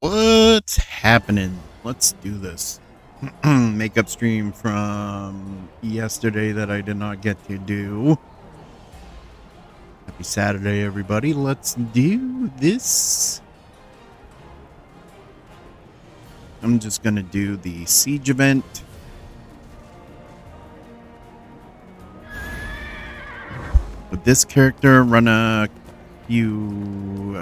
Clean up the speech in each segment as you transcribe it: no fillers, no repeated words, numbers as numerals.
What's happening? Let's do this. Makeup stream from yesterday that I did not get to do. Happy Saturday, everybody. Let's do this. I'm just going to do the siege event. With this character, run a few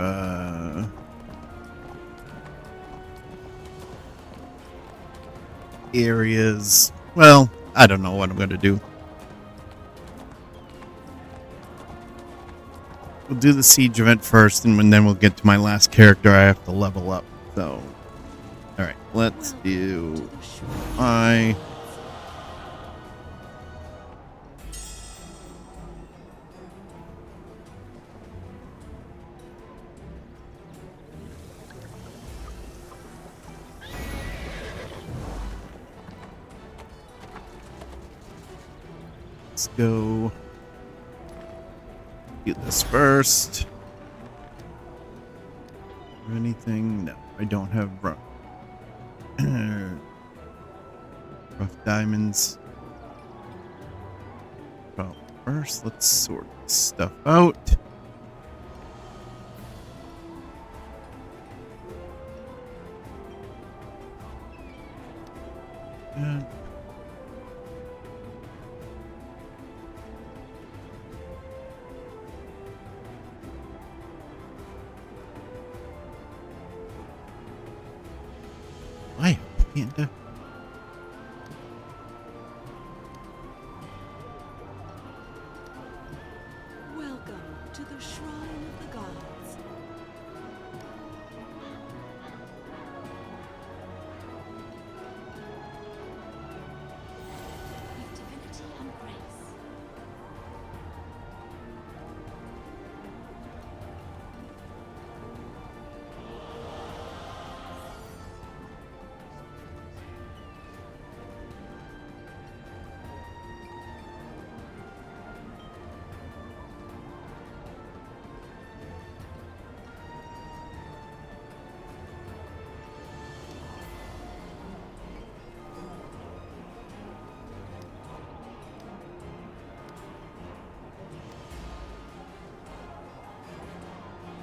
areas. Well, I don't know what I'm going to do. We'll do the siege event first, and then we'll get to my last character I have to level up. So, alright, let's do I. Let's go do this first. Anything? No, I don't have rough diamonds. Well, first, let's sort this stuff out. And why can't I? Welcome to the Shrine of the Gods. With divinity and grace.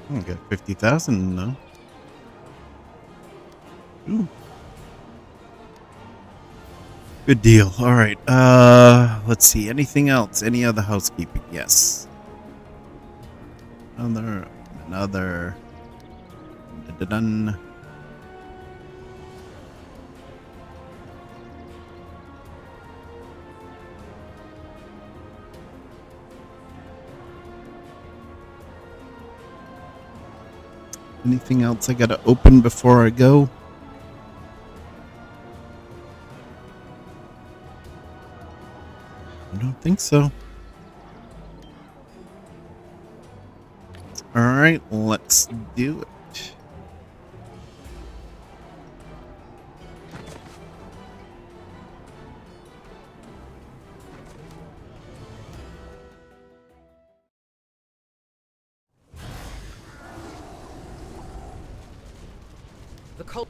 I got 50,000 now. Ooh. Good deal. All right. Let's see. Anything else? Any other housekeeping? Yes. Another. Dun. Anything else I gotta open before I go? I don't think so. Alright, let's do it. The cult.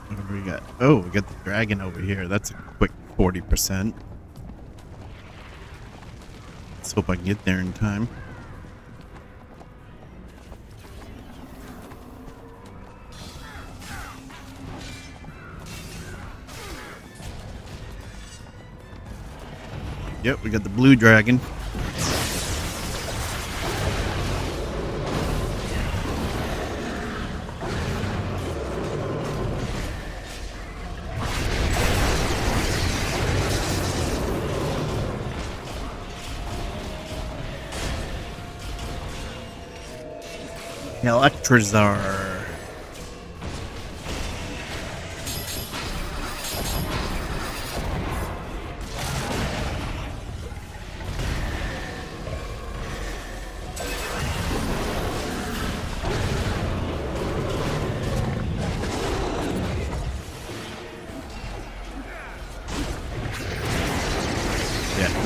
What do we got? Oh, we got the dragon over here. That's a quick 40%. Let's hope I can get there in time. Yep, we got the blue dragon. Electrazar.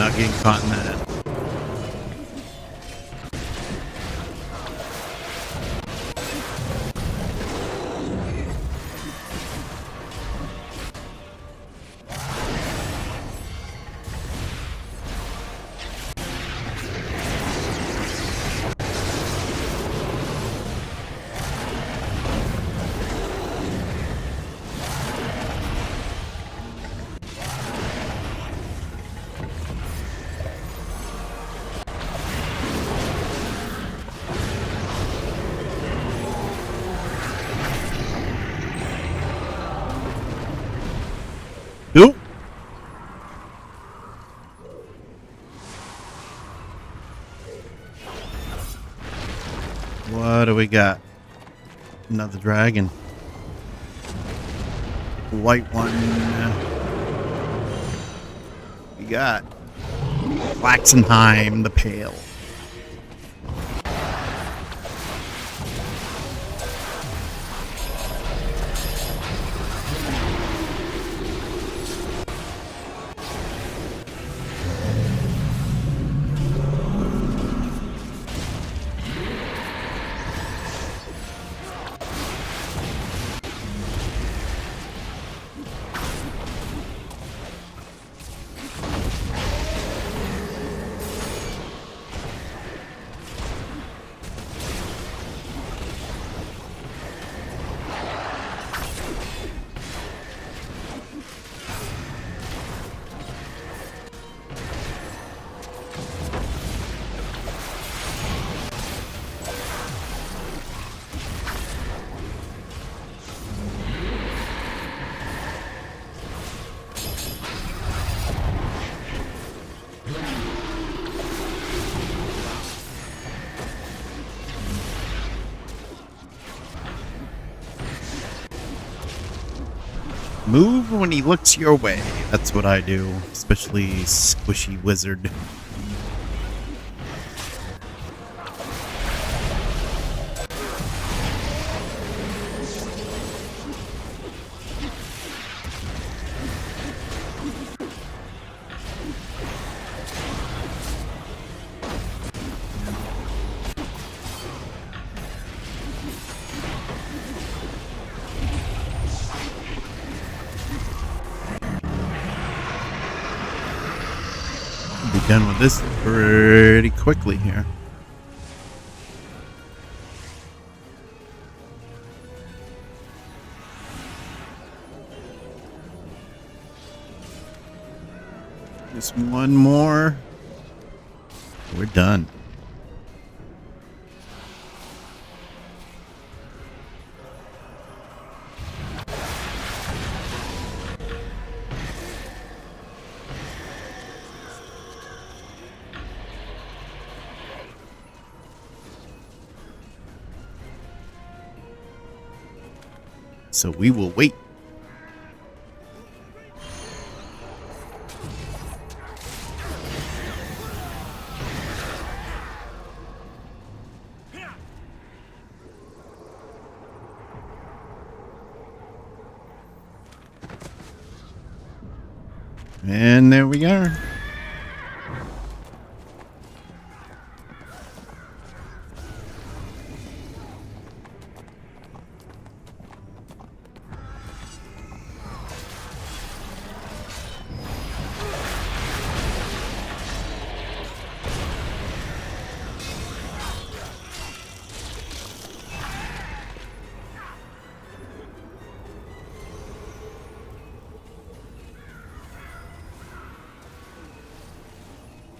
not getting caught in that. Oop. What do we got? Another dragon. White one. We got Waxenheim the Pale. Move when he looks your way. That's what I do, especially Squishy Wizard. Be done with this pretty quickly here. Just one more. We're done. So we will wait. And there we are.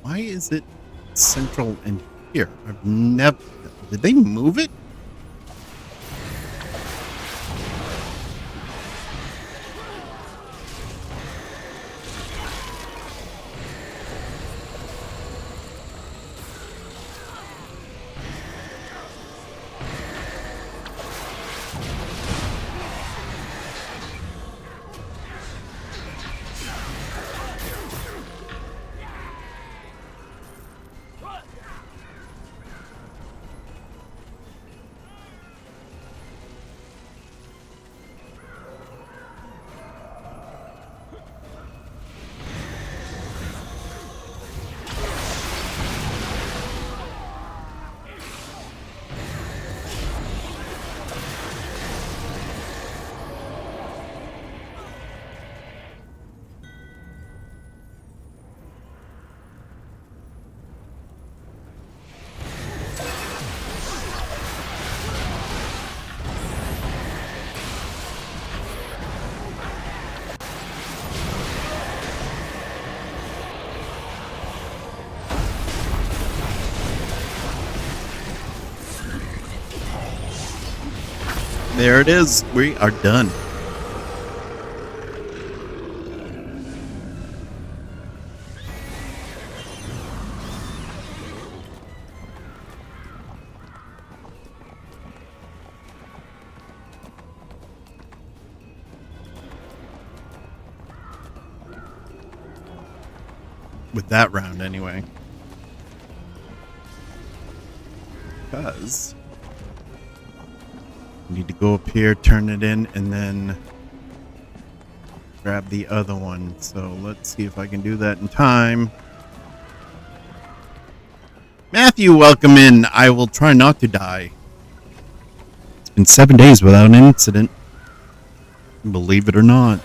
Why is it central in here? I've never... Did they move it? There it is. We are done. With that round, anyway. Because I need to go up here, turn it in, and then grab the other one. So let's see if I can do that in time. Matthew, welcome in. I will try not to die. It's been 7 days without an incident. Believe it or not.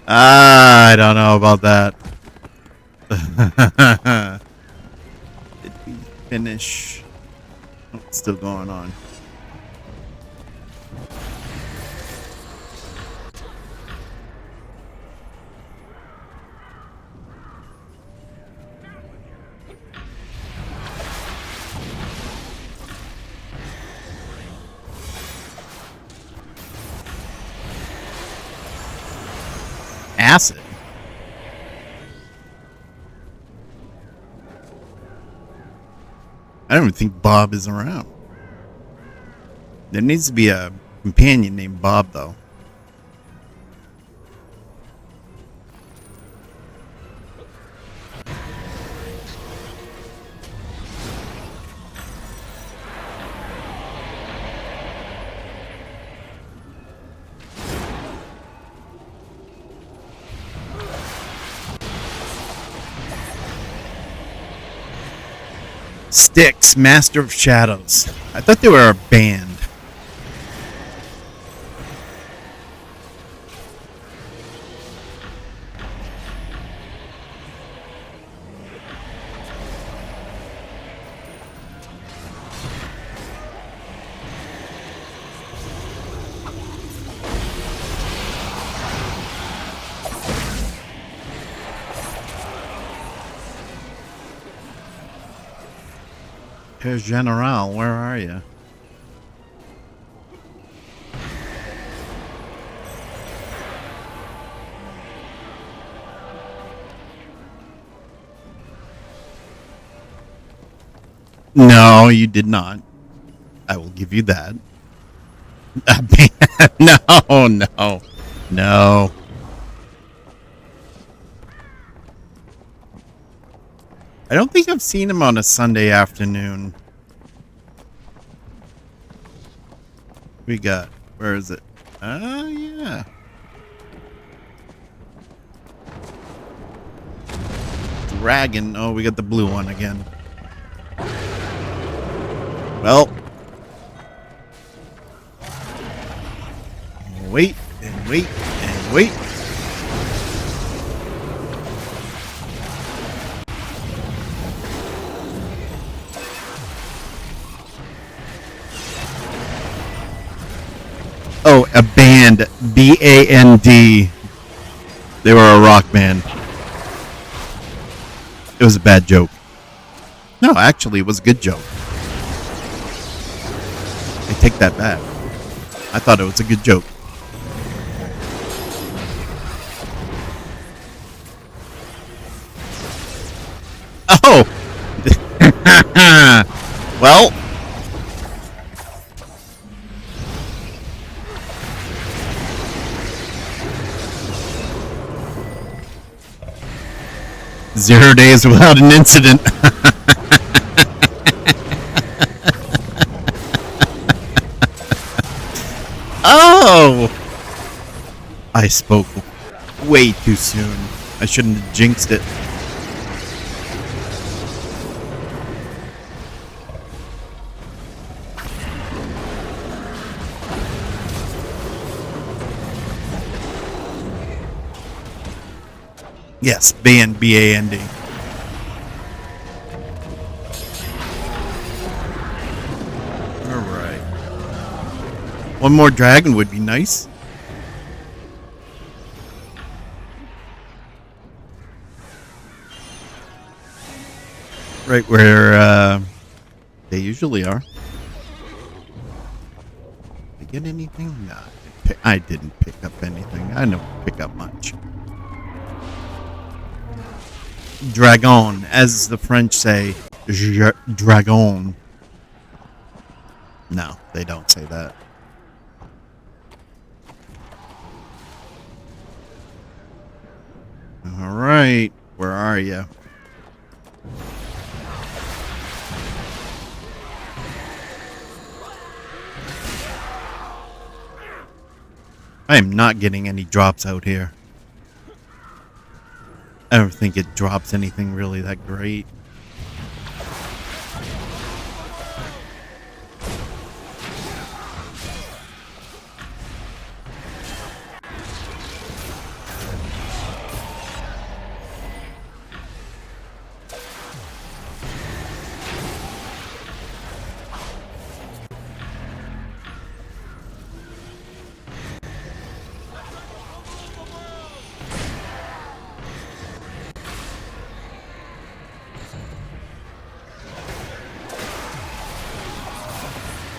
I don't know about that. Did we finish? Oh, it's still going on. Acid. I don't even think Bob is around. There needs to be a companion named Bob, though. Styx, Master of Shadows. I thought they were a band. Herr General, where are you? No, you did not. I will give you that. No, no, no. I don't think I've seen him on a Sunday afternoon. We got, where is it? Oh, yeah. Dragon. Oh, we got the blue one again. Well. Wait, and wait, and wait. Oh, a band. B-A-N-D. They were a rock band. It was a bad joke. No, actually, it was a good joke. I take that back. I thought it was a good joke. Oh! Well... Zero days without an incident. Oh! I spoke way too soon. I shouldn't have jinxed it. Yes, band, B-A-N-D. Alright. One more dragon would be nice. right where they usually are. Did I get anything? No, I didn't pick up anything. I don't pick up much. Dragon, as the French say, dragon. No, they don't say that. All right, where are you? I am not getting any drops out here. I don't think it drops anything really that great.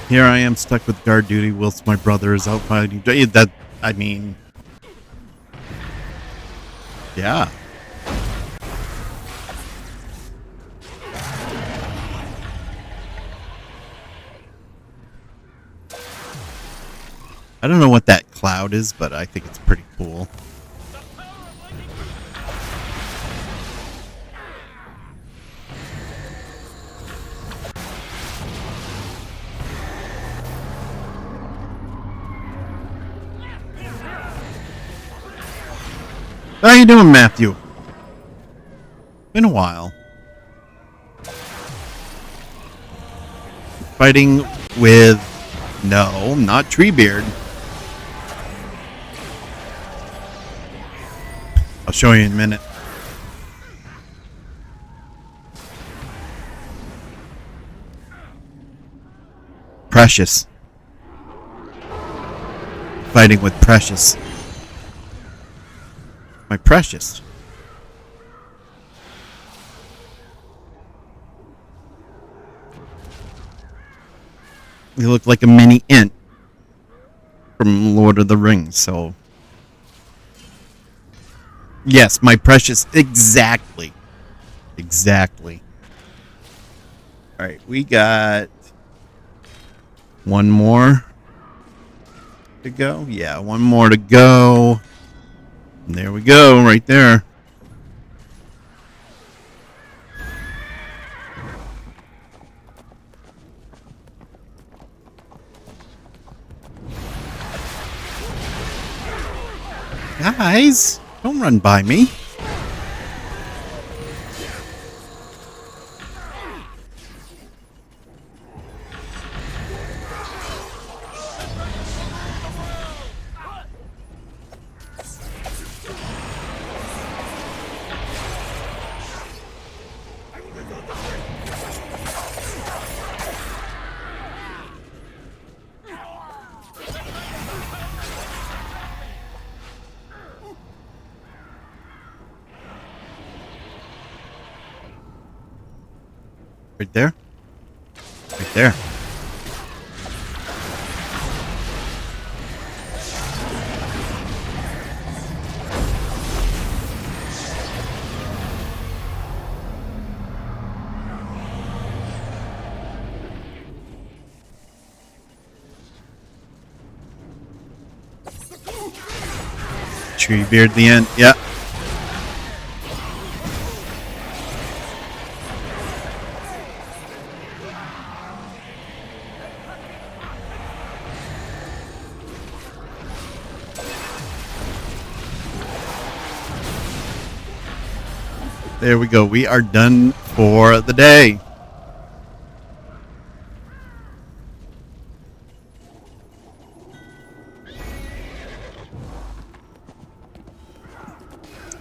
Here I am stuck with guard duty whilst my brother is out fighting. That, I mean, yeah. I don't know what that cloud is, but I think it's pretty cool. How you doing, Matthew? Been a while. Fighting with... No, not Treebeard. I'll show you in a minute. Precious. Fighting with Precious. My Precious. You look like a mini Ent from Lord of the Rings, so... Yes, my Precious. Exactly. Exactly. Alright, we got... one more to go? Yeah, one more to go. And there we go, right there. Guys, don't run by me. Right there. Right there. Treebeard the end. Yeah. There we go. We are done for the day.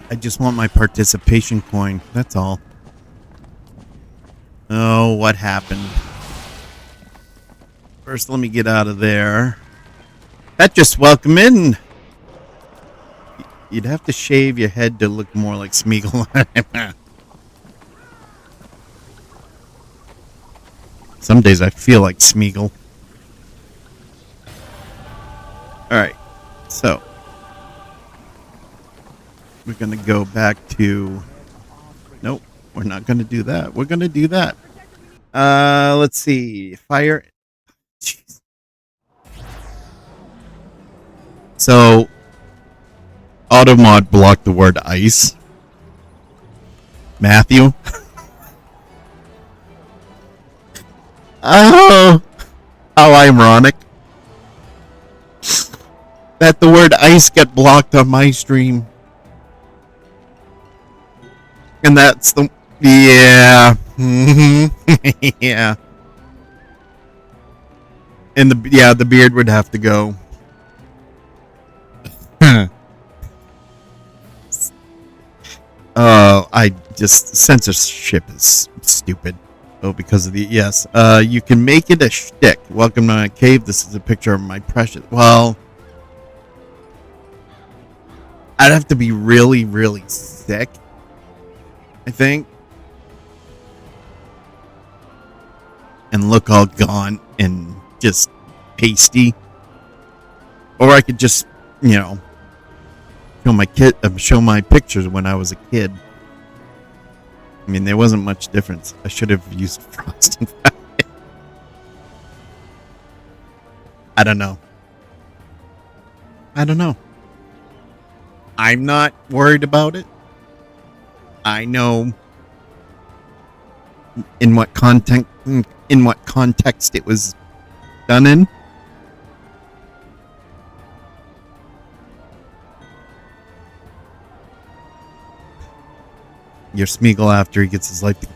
I just want my participation coin. That's all. Oh, what happened? First, let me get out of there. Petrus, welcome in. You'd have to shave your head to look more like Smeagol. Some days I feel like Smeagol. Alright, so we're gonna go back to... Nope, we're not gonna do that. We're gonna do that. Let's see. Fire. Jeez. So, Automod blocked the word ice. Matthew. Oh, how ironic that the word ice get blocked on my stream. And that's the... Yeah. Yeah. And the beard would have to go. I just... Censorship is stupid. Oh, because of the... Yes. You can make it a shtick. Welcome to my cave. This is a picture of my precious... Well... I'd have to be really, really sick, I think. And look all gaunt and just pasty. Or I could just, you know, show my pictures when I was a kid. I mean, there wasn't much difference. I should have used frosting. I don't know. I'm not worried about it. I know in what context it was done in. Your Smeagol after he gets his life together.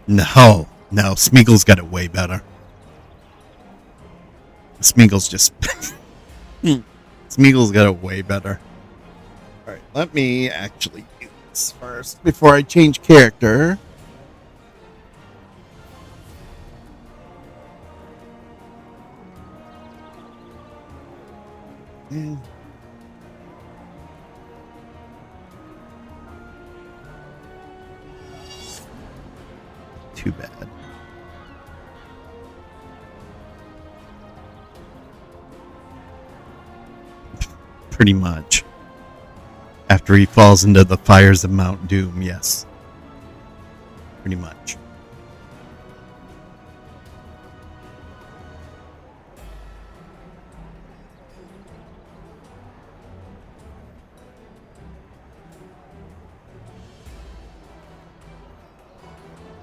No, Smeagol's got it way better. Smeagol's just... Smeagol's got it way better. Alright, let me actually do this first before I change character. Too bad. Pretty much. After he falls into the fires of Mount Doom, yes. Pretty much.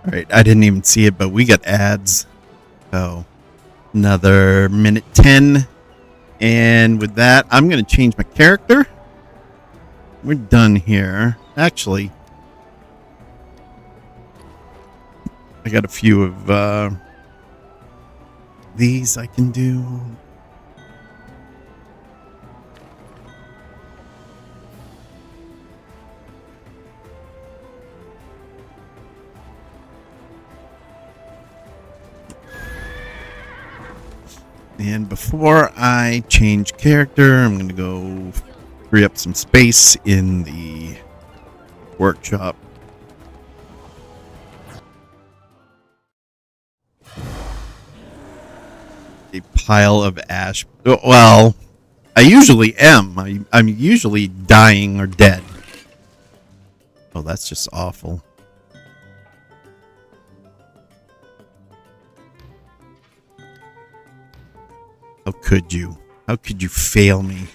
Alright, I didn't even see it, but we got ads. So, another minute 10. And with that, I'm going to change my character. We're done here. Actually, I got a few of these I can do. And before I change character, I'm going to go free up some space in the workshop. A pile of ash. Well, I usually am. I'm usually dying or dead. Oh, that's just awful. How could you? How could you fail me?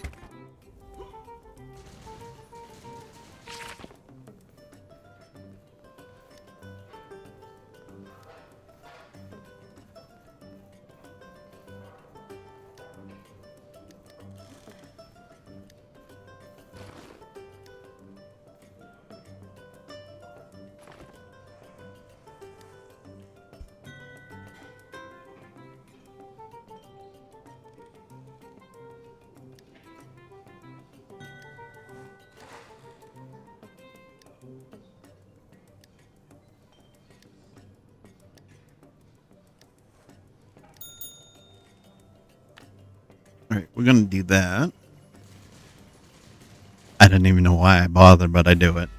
Alright, we're gonna do that. I don't even know why I bother, but I do it.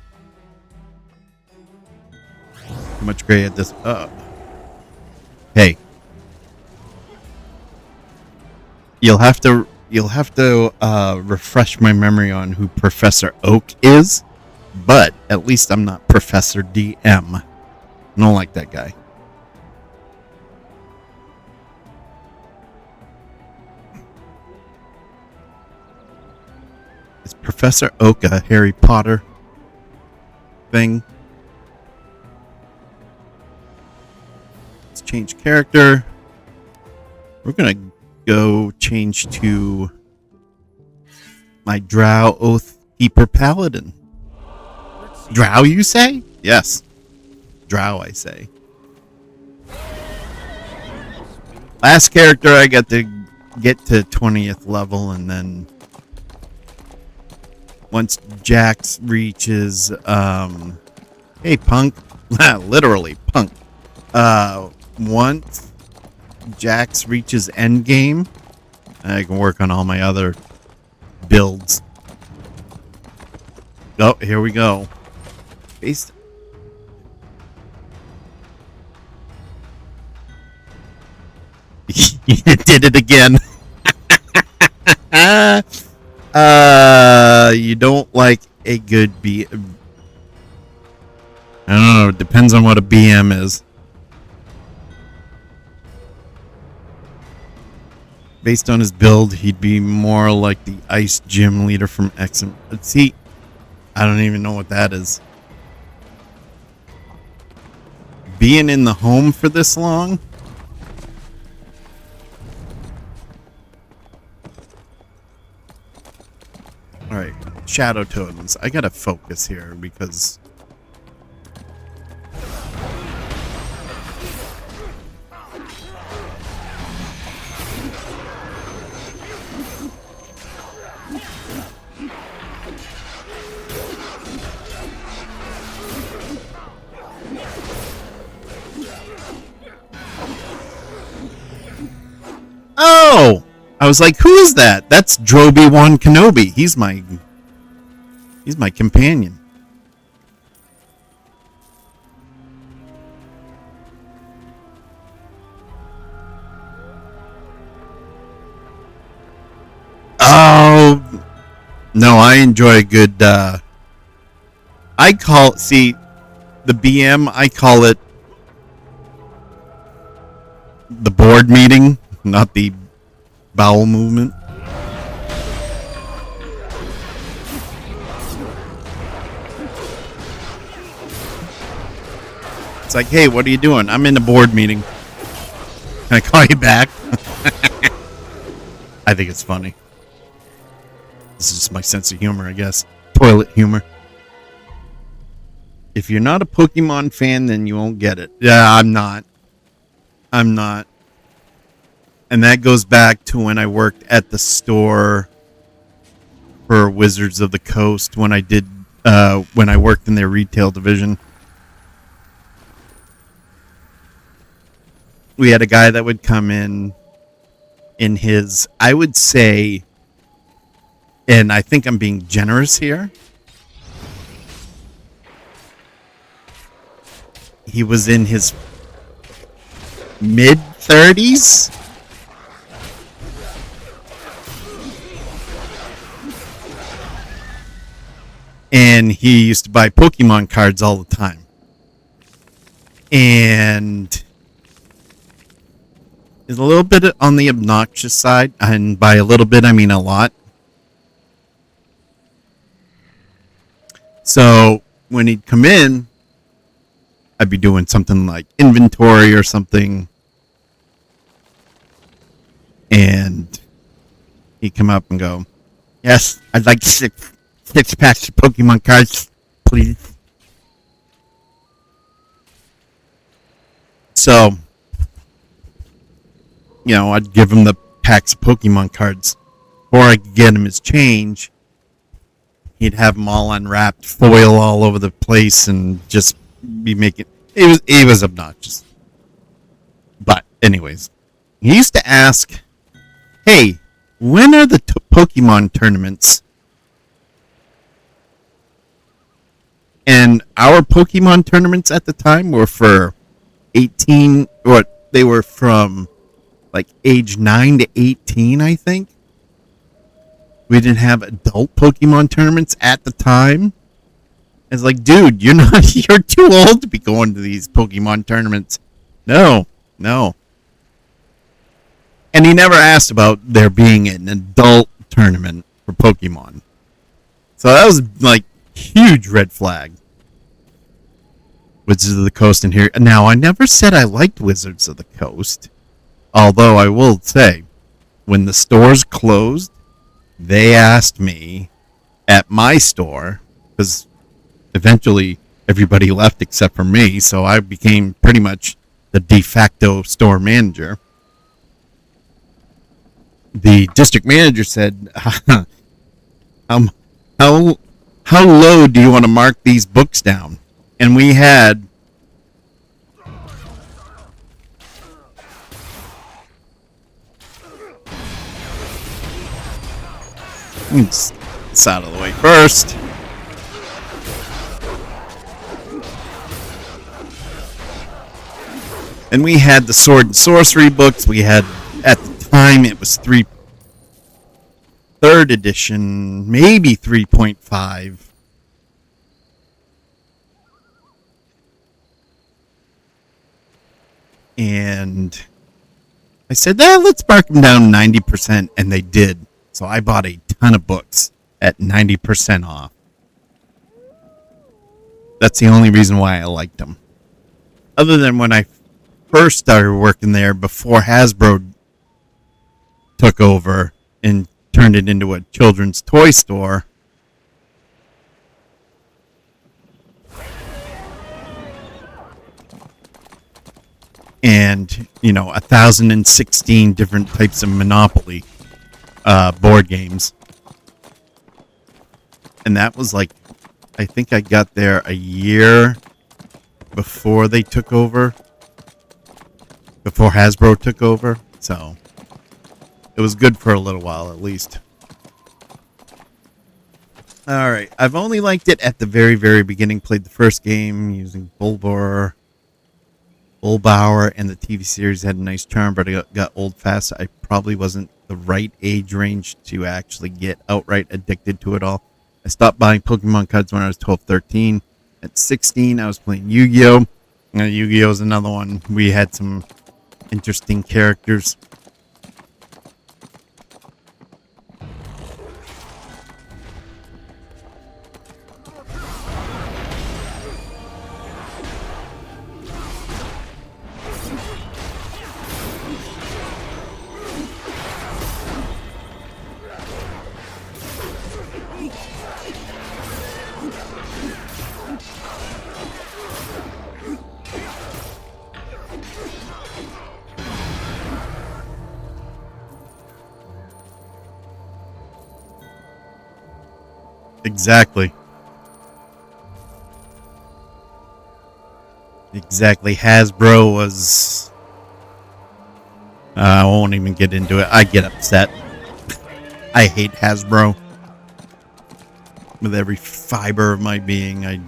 Too much gray at this. Hey, you'll have to refresh my memory on who Professor Oak is, but at least I'm not Professor DM. I don't like that guy. Is Professor Oak a Harry Potter thing? Let's change character. We're gonna go change to my Drow Oath Keeper Paladin. Drow, you say? Yes. Drow, I say. Last character I got to get to 20th level, and then once Jax reaches hey punk. Literally punk. Once Jax reaches endgame, I can work on all my other builds. Oh, here we go. Based. You did it again. You don't like a good B. I don't know. It depends on what a BM is. Based on his build, he'd be more like the ice gym leader from X. See, I don't even know what that is. Being in the home for this long? Alright, Shadow Totems. I gotta focus here because... Oh! I was like, who is that? That's Droby-Wan Kenobi. He's my companion. Oh no, I enjoy a good the BM, I call it the board meeting, not the bowel movement. It's like, hey, what are you doing? I'm in a board meeting. Can I call you back? I think it's funny. This is just my sense of humor, I guess. Toilet humor. If you're not a Pokemon fan, then you won't get it. Yeah, I'm not. And that goes back to when I worked at the store for Wizards of the Coast when I worked in their retail division. We had a guy that would come in his, I would say, and I think I'm being generous here, he was in his mid-30s. And he used to buy Pokemon cards all the time. And is a little bit on the obnoxious side. And by a little bit, I mean a lot. So when he'd come in, I'd be doing something like inventory or something. And he'd come up and go, yes, I'd like six packs of Pokemon cards, please. So, I'd give him the packs of Pokemon cards. Before I could get him his change, he'd have them all unwrapped, foil all over the place, and just be making... He was obnoxious. But, anyways, he used to ask, hey, when are the Pokemon tournaments? And our Pokemon tournaments at the time were for 18, or They were from like age 9 to 18, I think. We didn't have adult Pokemon tournaments at the time. It's like, dude, you're too old to be going to these Pokemon tournaments. No, no. And he never asked about there being an adult tournament for Pokemon. So that was like huge red flag. Wizards of the Coast in here. Now, I never said I liked Wizards of the Coast. Although I will say, when the stores closed, they asked me at my store, because eventually everybody left except for me, so I became pretty much the de facto store manager. The district manager said, how low do you want to mark these books down? And we had this out of the way first. And we had the sword and sorcery books. We had, at the time, it was third edition, maybe 3.5. And I said, let's mark them down 90%. And they did. So I bought a ton of books at 90% off. That's the only reason why I liked them. Other than when I first started working there before Hasbro took over and turned it into a children's toy store. And, 1,016 different types of Monopoly board games. And that was like, I think I got there a year before they took over. Before Hasbro took over. So it was good for a little while at least. Alright, I've only liked it at the very, very beginning. Played the first game using Bullbauer, and the TV series had a nice charm, but I got old fast. I probably wasn't the right age range to actually get outright addicted to it all. I stopped buying Pokemon cards when I was 12, 13. At 16, I was playing Yu-Gi-Oh! Yu-Gi-Oh! is another one. We had some interesting characters. Exactly. Hasbro was... I won't even get into it. I get upset. I hate Hasbro. With every fiber of my being, I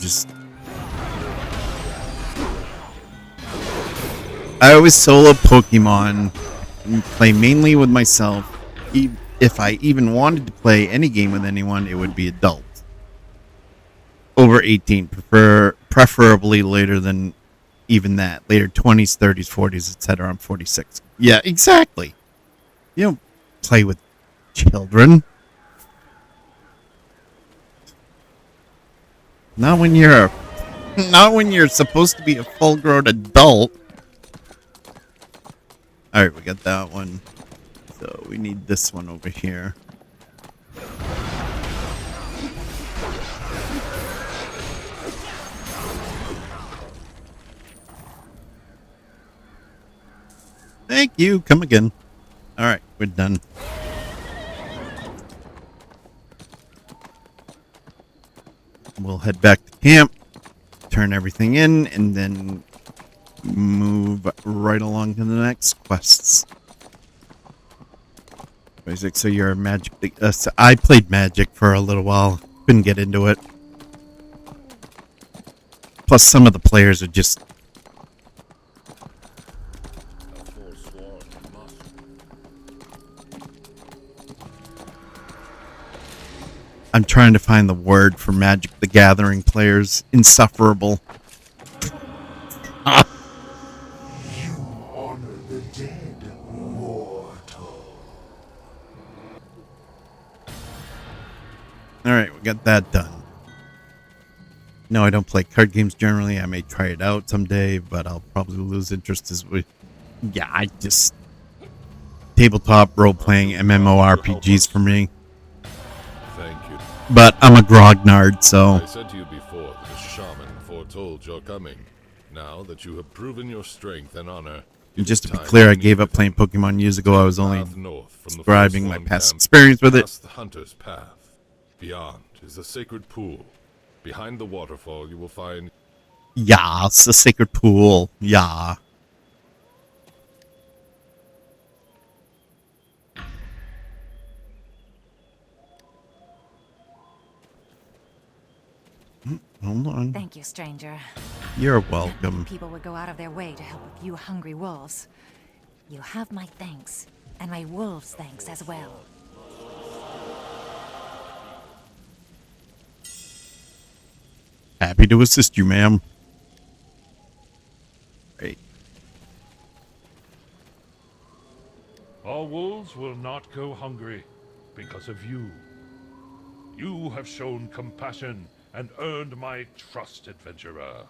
always solo Pokemon and play mainly with myself. If I even wanted to play any game with anyone, it would be adult. Over 18, preferably later than even that. Later 20s, 30s, 40s, etc. I'm 46. Yeah, exactly. You don't play with children. Not when you're supposed to be a full-grown adult. All right, we got that one. So we need this one over here. Thank you. Come again. All right, we're done. We'll head back to camp, turn everything in, and then move right along to the next quests. Basic. So you're a Magic. So I played Magic for a little while. Couldn't get into it. Plus, some of the players are just I'm trying to find the word for Magic the Gathering players. Insufferable. You honor the dead, mortal. Alright, we got that done. No, I don't play card games generally. I may try it out someday, but I'll probably lose interest as we... Yeah, I just... Tabletop role-playing MMORPGs for me. Thank you. But I'm a grognard, so... I said to you before that a shaman foretold your coming. Now that you have proven your strength and honor... And just to be clear, I gave up playing Pokemon years ago. I was only describing my past experience with it. Past the hunter's path. Beyond is a sacred pool. Behind the waterfall, you will find... Yeah, it's a sacred pool. Yeah. Hold on. Thank you, stranger. You're Not welcome. many people would go out of their way to help a few hungry wolves. You have my thanks, and my wolves' thanks as well. Happy to assist you, ma'am. Great. Our wolves will not go hungry because of you. You have shown compassion and earned my trust, adventurer.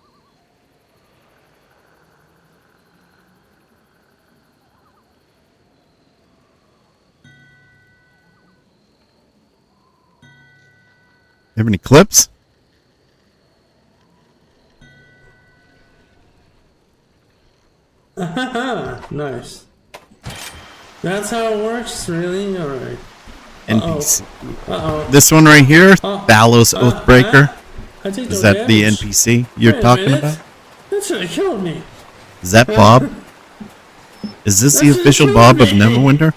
Have any clips? Nice. That's how it works, really? Alright. NPC. Uh-oh. This one right here, Oh. Thalos Oathbreaker. I take Is no that the damage. NPC you're Wait a talking minute. about? That should have killed me. Is that Bob? Is this the That's just official Bob of me. Neverwinter?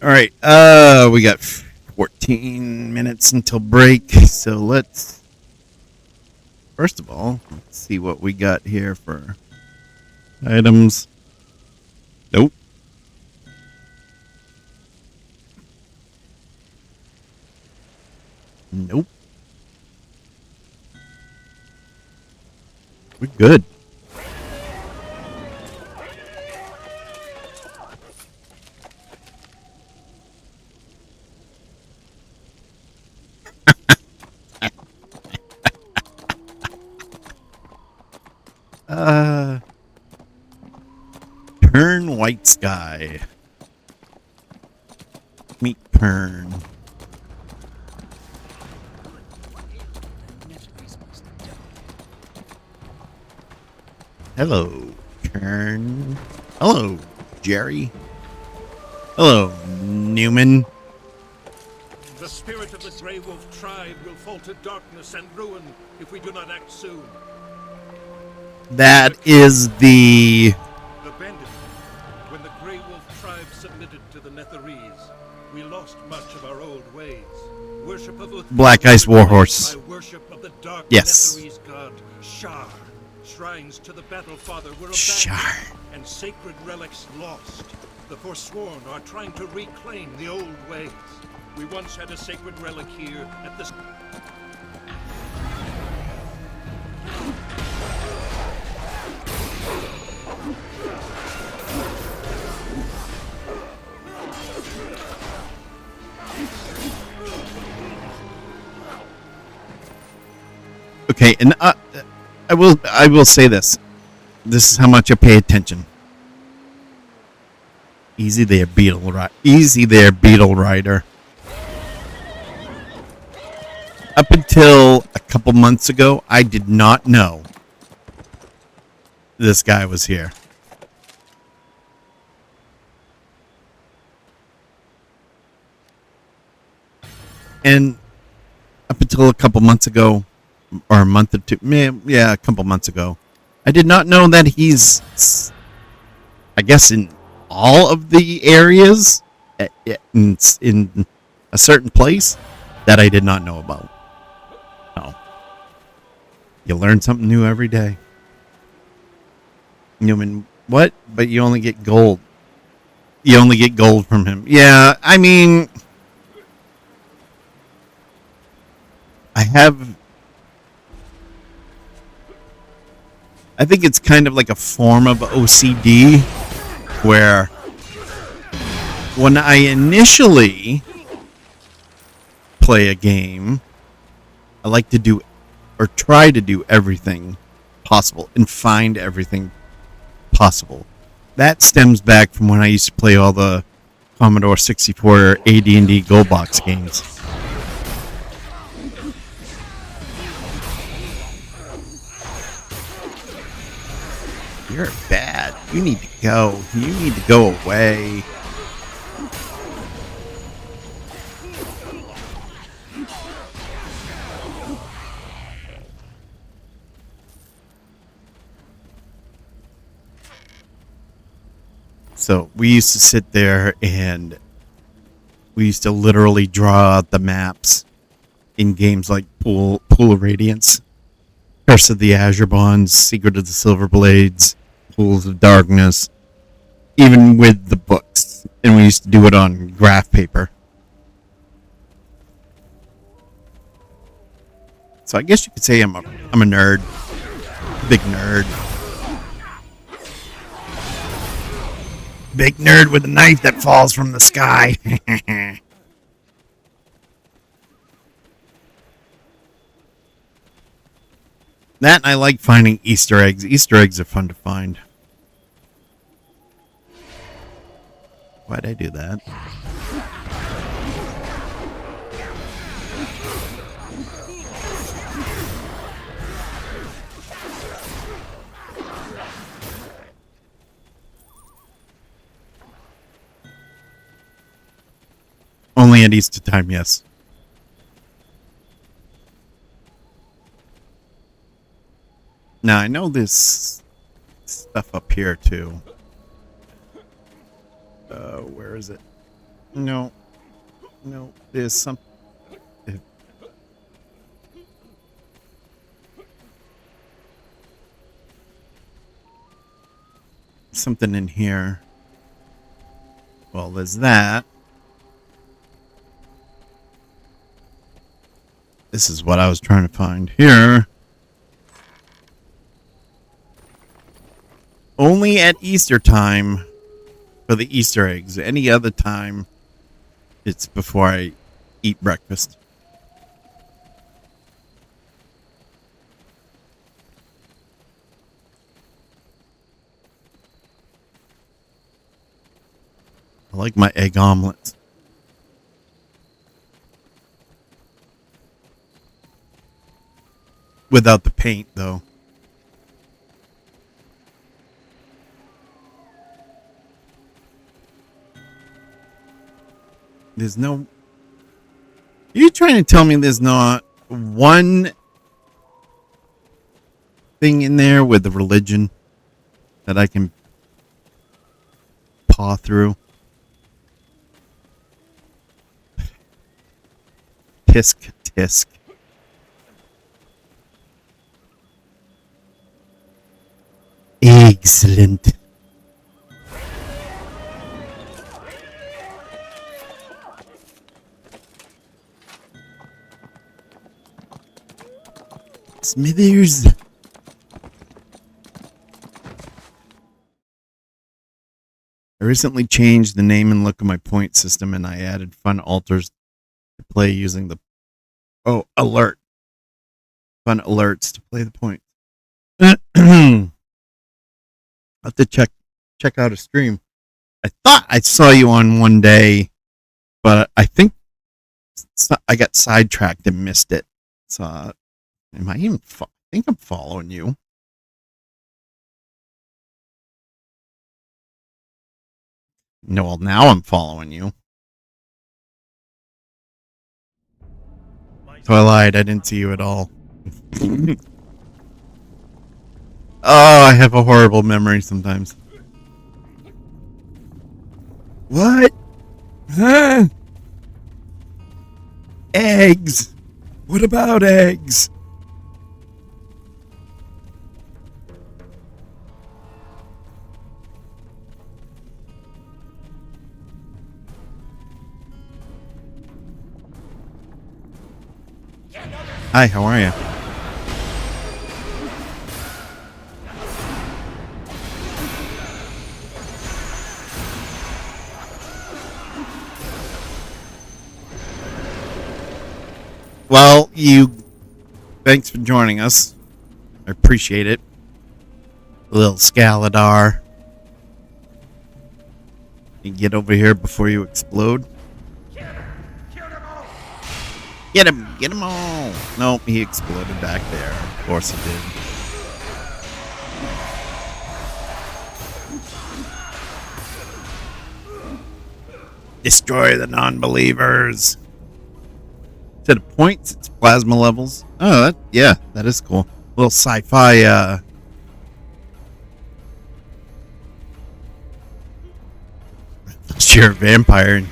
All right, we got 14 minutes until break, so let's first of all, let's see what we got here for items. Nope. Nope. We're good. Pern White Sky. Meet Pern. Hello, Pern. Hello, Jerry. Hello, Newman. The spirit of the Grey Wolf tribe will fall to darkness and ruin if we do not act soon. That is the Abandoned. When the Grey Wolf tribe submitted to the Netherese, we lost much of our old ways. Worship of Black Ice Warhorse. By worship of the dark Yes. Netherese god Shar. Shrines to the Battle Father were abandoned, Shar. and sacred relics lost. The Forsworn are trying to reclaim the old ways. We once had a sacred relic here at the... okay, and I will say this. This is how much I pay attention. Easy there, Beetle. Easy there, Beetle Rider. Up until a couple months ago, I did not know this guy was here. And up until a couple months ago, or a month or two, yeah, a couple months ago, I did not know that he's, I guess, in all of the areas in a certain place that I did not know about. So, you learn something new every day. Newman, what? But you only get gold. You only get gold from him. Yeah, I mean, I think it's kind of like a form of OCD where when I initially play a game, I like to do or try to do everything possible and find everything possible. That stems back from when I used to play all the Commodore 64 AD&D Gold Box games. You're bad. You need to go. You need to go away. So we used to sit there and we used to literally draw out the maps in games like Pool of Radiance, Curse of the Azure Bonds, Secret of the Silver Blades, Pools of Darkness, even with the books. And we used to do it on graph paper. So I guess you could say I'm a nerd. Big nerd. Big nerd with a knife that falls from the sky. That and I like finding Easter eggs. Easter eggs are fun to find. Why'd I do that? Only at Easter time, yes. Now, I know there's stuff up here, too. Where is it? No. No, there's some... something in here. Well, there's that. This is what I was trying to find here. Only at Easter time for the Easter eggs. Any other time, it's before I eat breakfast. I like my egg omelets. Without the paint, though. There's no... Are you trying to tell me there's not one thing in there with the religion that I can paw through? Tisk, tisk. Excellent. Smithers. I recently changed the name and look of my point system, and I added fun alters to play using the alert. Fun alerts to play the point. I'll have to check out a stream. I thought I saw you on one day, but I think I got sidetracked and missed it. So, am I even? I think I'm following you. No, well, now I'm following you. So I lied. I didn't see you at all. Oh, I have a horrible memory sometimes. What? Huh? Eggs. What about eggs? Hi, how are you? Well, thanks for joining us. I appreciate it. Little Scaladar. You get over here before you explode. Get him all. Nope, he exploded back there. Of course he did. Destroy the non-believers. To the points, it's plasma levels. Oh, that is cool. Little sci-fi, you're a vampire.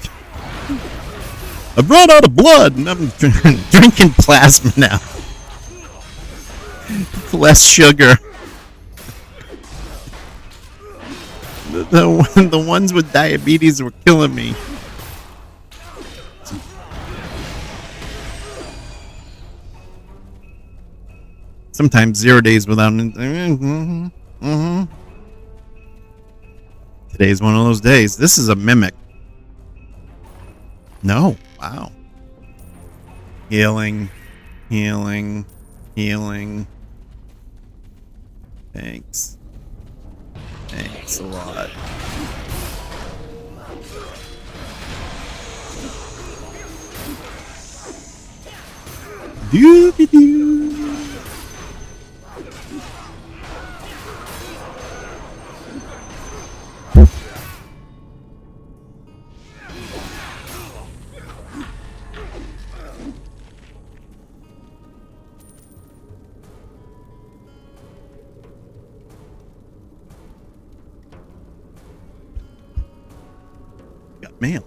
I've run out of blood and I'm drinking plasma now. Less sugar. The ones with diabetes were killing me. Sometimes 0 days without. Today's one of those days. This is a mimic. No. Wow. Healing. Healing. Healing. Thanks. Thanks a lot. Doo-doo-doo. Got mail.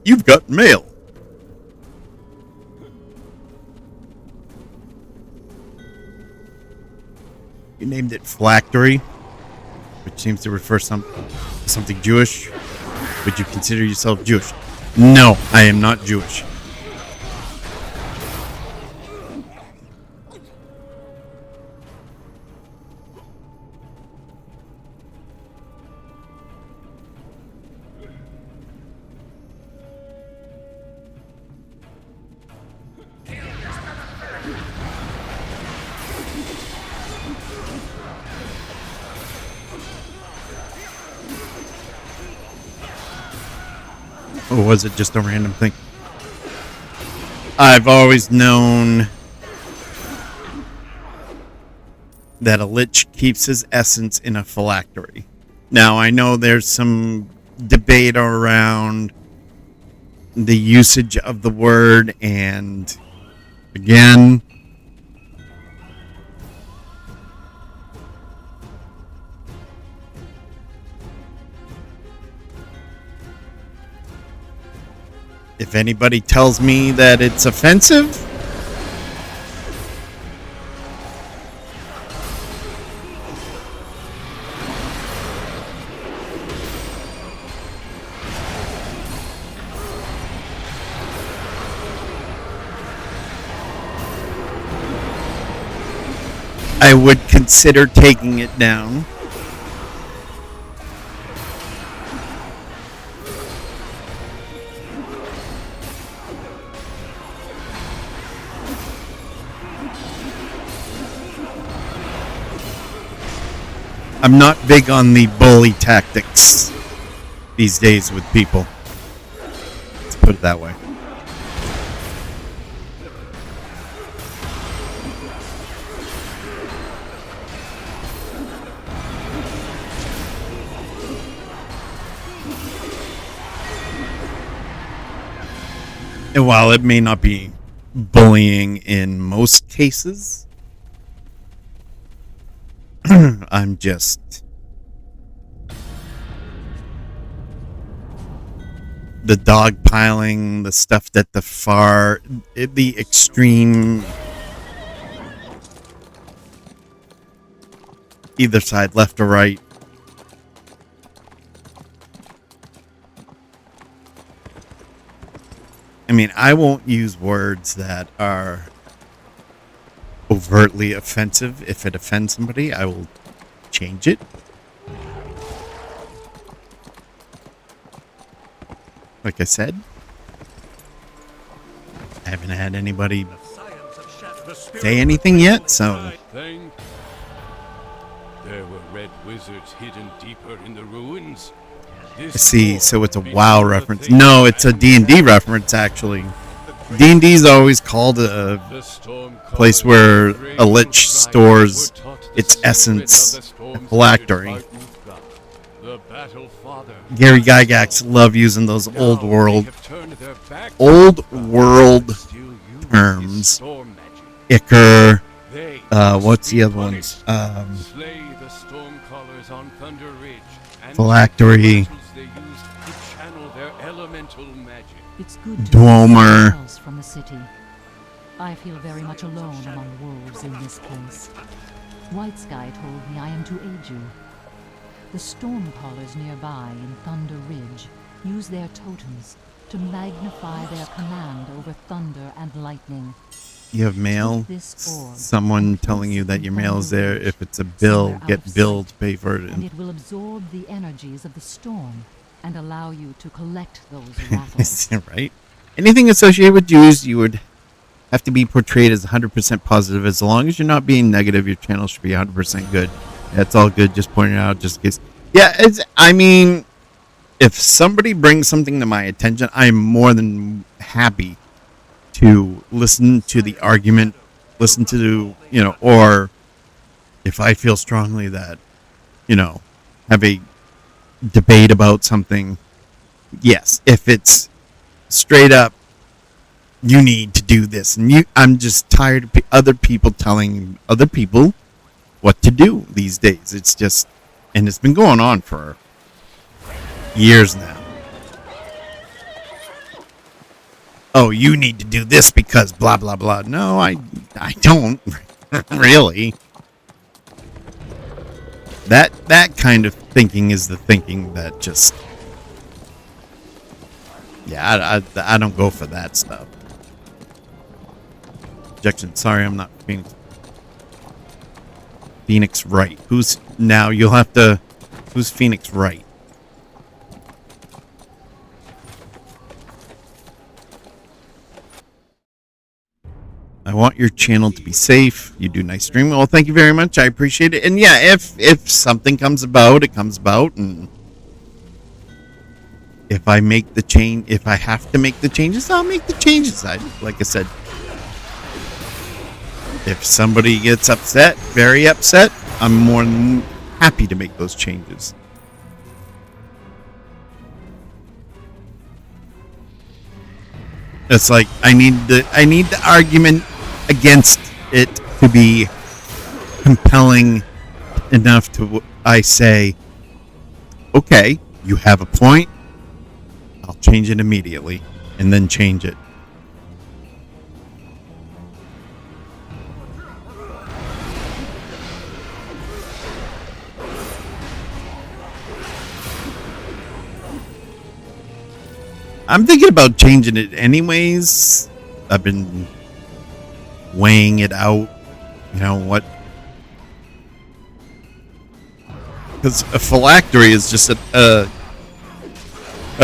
You've got mail. You named it Phylactery, which seems to refer something Jewish. Would you consider yourself Jewish? No, I am not Jewish. Or was it just a random thing? I've always known that a lich keeps his essence in a phylactery. Now, I know there's some debate around the usage of the word, and again, if anybody tells me that it's offensive, I would consider taking it down. I'm not big on the bully tactics these days with people. Let's put it that way. And while it may not be bullying in most cases, I'm just the dog piling, the stuff that the extreme, either side, left or right. I mean, I won't use words that are overtly offensive. If it offends somebody, I will change it. Like I said, I haven't had anybody say anything yet, so. Think there were red wizards hidden deeper in the ruins. I see, so it's a WoW reference. No, it's a D&D reference, actually. D&D's always called a place where a lich stores its essence, a phylactery. Gary Gygax love using those old world terms. Ichor, what's the other ones? Phylactery, It's good to Dwemer. see else from the city. I feel very much alone among wolves in this place. White Sky told me I am to aid you. The storm callers nearby in Thunder Ridge use their totems to magnify their command over thunder and lightning. You have mail. This orb Someone telling you that your mail is there. If it's a bill, get billed, pay for it. and it will absorb the energies of the storm and allow you to collect those rattles. Right? Anything associated with Jews, you would have to be portrayed as 100% positive. As long as you're not being negative, your channel should be 100% good. That's all good. Just pointing it out, just in case. Yeah, I mean, if somebody brings something to my attention, I'm more than happy to listen to the argument, listen to, or if I feel strongly that, have a debate about something. Yes, if it's straight up, you need to do this, and I'm just tired of other people telling other people what to do these days. It's just, and it's been going on for years now. Oh, you need to do this because blah blah blah. No, I don't really. That kind of thinking is the thinking that just, yeah, I don't go for that stuff. Objection. Sorry, I'm not Phoenix. Phoenix Wright. Who's Phoenix Wright? I want your channel to be safe. You do nice streaming. Well, thank you very much. I appreciate it. And yeah, if something comes about, it comes about. And if I make the change, if I have to make the changes, I'll make the changes. Like I said, if somebody gets upset, very upset, I'm more than happy to make those changes. It's like I need the argument against it to be compelling enough to I say, okay, you have a point. I'll change it immediately, and then change it. I'm thinking about changing it anyways. I've been weighing it out. What? Because a phylactery is just a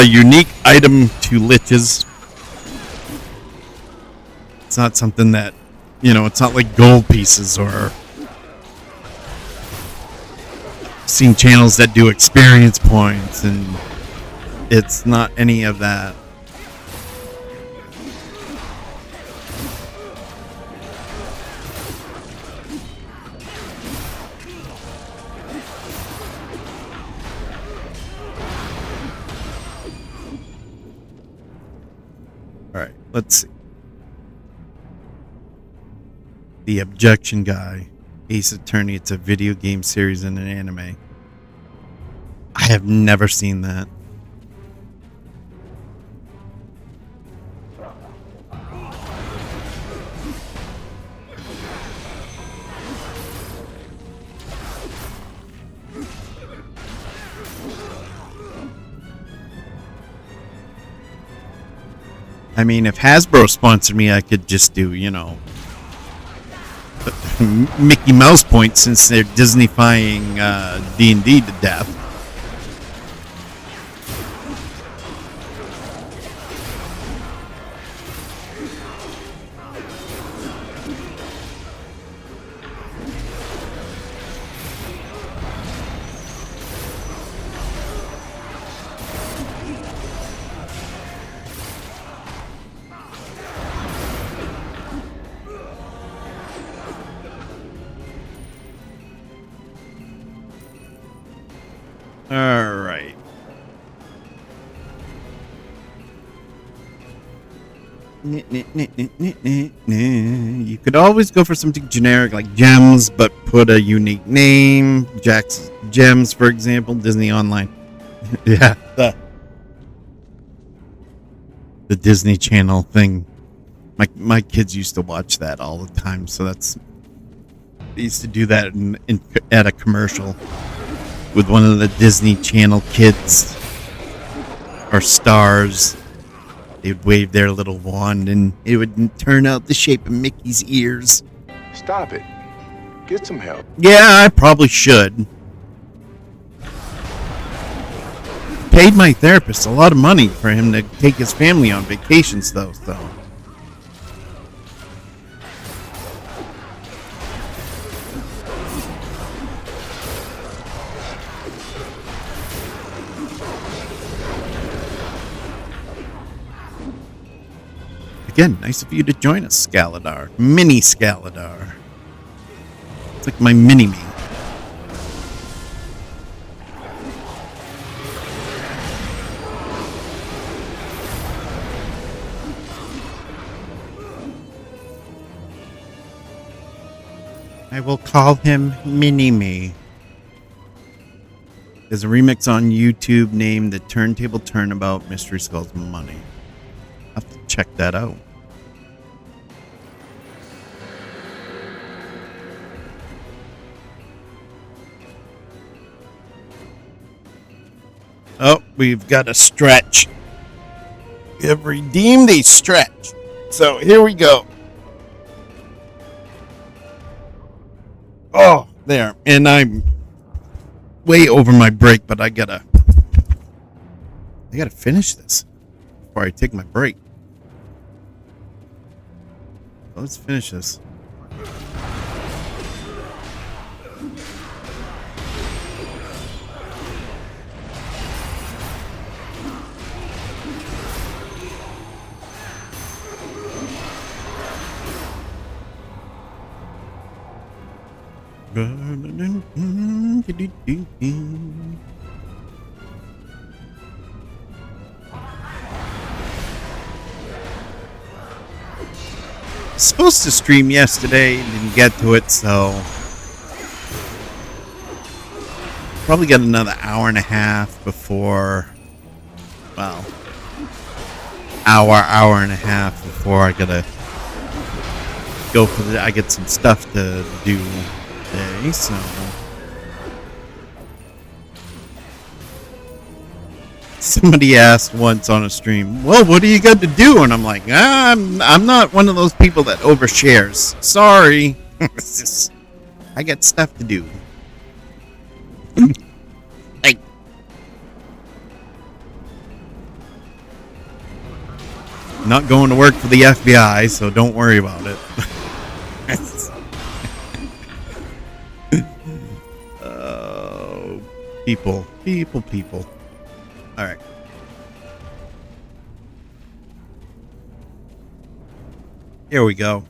unique item to liches. It's not something that, it's not like gold pieces or seen channels that do experience points, and it's not any of that. Alright, let's see. The Objection Guy. Ace Attorney. It's a video game series and an anime. I have never seen that. I mean, if Hasbro sponsored me, I could just do, Mickey Mouse points since they're Disneyfying D&D to death. All right. You could always go for something generic like gems, but put a unique name. Jack's Gems, for example, Disney Online. Yeah, the Disney Channel thing. My kids used to watch that all the time, so they used to do that at a commercial with one of the Disney Channel kids or stars. They'd wave their little wand and it would turn out the shape of Mickey's ears. Stop it. Get some help. Yeah, I probably should. Paid my therapist a lot of money for him to take his family on vacations, though. Again, nice of you to join us, Scaladar. Mini Scaladar. It's like my mini-me. I will call him Mini-Me. There's a remix on YouTube named The Turntable Turnabout Mystery Skulls Money. I'll have to check that out. Oh, we've got a stretch. We have redeemed a stretch. So here we go. Oh, there. And I'm way over my break, but I gotta finish this before I take my break. Let's finish this. Supposed to stream yesterday, didn't get to it, so probably got another hour and a half before, well, hour and a half before I gotta go for I get some stuff to do today, so somebody asked once on a stream, well, what do you got to do? And I'm like, I'm not one of those people that overshares. Sorry. I got stuff to do. Like, not going to work for the FBI, so don't worry about it. Oh, people. All right. Here we go.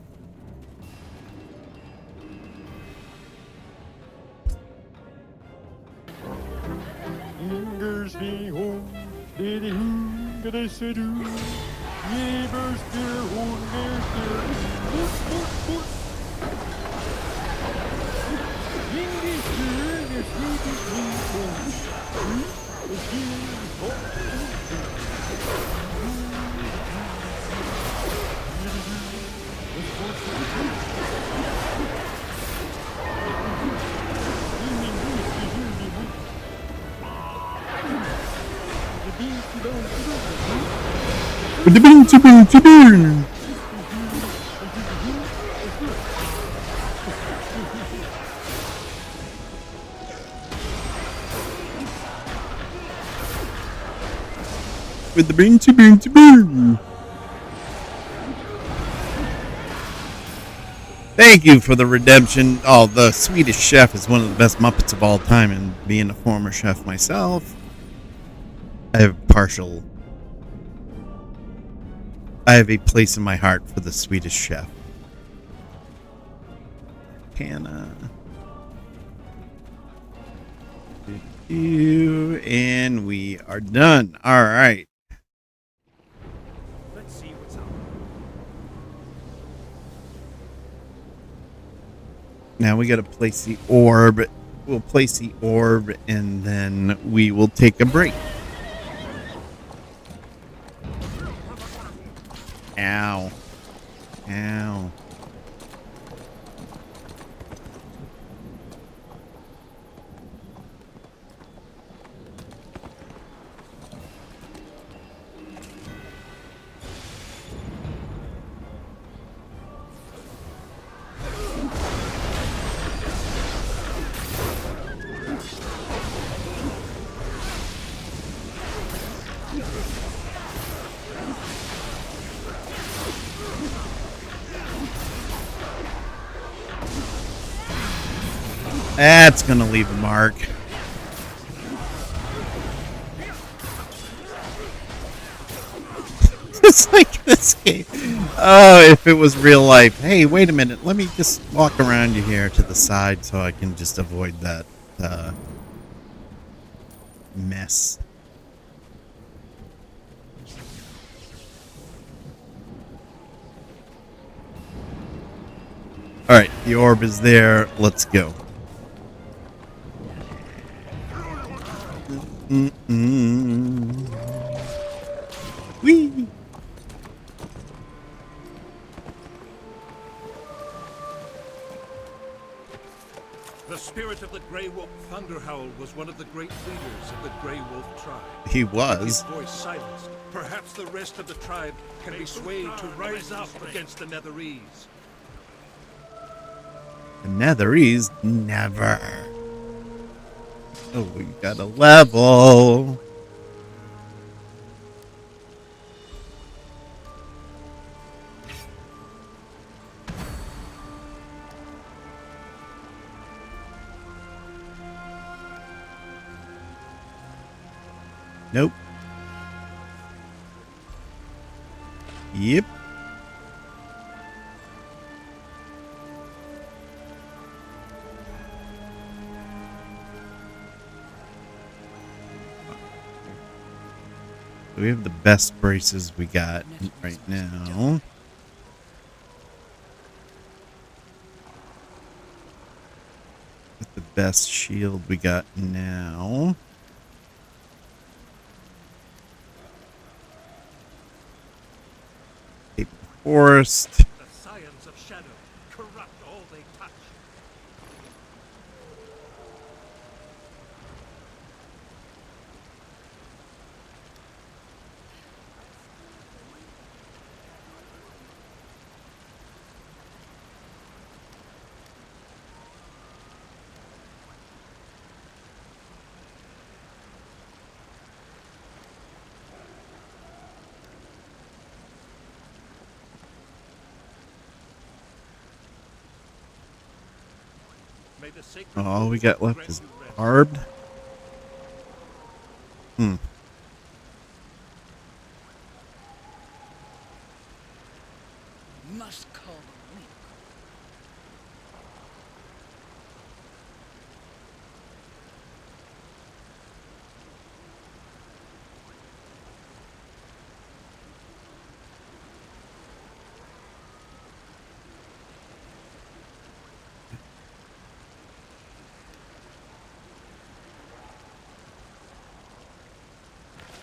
With the boom, to boom, to boom. With the boom, to boom, to boom. Thank you for the redemption. Oh, the Swedish Chef is one of the best Muppets of all time, and being a former chef myself, I have a place in my heart for the Swedish Chef. Hannah. And we are done. All right. Let's see what's up. Now we got to place the orb. We'll place the orb and then we will take a break. Ow. Ow. That's gonna leave a mark. It's like this game. Oh, if it was real life. Hey, wait a minute. Let me just walk around you here to the side so I can just avoid that mess. All right, the orb is there. Let's go. Whee! The spirit of the Grey Wolf Thunderhowl was one of the great leaders of the Grey Wolf tribe. He With was. his voice silenced, perhaps the rest of the tribe can be swayed to rise up against the Netherese. The Netherese never. Oh, we got a level. Nope. Yep. We have the best braces we got right now. With the best shield we got now. Forest. The scions of shadow corrupt all they touch. May the sacred All we wolf got left grant is you rest. barbed. Must call the weak.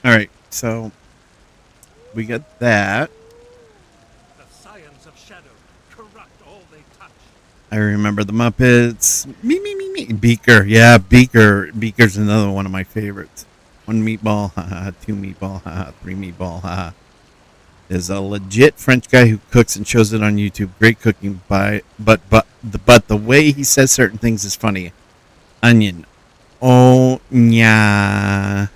All right, so we got that. The scions of shadow corrupt all they touch. I remember the Muppets. Me. Beaker, yeah, Beaker. Beaker's another one of my favorites. One meatball, haha. Two meatball, haha. Three meatball, haha. is a legit French guy who cooks and shows it on YouTube. Great cooking, but the way he says certain things is funny. Onion, oh yeah.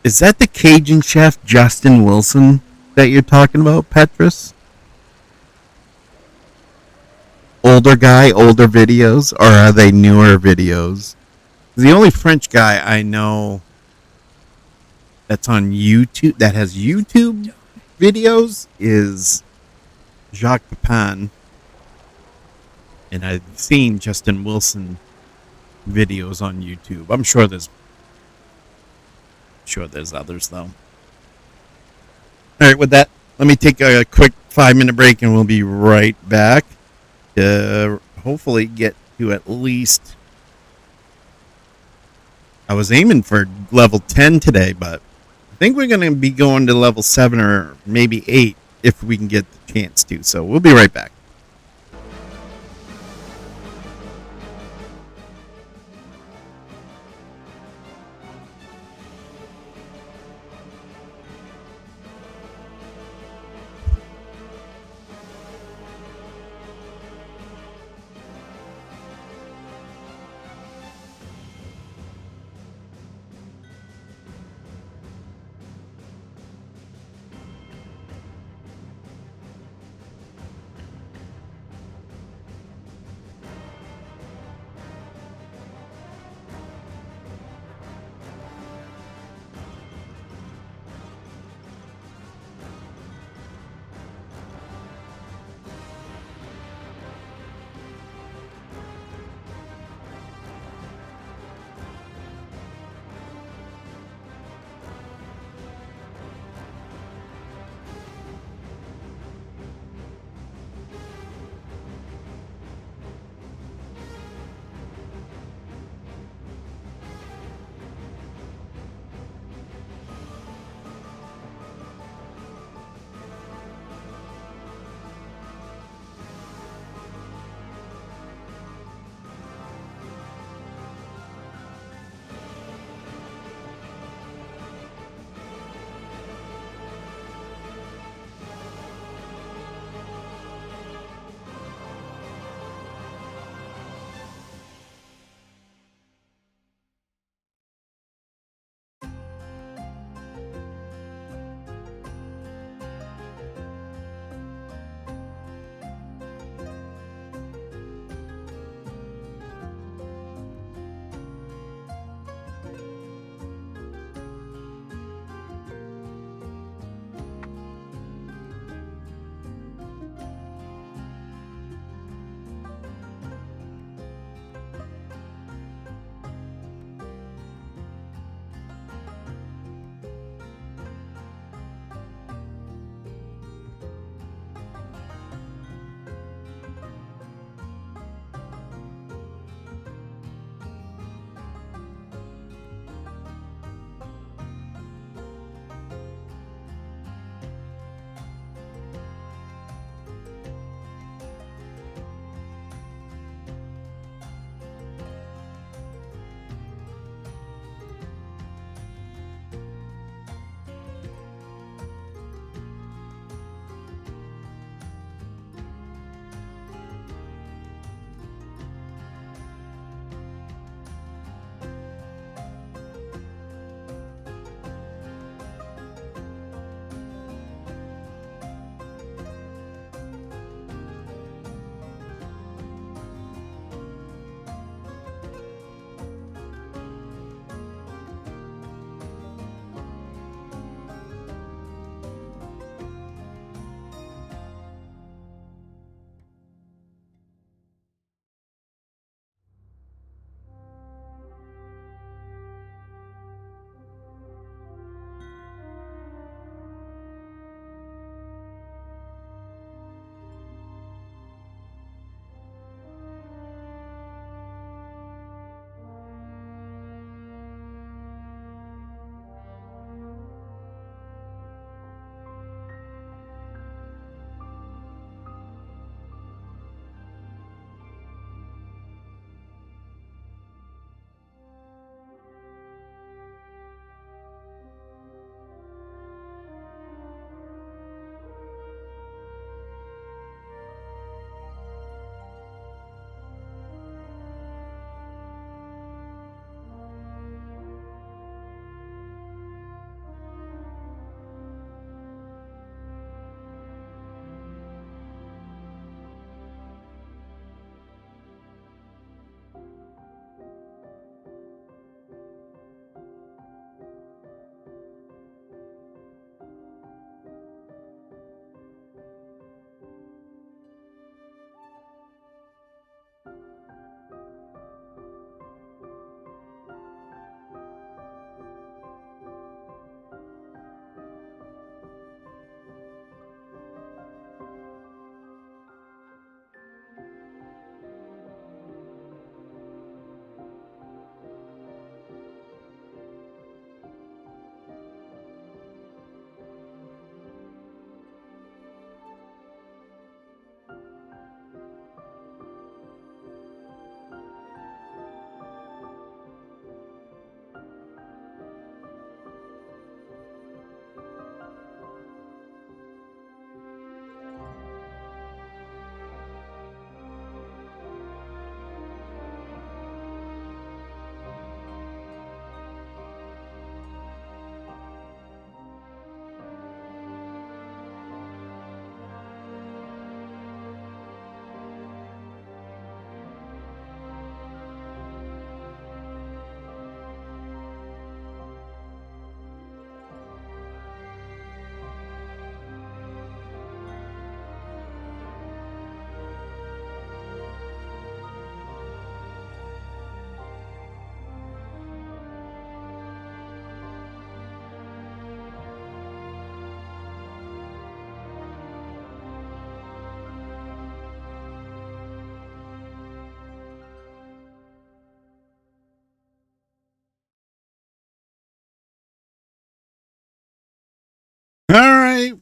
Is that the Cajun chef Justin Wilson that you're talking about, Petrus? Older guy, older videos, or are they newer videos? The only French guy I know that's on YouTube, that has YouTube videos, is Jacques Pepin. And I've seen Justin Wilson videos on YouTube. I'm sure there's others, though. All right, with that, let me take a quick 5-minute break, and we'll be right back to hopefully get to at least... I was aiming for level 10 today, but I think we're going to be going to level 7 or maybe 8 if we can get the chance to. So we'll be right back.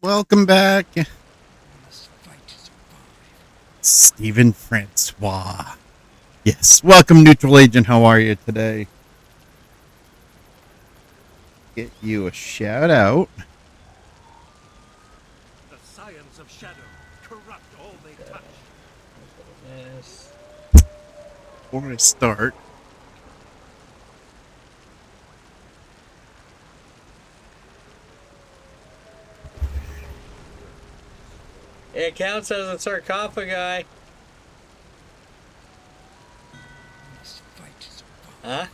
Welcome back, Stephen Francois. Yes, welcome, Neutral Agent. How are you today? Get you a shout out. The scions of shadow corrupt all they touch. Yes. Before I start, It counts as a sarcophagi. Huh?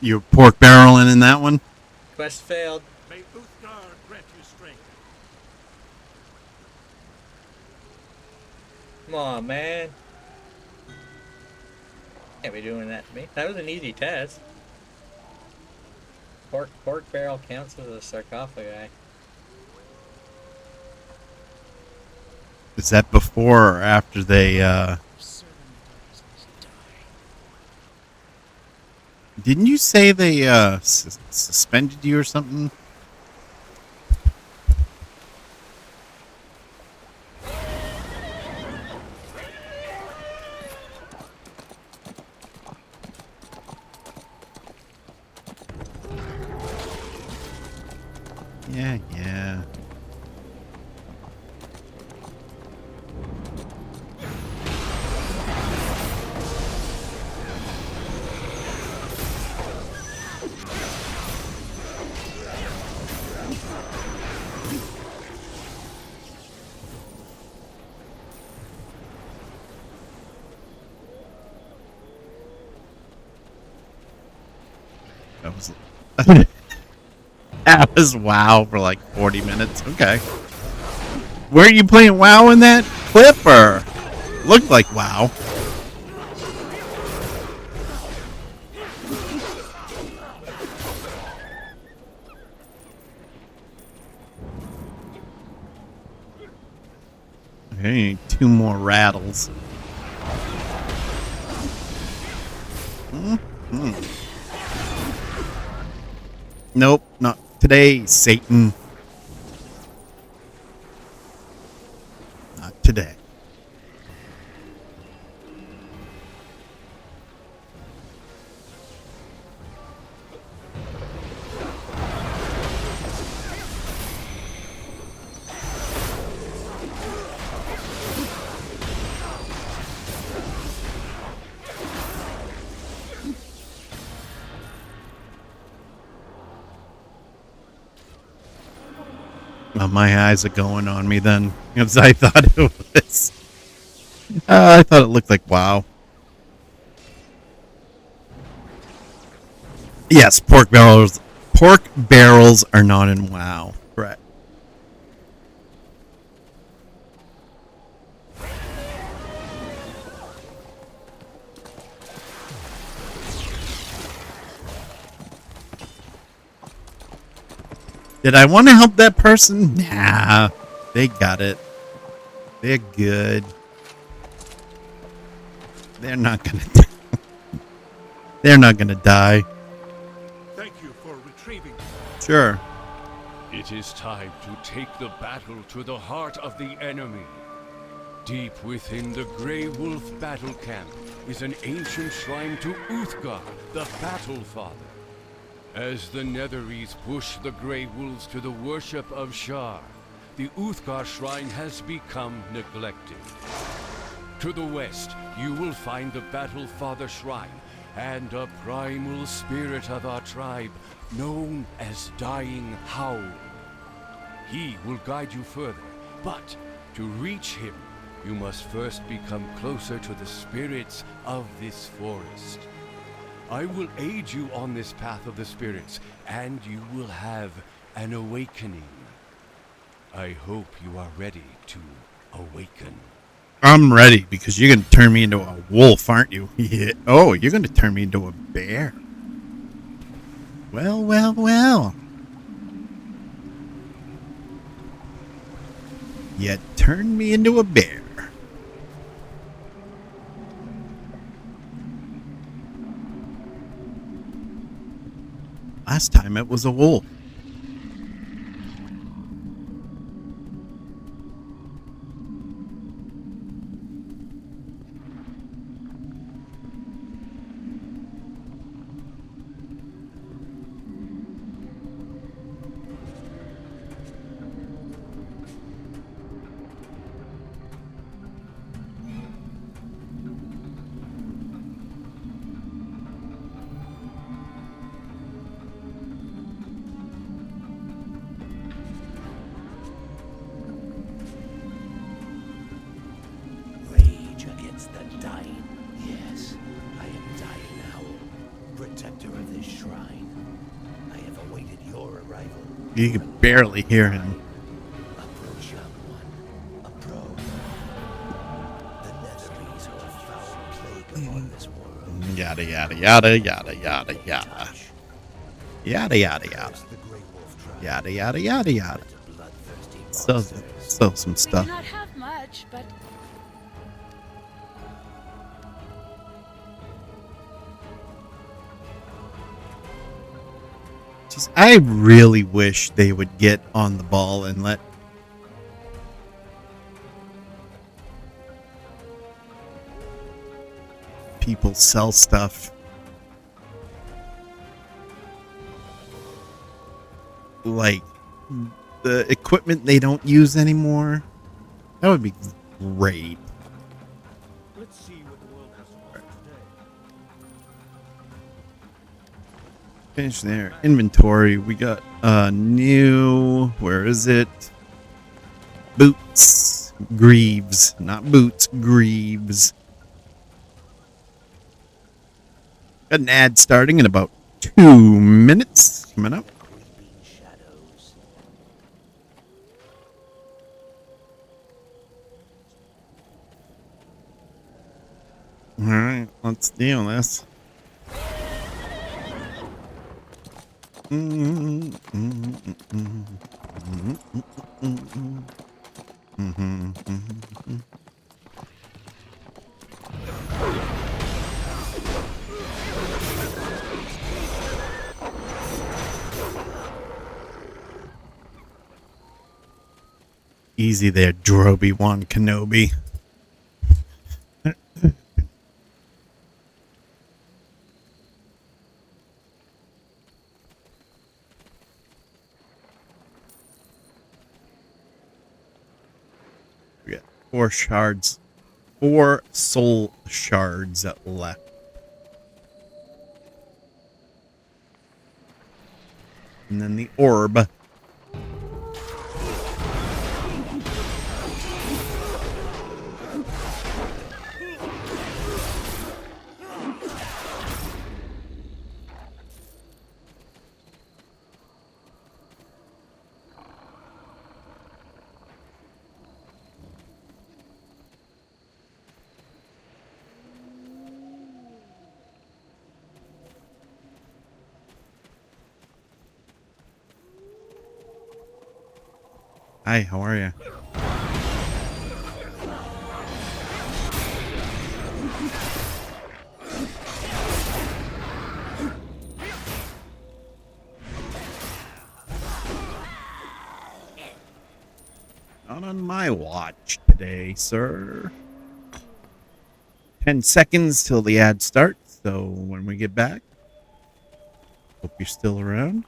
you pork barreling in that one. Quest failed. May Uthgar grant you strength. Come on, man. Can't be doing that to me. That was an easy test. Pork barrel counts as a sarcophagi. Is that before or after they? Didn't you say they suspended you or something? Yeah, yeah. That was that was WoW for like 40 minutes. Okay. Were you playing WoW in that clip or looked like WoW? Okay, 2 more rattles. Nope, not today, Satan. Not today. Well, my eyes are going on me then, because I thought it was. I thought it looked like WoW. Yes, pork barrels. Pork barrels are not in WoW. Correct. Did I want to help that person? Nah, they got it. They're good. They're not gonna. They're not gonna die. Thank you for retrieving. Sure. It is time to take the battle to the heart of the enemy. Deep within the Grey Wolf battle camp is an ancient shrine to Uthgar, the Battle Father. As the Netherese push the Grey Wolves to the worship of Shar, the Uthgar shrine has become neglected. To the west, you will find the Battle Father shrine and a primal spirit of our tribe known as Dying Howl. He will guide you further, but to reach him, you must first become closer to the spirits of this forest. I will aid you on this path of the spirits, and you will have an awakening. I hope you are ready to awaken. I'm ready because you're going to turn me into a wolf, aren't you? Yeah. Oh, you're going to turn me into a bear. Well, well, well. You turned me into a bear. Last time it was a wolf. protector of this shrine. I have awaited your arrival. You can barely hear him. Approach, young one. Approach. The Netherese are a foul plague upon this world. Yada yada yada yada yada yada. Yada yada yada. The Grey Wolf tribe. Yada yada yada yada. The bloodthirsty So monsters. some We stuff. do not have much, but Just, I really wish they would get on the ball and let people sell stuff. Like the equipment they don't use anymore. That would be great. Let's see what the world has to offer today. Finish there. Inventory. We got new. Where is it? Boots. Greaves. Not boots. Greaves. Got an ad starting in about 2 minutes. Coming up. Creeping shadows. Alright. Let's deal with this. Easy there, Droby Wan Kenobi. We got 4 shards. 4 soul shards left. And then the orb. Hi, how are you? Not on my watch today, sir. 10 seconds till the ad starts, so when we get back, hope you're still around.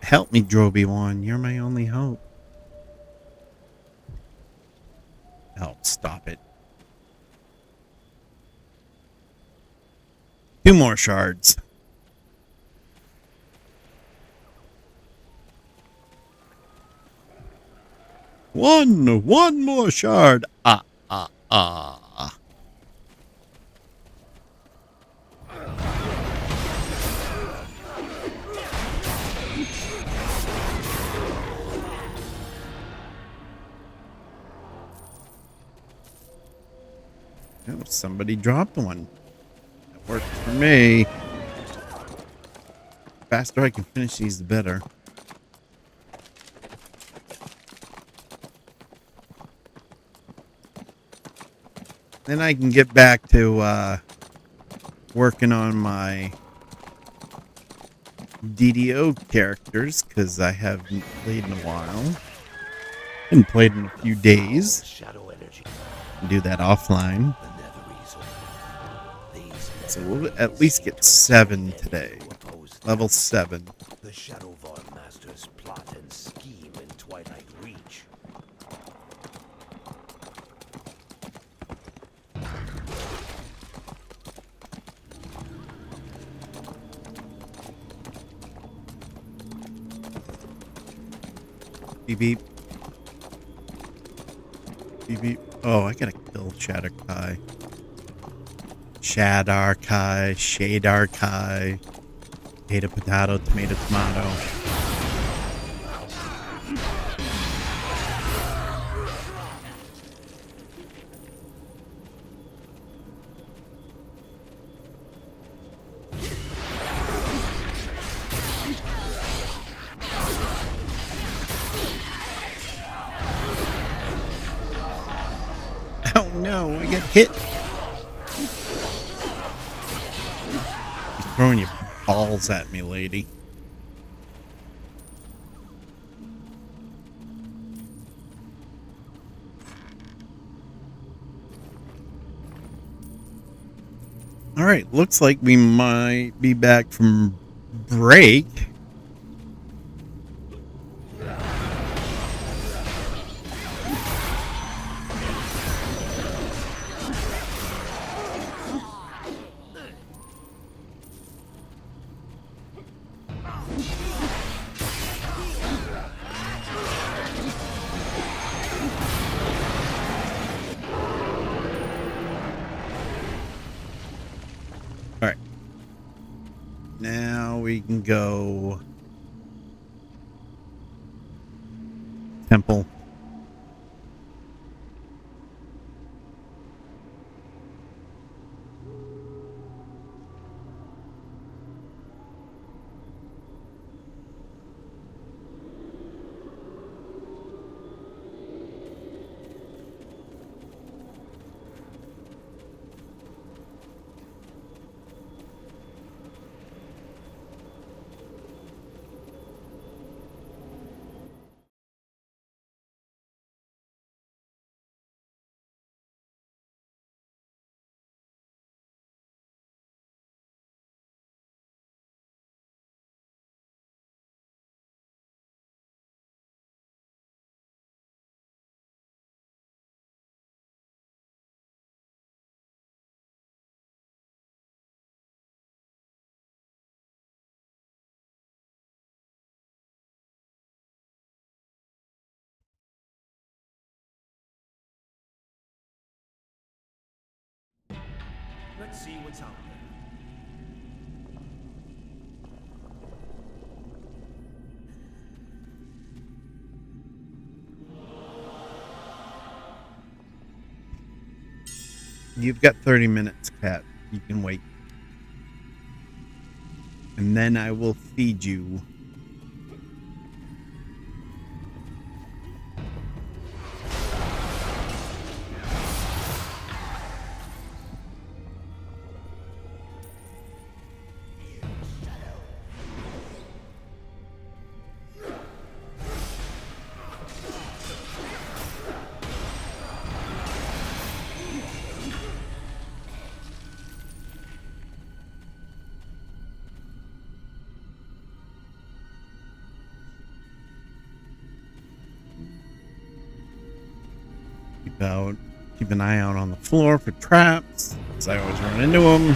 Help me, Droby Wan. You're my only hope. Oh, stop it. 2 more shards. One more shard. Ah. Oh, somebody dropped one. That works for me. The faster I can finish these, the better. Then I can get back to working on my DDO characters, because I haven't played in a while. Haven't played in a few days. Shadow energy. Do that offline. The Netherese are. These So we'll at least get 7 today. oppose Level 7. the Shadow Vaughn Masters plot and scheme in Twilight Reach. Beep beep. Beep beep. Oh, I gotta kill Shadar-kai. Shadar-kai. Shadar-kai. Potato, potato, tomato, tomato. Oh no, I get hit. You're throwing your balls at me, lady. All right, looks like we might be back from break. All right. Now we can go temple. Let's see what's out there. You've got 30 minutes, Cat. You can wait. And then I will feed you. Keep an eye out on the floor for traps, because I always run into them.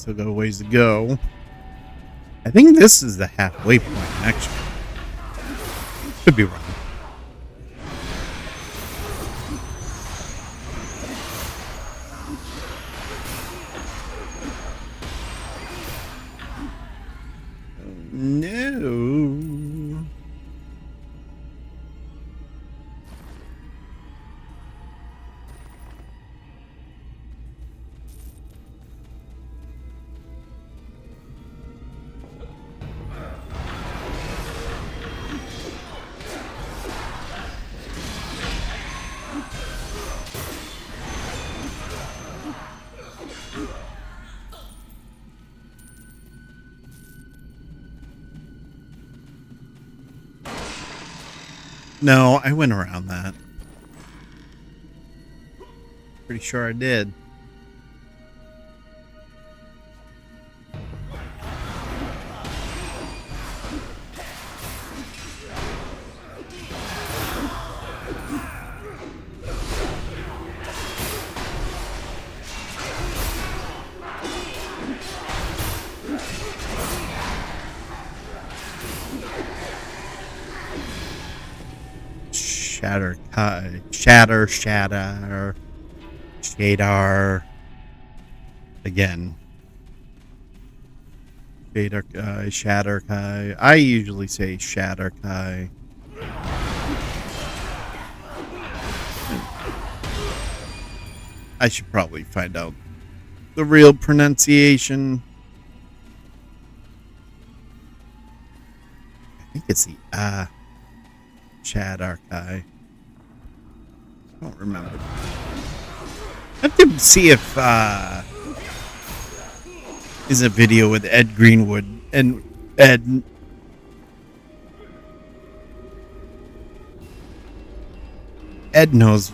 Still got a ways to go. I think this is the halfway point, actually. Could be wrong. No. No, I went around that. Pretty sure I did. Shadar. Again. Shatter Kai. I usually say Shatter Kai. I should probably find out the real pronunciation. I think it's the Shatter Kai. I don't remember. I have to see if is a video with Ed Greenwood and Ed knows.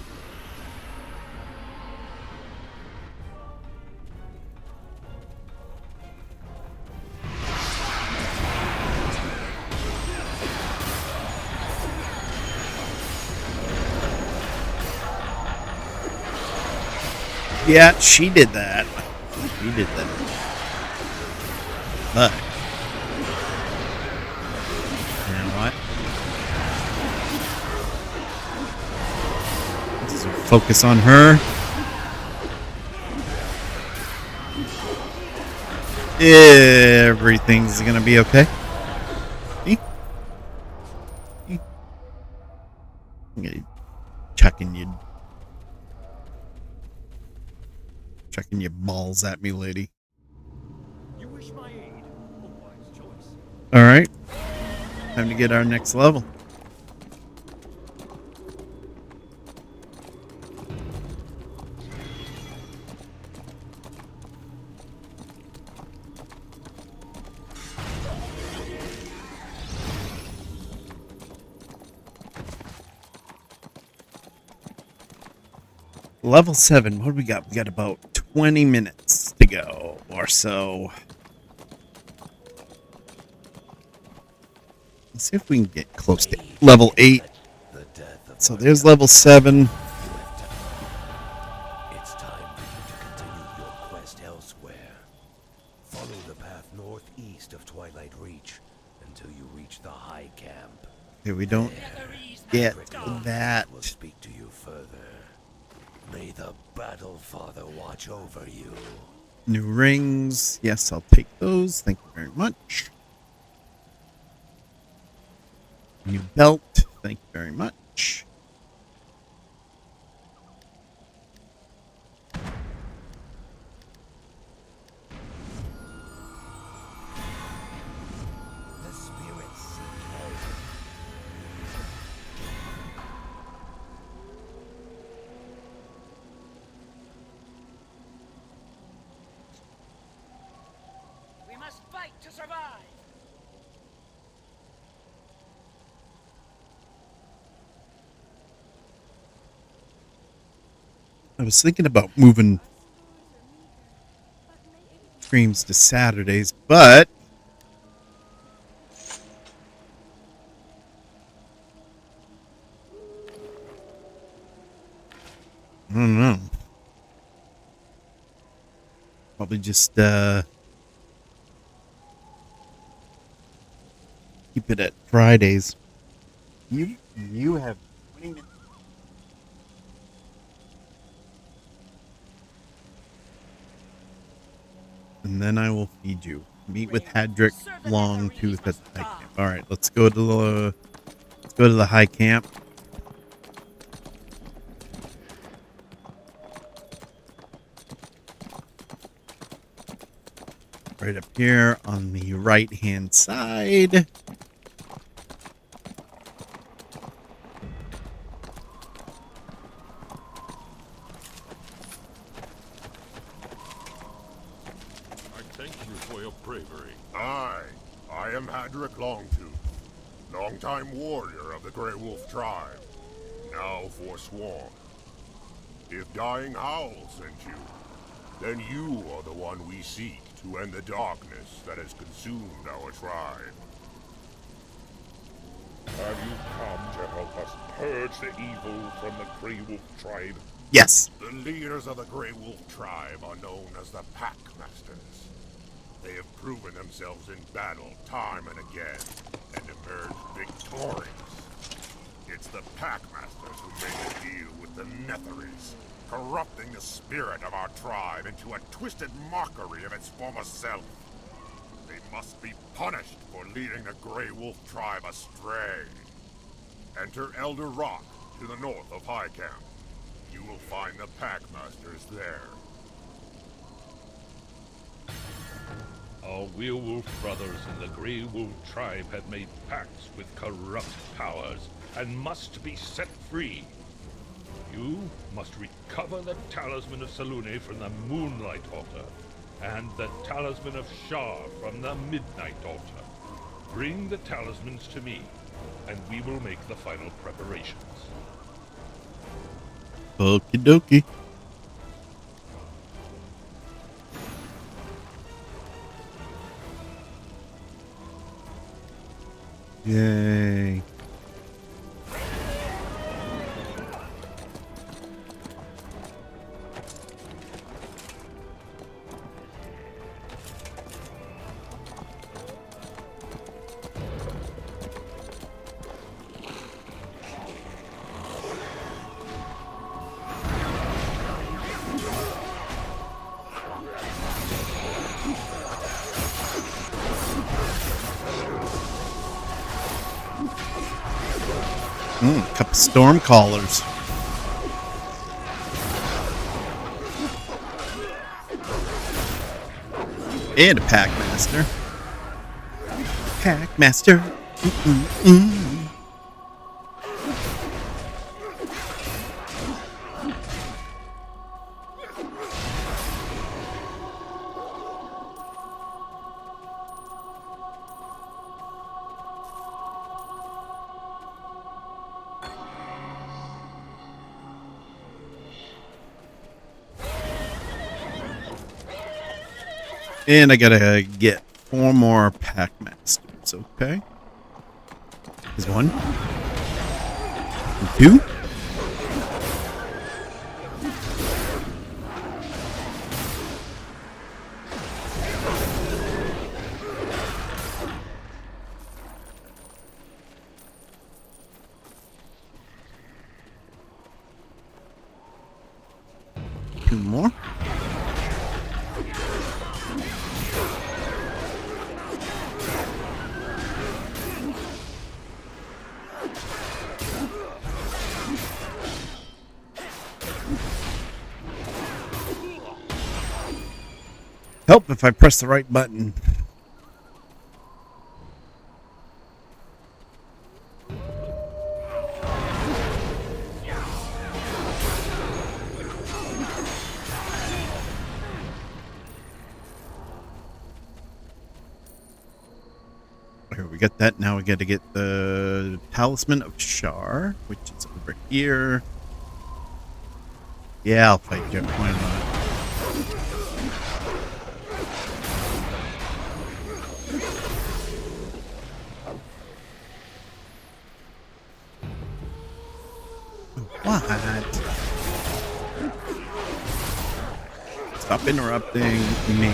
Yeah, she did that. She did that. But you know what? Let's focus on her. Everything's gonna be okay. Chucking your balls at me, lady. You wish my aid? A wise choice. All right, time to get our next level. Level 7, what do we got? We got about 20 minutes to go or so. Let's see if we can get close to level 8. So there's level 7. It's time for you to continue your quest elsewhere. Follow the path northeast of Twilight Reach until you reach the high camp. Okay, we don't get that. Will speak to you further. May the Battle Father watch over you. New rings. Yes, I'll take those. Thank you very much. New belt. Thank you very much. The spirits seek We must fight to survive. I was thinking about moving streams to Saturdays, but I don't know. Probably just keep it at Fridays. You have 20 minutes. And then I will feed you. Meet with Hadrick Longtooth at the high camp. All right, let's go to the high camp. Right up here on the right-hand side. I am Hadrick Longtooth, longtime warrior of the Grey Wolf tribe, now forsworn. If Dying Howl sent you, then you are the one we seek to end the darkness that has consumed our tribe. Have you come to help us purge the evil from the Grey Wolf tribe? Yes. The leaders of the Grey Wolf tribe are known as the Pack Masters. They have proven themselves in battle time and again, and emerged victorious. It's the Pack Masters who made a deal with the Netheries, corrupting the spirit of our tribe into a twisted mockery of its former self. They must be punished for leading the Grey Wolf tribe astray. Enter Elder Rock to the north of High Camp. You will find the Pack Masters there. Our werewolf brothers in the Grey Wolf tribe have made pacts with corrupt powers and must be set free. You must recover the Talisman of Selûne from the Moonlight Altar, and the Talisman of Shar from the Midnight Altar. Bring the talismans to me, and we will make the final preparations. Okie dokie. Yay. Couple storm callers. And a pack master. Pack master. And I gotta get 4 more pack masters, okay? There's 1. 2. Two more. Help if I press the right button. Here, we got that. Now we got to get the Talisman of Shar, which is over here. Yeah, I'll fight you. Why not? What? Stop interrupting me.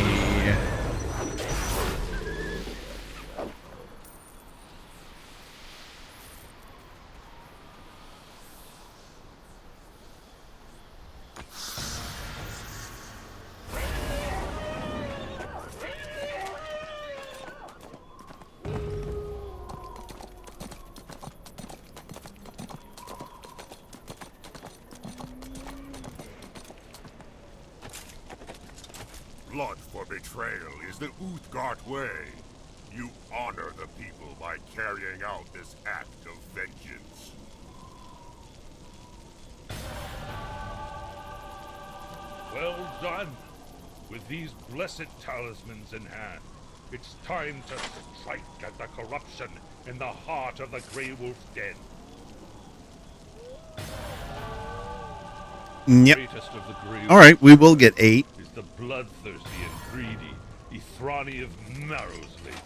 blood for betrayal is the Uthgard way. You honor the people by carrying out this act of vengeance. Well done. With these blessed talismans in hand, it's time to strike at the corruption in the heart of the Grey Wolf Den. Yep. Greatest of the Grey All right, we will get 8. is the bloodthirsty and greedy Ithrani of Marrowslake.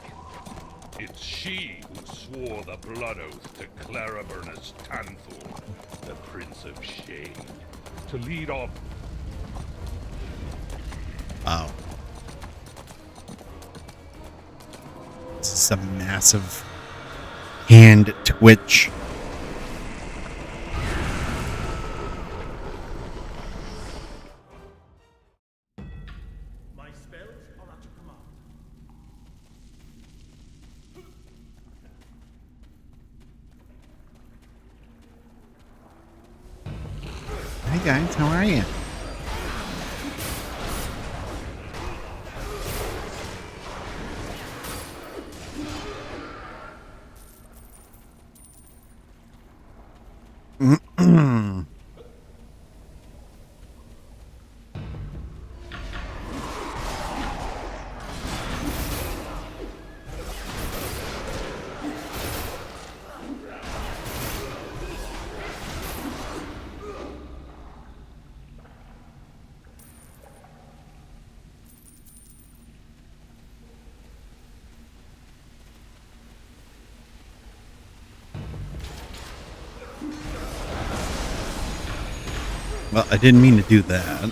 It's she who swore the blood oath to Claraburnus Tanthor, the Prince of Shade, to lead off. Wow. This is a massive hand twitch. My spells are at your command. Hi guys, how are you? Well, I didn't mean to do that.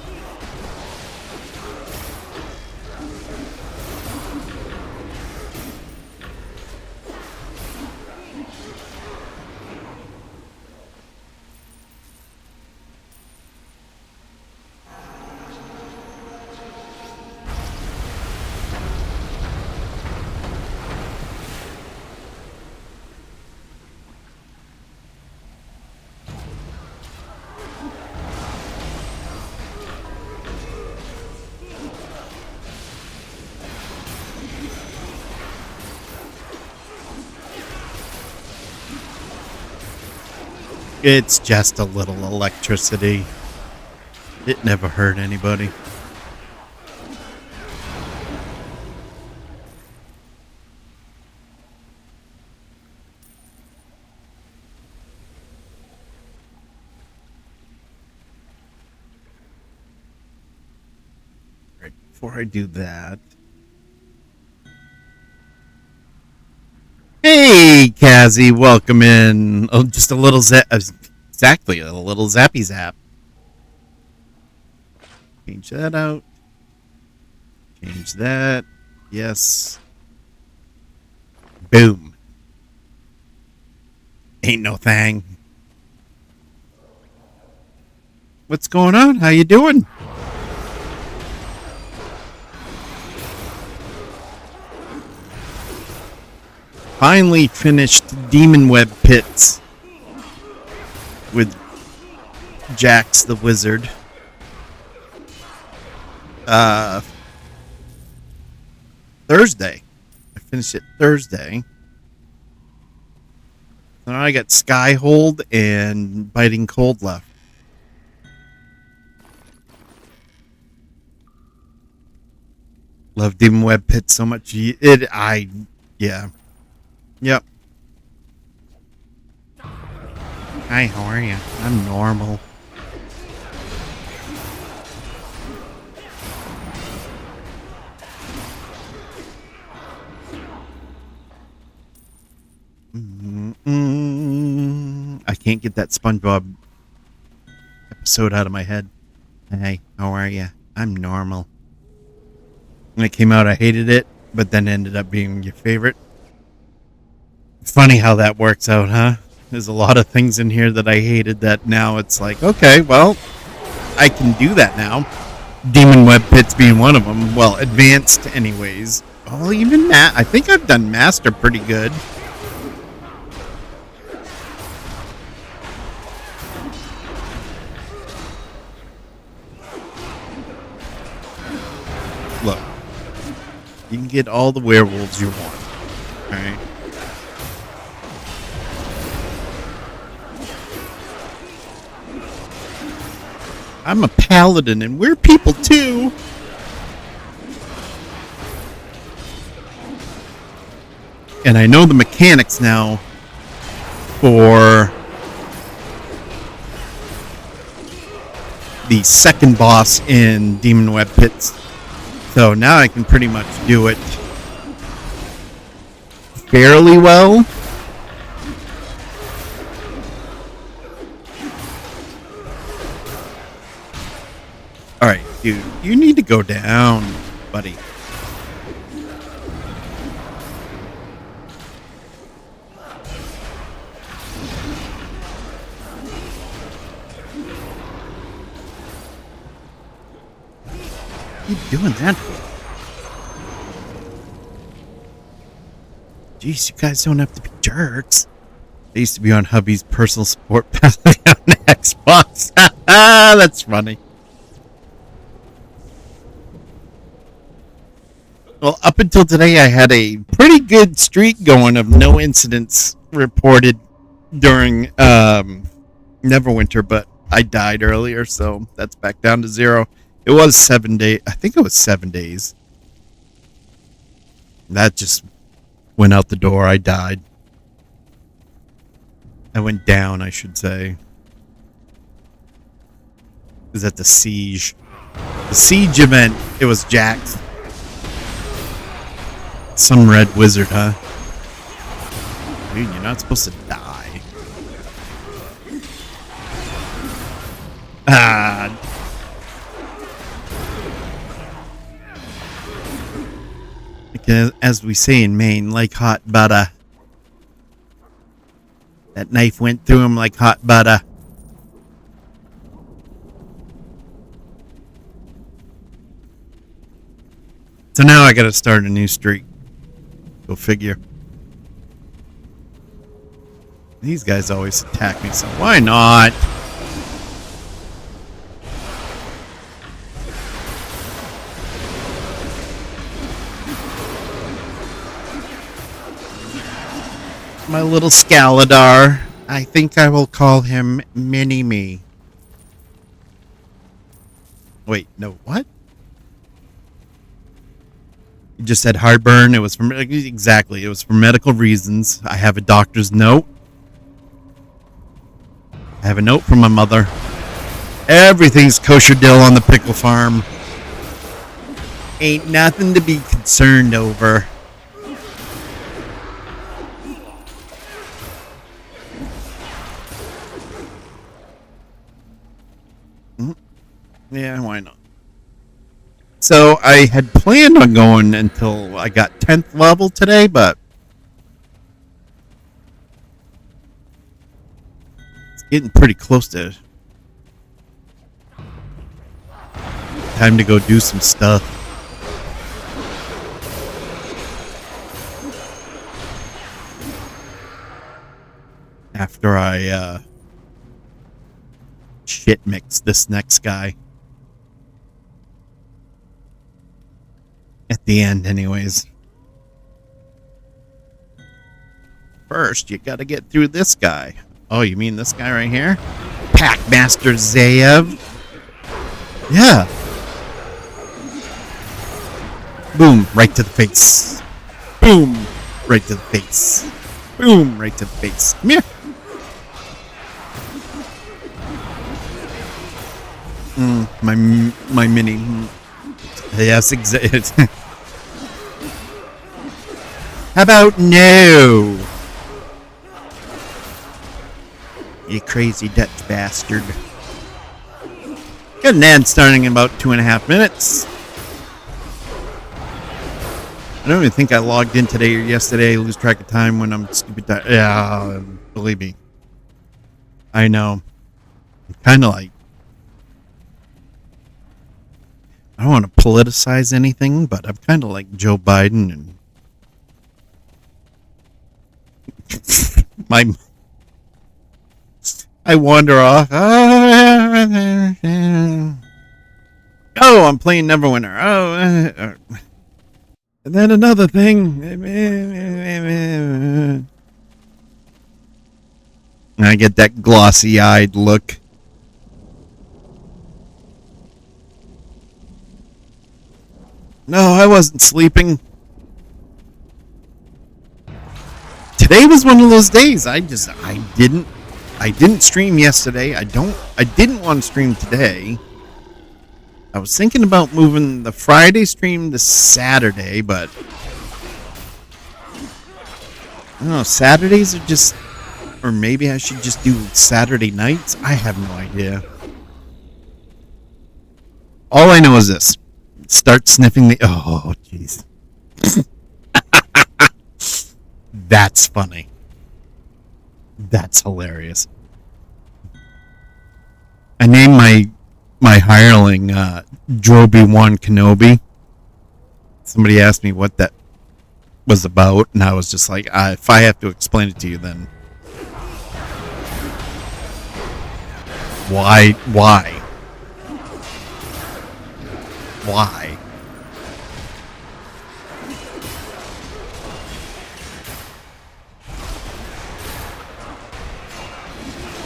It's just a little electricity. It never hurt anybody. Right, before I do that. Hey, Kazzy, welcome in. Oh, just a little exactly, a little zappy zap. Change that out. Change that. Yes. Boom. Ain't no thing. What's going on? How you doing? Finally finished Demon Web Pits with Jax the Wizard. Thursday. I finished it Thursday. Then I got Skyhold and Biting Cold left. Love Demon Web Pit so much. Yeah. Yep. Hi, how are you? I'm normal. I can't get that SpongeBob episode out of my head. Hey, how are you? I'm normal. When it came out, I hated it, but then ended up being your favorite. Funny how that works out, huh? There's a lot of things in here that I hated that now it's like, okay, well, I can do that now. Demon Web Pits being one of them. Well, advanced anyways. Oh, even I think I've done Master pretty good. Look, you can get all the werewolves you want. Alright? I'm a paladin and we're people too. And I know the mechanics now for the second boss in Demon Web Pits. So now I can pretty much do it fairly well. Alright, dude, you need to go down, buddy. What are you doing that for? Jeez, you guys don't have to be jerks. I used to be on hubby's personal support path on Xbox. That's funny. Well, up until today, I had a pretty good streak going of no incidents reported during Neverwinter, but I died earlier, so that's back down to 0. It was 7 days. I think it was 7 days. That just went out the door. I died. I went down, I should say. It was at the siege. The siege event, it was jacked. Some red wizard, huh? Dude, you're not supposed to die. Ah. Because, as we say in Maine, like hot butter. That knife went through him like hot butter. So now I gotta start a new streak. Go figure. These guys always attack me, so why not? My little Scaladar. I think I will call him Mini-Me. Wait, no, what? You just said heartburn. It was for exactly. It was for medical reasons. I have a doctor's note. I have a note from my mother. Everything's kosher dill on the pickle farm. Ain't nothing to be concerned over. Yeah, why not? So I had planned on going until I got 10th level today, but it's getting pretty close to time to go do some stuff. After I shit mix this next guy. At the end, anyways. First, you gotta get through this guy. Oh, you mean this guy right here? Packmaster Zayev? Yeah. Boom, right to the face. Boom, right to the face. Boom, right to the face. Come here. My mini. Yes, exactly. How about no? You crazy Dutch bastard. Got an ad starting in about 2.5 minutes. I don't even think I logged in today or yesterday. I lose track of time when I'm stupid. Yeah, believe me. I know. I'm kind of like. I don't want to politicize anything, but I'm kind of like Joe Biden and I wander off. Oh, Oh, I'm playing Neverwinter. Oh, and then another thing. And I get that glossy-eyed look. No, I wasn't sleeping. Today was one of those days. I didn't stream yesterday. I didn't want to stream today. I was thinking about moving the Friday stream to Saturday, but I don't know, Saturdays are just, or maybe I should just do Saturday nights. I have no idea. All I know is this. Start sniffing the, oh, jeez. That's funny. That's hilarious. I named my hireling Droby1 Kenobi. Somebody asked me what that was about, and I was just like, if I have to explain it to you, then why?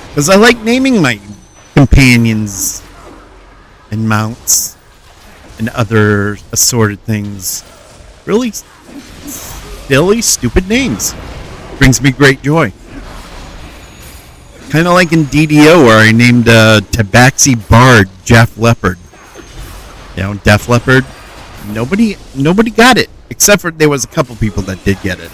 Because I like naming my companions and mounts and other assorted things. Really silly, stupid names. Brings me great joy. Kind of like in DDO where I named Tabaxi Bard Jeff Leopard. You know, Def Leppard. Nobody got it. Except for there was a couple people that did get it.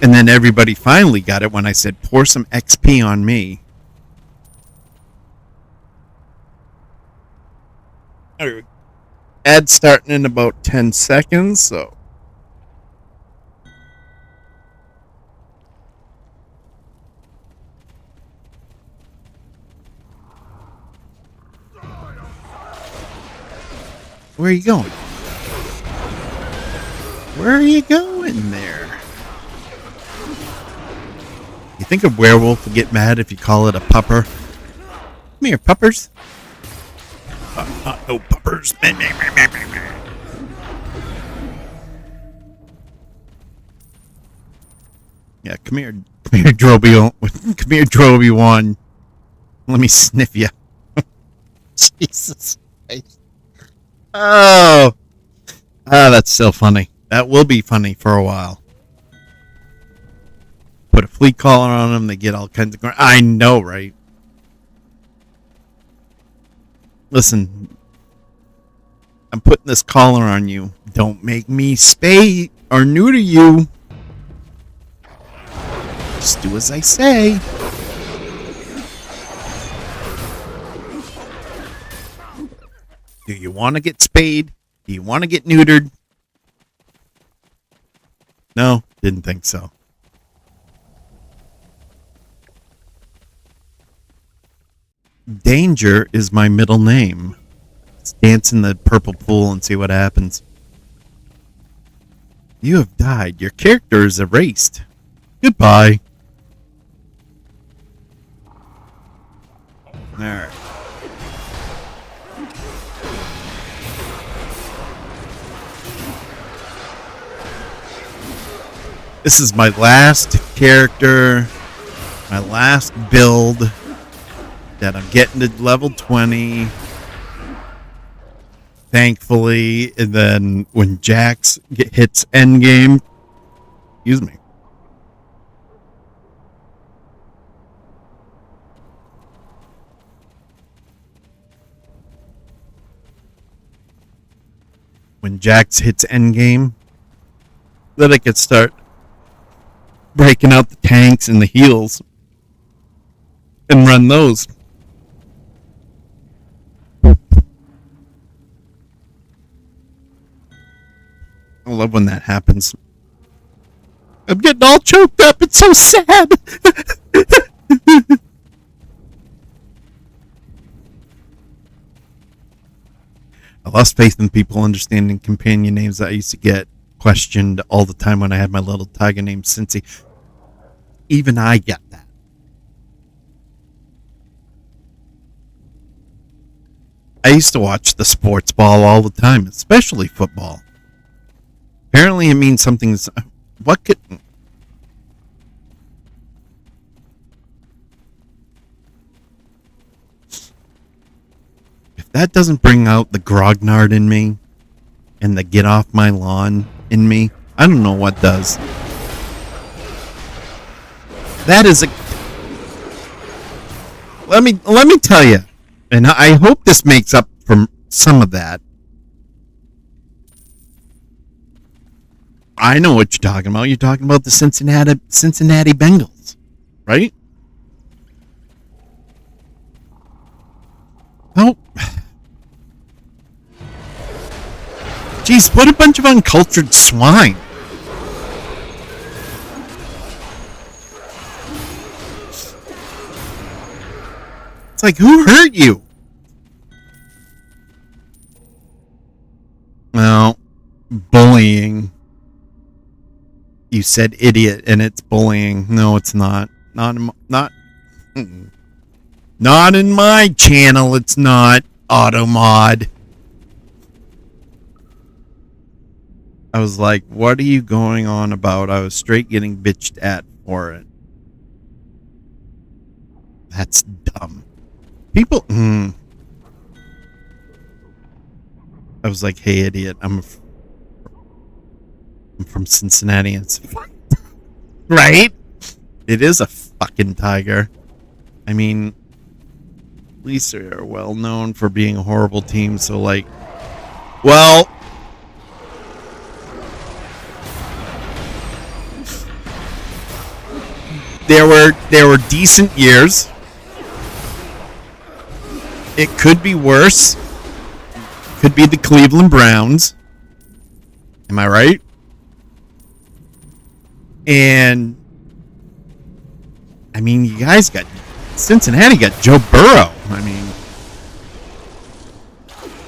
And then everybody finally got it when I said, pour some XP on me. Ad starting in about 10 seconds, so. Where are you going? Where are you going there? You think a werewolf will get mad if you call it a pupper? Come here, puppers. No puppers. Yeah, come here, Droby. Come here, Droby1. Let me sniff you. Jesus Christ. Oh, that's so funny. That will be funny for a while. Put a flea collar on them, they get all kinds of... I know, right? Listen, I'm putting this collar on you. Don't make me spay or neuter you. Just do as I say. Do you want to get spayed? Do you want to get neutered? No, didn't think so. Danger is my middle name. Let's dance in the purple pool and see what happens. You have died. Your character is erased. Goodbye. Alright. This is my last character, my last build that I'm getting to level 20. Thankfully, and then when Jax hits endgame, excuse me. When Jax hits endgame, then I could start breaking out the tanks and the heals and run those. I love when that happens. I'm getting all choked up. It's so sad. I lost faith in people understanding companion names that I used to get questioned all the time when I had my little tiger named Cincy. Even I get that. I used to watch the sports ball all the time, especially football. Apparently, it means something's. What could. If that doesn't bring out the grognard in me and the get off my lawn in me, I don't know what does. That is a. Let me tell you, and I hope this makes up for some of that. I know what you're talking about. You're talking about the Cincinnati Bengals, right? Oh. Jeez, what a bunch of uncultured swine. It's like, who hurt you? Well, bullying. You said idiot, and it's bullying. No, it's not. Not in my channel. It's not. Automod. I was like, what are you going on about? I was straight getting bitched at for it. That's dumb. People. I was like, hey, idiot. I'm from Cincinnati. It's right? It is a fucking tiger. I mean, at least they're well known for being a horrible team. So, like, well, there were decent years. It could be worse. Could be the Cleveland Browns. Am I right? And I mean, you guys got Cincinnati got Joe Burrow. I mean,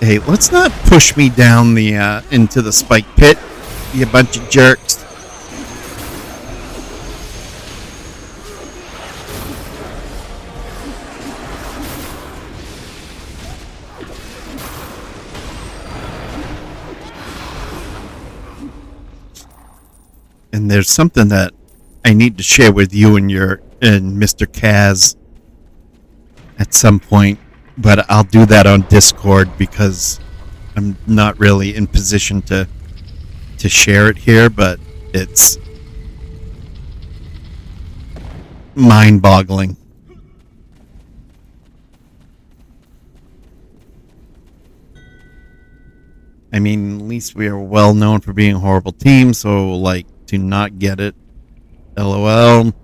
hey, let's not push me down the into the spike pit, you bunch of jerks. And there's something that I need to share with you and Mr. Kaz at some point, but I'll do that on Discord because I'm not really in position to share it here, but it's mind-boggling. I mean, at least we are well known for being a horrible team, so like to not get it, LOL. If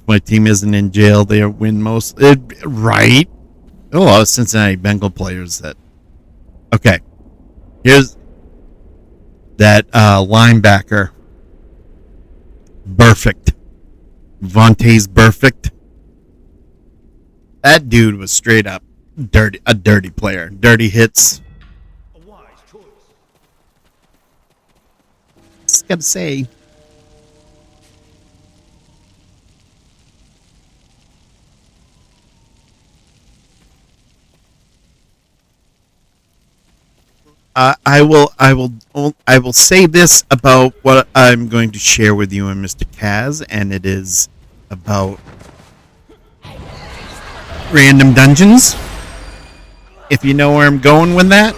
my team isn't in jail, they win most. Right? A lot of Cincinnati Bengal players that. Okay, here's that linebacker. Perfect. Vontae's perfect. That dude was straight up a dirty player. Dirty hits. A wise choice. Just gotta say. I will say this about what I'm going to share with you and Mr. Kaz, and it is about random dungeons. If you know where I'm going with that.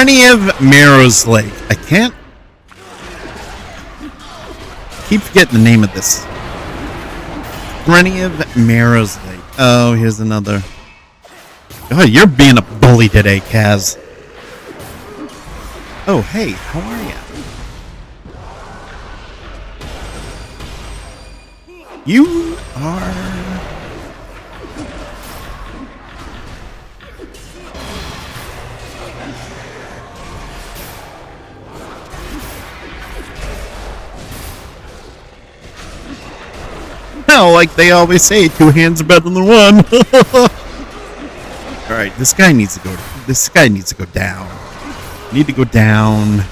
Of Marrow's Lake. I can't keep forgetting the name of this. Of Marrow's Lake. Oh, here's another. Oh, you're being a bully today, Kaz. Oh, hey, how are you? You are. Well, like they always say, two hands are better than one. All right, this guy needs to go. This guy needs to go down. Need to go down.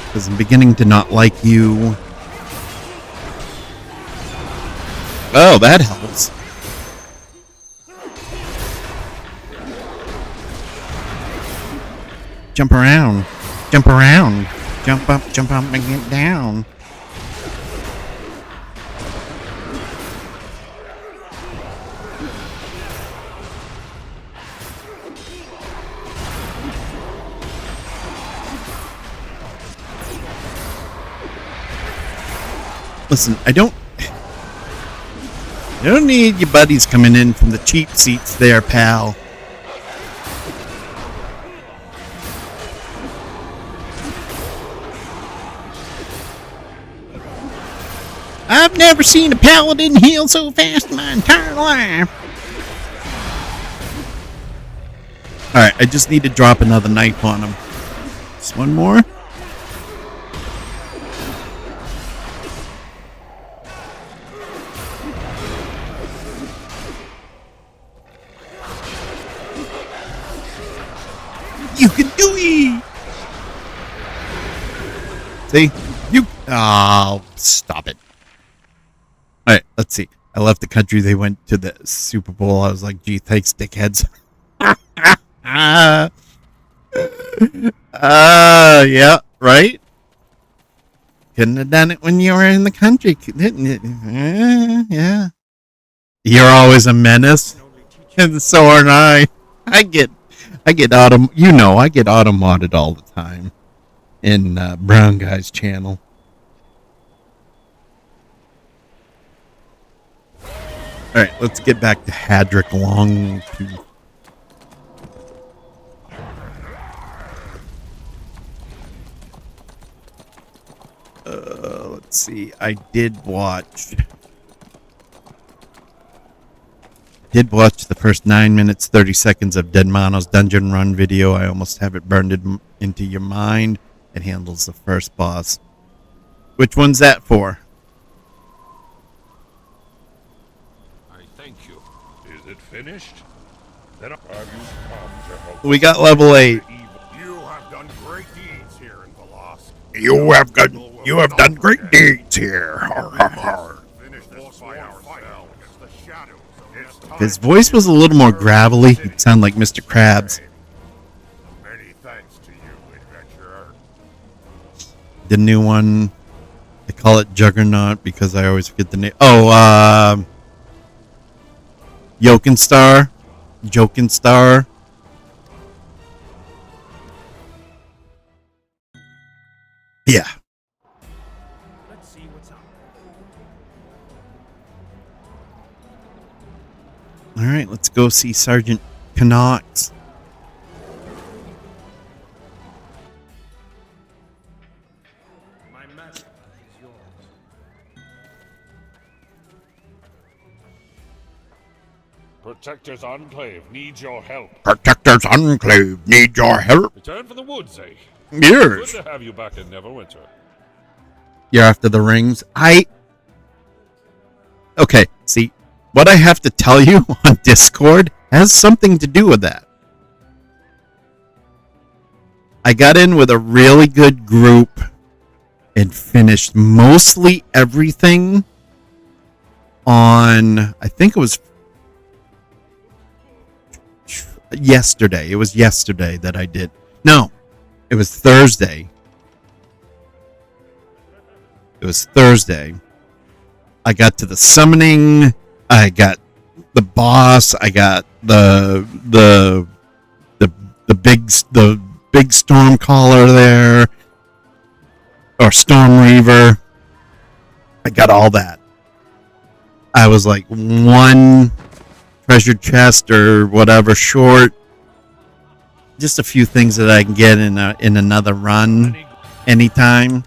Because I'm beginning to not like you. Oh, that helps. Jump around. Jump around. Jump up, and get down. Listen, I don't need your buddies coming in from the cheap seats there, pal. I've never seen a paladin heal so fast in my entire life. Alright, I just need to drop another knife on him. Just one more. You can do it! See? You... Oh, stop it. Alright, let's see. I left the country. They went to the Super Bowl. I was like, gee, thanks, dickheads. Yeah, right? Couldn't have done it when you were in the country, didn't it? Yeah. You're always a menace. And so are I. I get I get auto-modded all the time in Brown Guy's channel. Alright, let's get back to Hadrick Longtooth. Let's see. I did watch the first 9 minutes, 30 seconds of Dead Mono's Dungeon Run video. I almost have it burned into your mind. It handles the first boss. Which one's that for? I thank you. Is it finished? Then have you come to help? We got level 8. You have done great deeds here in Velosk. You have done great deeds here. Finish this by ourselves. The shadows. If his voice was a little more gravelly, he'd sound like Mr. Krabs. Many thanks to you, adventurer. The new one, they call it Juggernaut because I always forget the name. Oh, Jokenstar. Yeah. Let's see what's up. All right, let's go see Sergeant Knox. My master is yours. Protector's Enclave needs your help. Protector's Enclave need your help. Return from the woods, eh? Yes. Good to have you back in Neverwinter. You're after the rings. Okay, see, what I have to tell you on Discord has something to do with that. I got in with a really good group and finished mostly everything on, I think it was yesterday. It was yesterday that I did. No, it was Thursday. I got to the summoning. I got the boss. I got the big storm caller there, or storm reaver. I got all that. I was like one treasure chest or whatever short. Just a few things that I can get in another run anytime.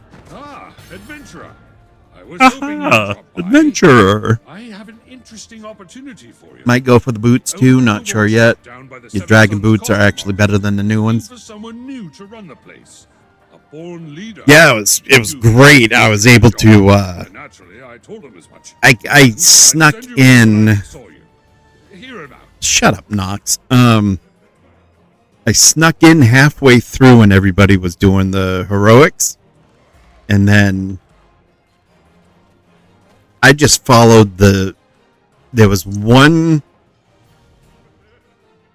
Adventurer. I was hoping you'd drop by. Adventurer. I have an interesting opportunity for you. Might go for the boots too, not sure yet. Your dragon boots are actually better than the new ones. For someone new to run the place. A born leader. Yeah, it was great. I was able to Naturally, I told him as much. I snuck in. Hereabouts. Shut up, Knox. I snuck in halfway through when everybody was doing the heroics, and then I just followed there was one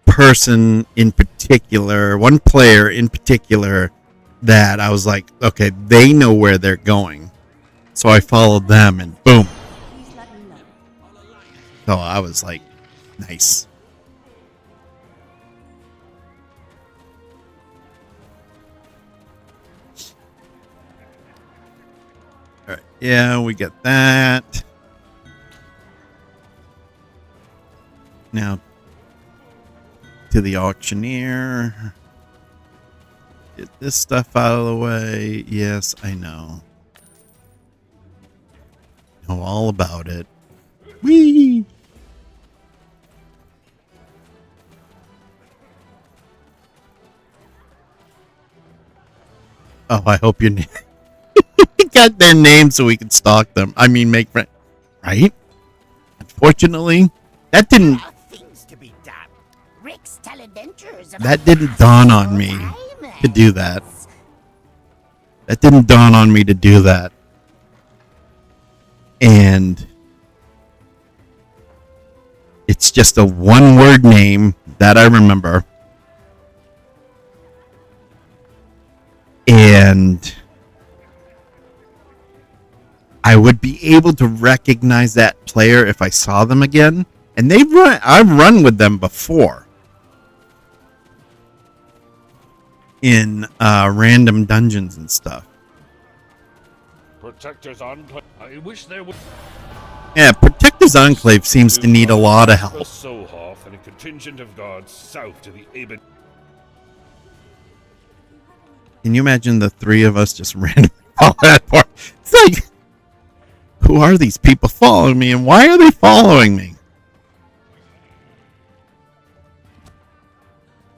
person in particular, one player in particular, that I was like, okay, they know where they're going. So I followed them, and boom. So I was like, nice. All right, yeah, we get that. Now to the auctioneer. Get this stuff out of the way. Yes, I know. Know all about it. Whee! Oh, I hope you got their names so we can stalk them. I mean, make friends. Right? Unfortunately, that didn't dawn on me to do that. That didn't dawn on me to do that. And it's just a one-word name that I remember. And I would be able to recognize that player if I saw them again. And I've run with them before. In random dungeons and stuff. Protector's Enclave. I wish there would. Yeah, Protector's Enclave seems to need a lot of help. Sohoff and a contingent of guards south to the Aben. Can you imagine the three of us just randomly follow that part? It's like, who are these people following me, and why are they following me?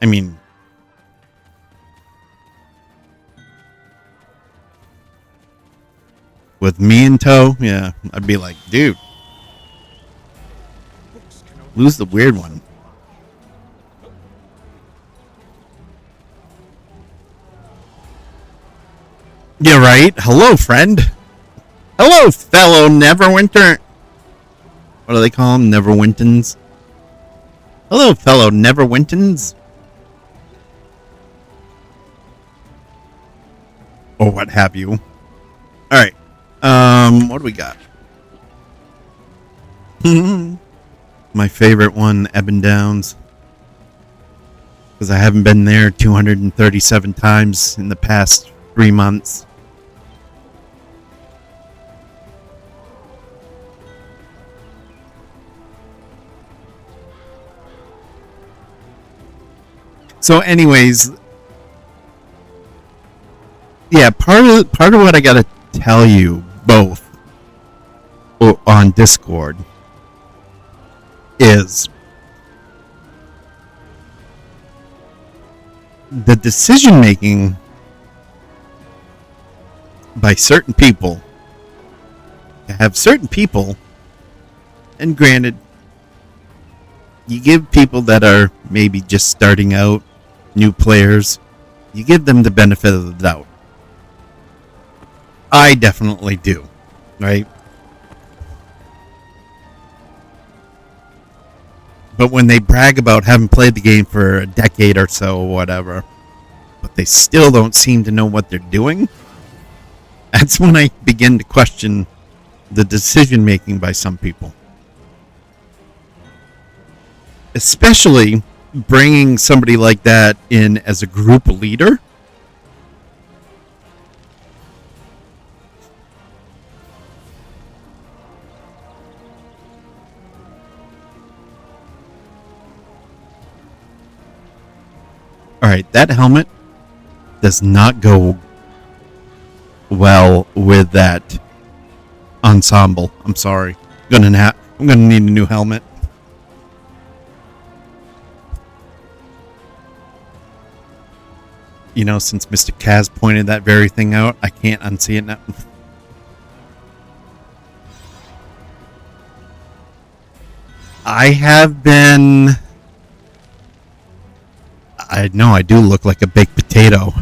I mean, with me in tow, yeah, I'd be like, dude, who's the weird one? Yeah, right. Hello, friend. Hello, fellow Neverwinter. What do they call them? Neverwintons. Hello, fellow Neverwintons. Or what have you. All right. What do we got? My favorite one, Eben Downs. Because I haven't been there 237 times in the past 3 months. So anyways, yeah, part of what I got to tell you both on Discord is the decision making by certain people. To have certain people, and granted, you give people that are maybe just starting out, new players, you give them the benefit of the doubt. I definitely do, right? But when they brag about having played the game for a decade or so or whatever, but they still don't seem to know what they're doing, that's when I begin to question the decision making by some people. Especially bringing somebody like that in as a group leader. Alright, that helmet does not go well with that ensemble. I'm sorry. I'm gonna need a new helmet. You know, since Mr. Kaz pointed that very thing out, I can't unsee it now. I have been I know I do look like a baked potato.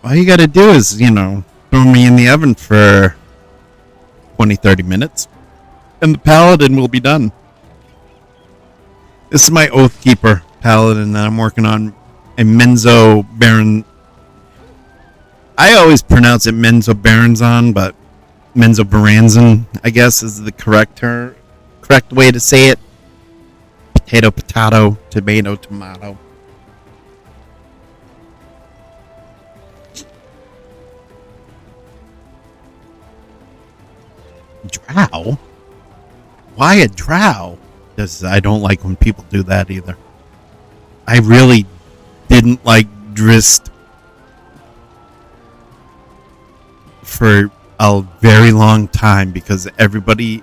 All you gotta do is, throw me in the oven for 20-30 minutes, and the paladin will be done. This is my Oathkeeper paladin that I'm working on, a Menzo Baron. I always pronounce it Menzo Baranzan, but Menzo Baranzan, I guess, is the correct way to say it. Potato, potato, tomato, tomato. Drow? Why a drow? Because I don't like when people do that either. I really didn't like Drist for a very long time because everybody,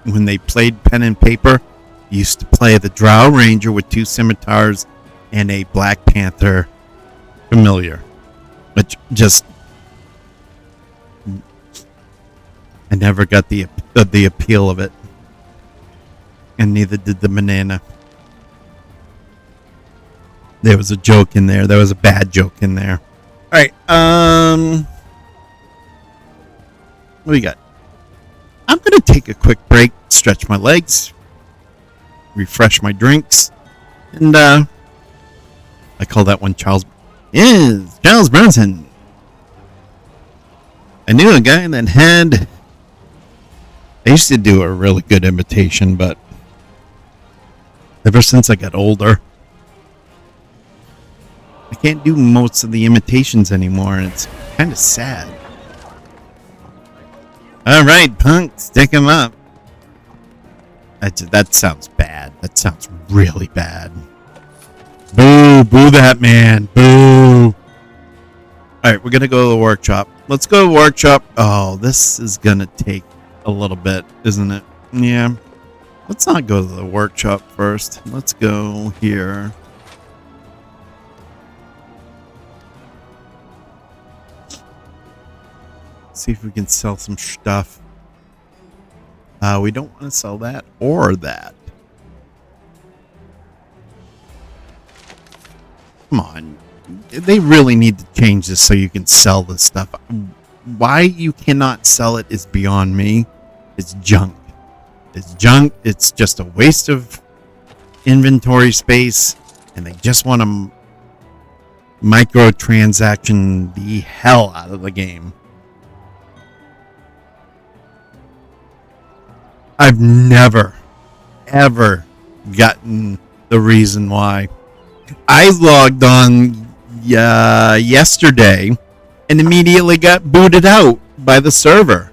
when they played pen and paper, used to play the Drow Ranger with 2 scimitars and a Black Panther familiar. Which just... I never got the appeal of it. And neither did the banana. There was a joke in there. There was a bad joke in there. Alright, what do we got? I'm going to take a quick break, stretch my legs, refresh my drinks, and I call that one Charles. Yes, Charles Bronson. I knew a guy that had... I used to do a really good imitation, but ever since I got older, I can't do most of the imitations anymore, and it's kind of sad. Alright, punk, stick him up. That sounds bad. That sounds really bad. Boo, boo that man, boo. Alright, we're gonna go to the workshop. Let's go to the workshop. Oh, this is gonna take a little bit, isn't it? Yeah. Let's not go to the workshop first. Let's go here. See if we can sell some stuff. We don't want to sell that or that. Come on. They really need to change this so you can sell this stuff. Why you cannot sell it is beyond me. It's junk. It's junk. It's just a waste of inventory space. And they just want to microtransaction the hell out of the game. I've never, ever gotten the reason why. I logged on yesterday and immediately got booted out by the server.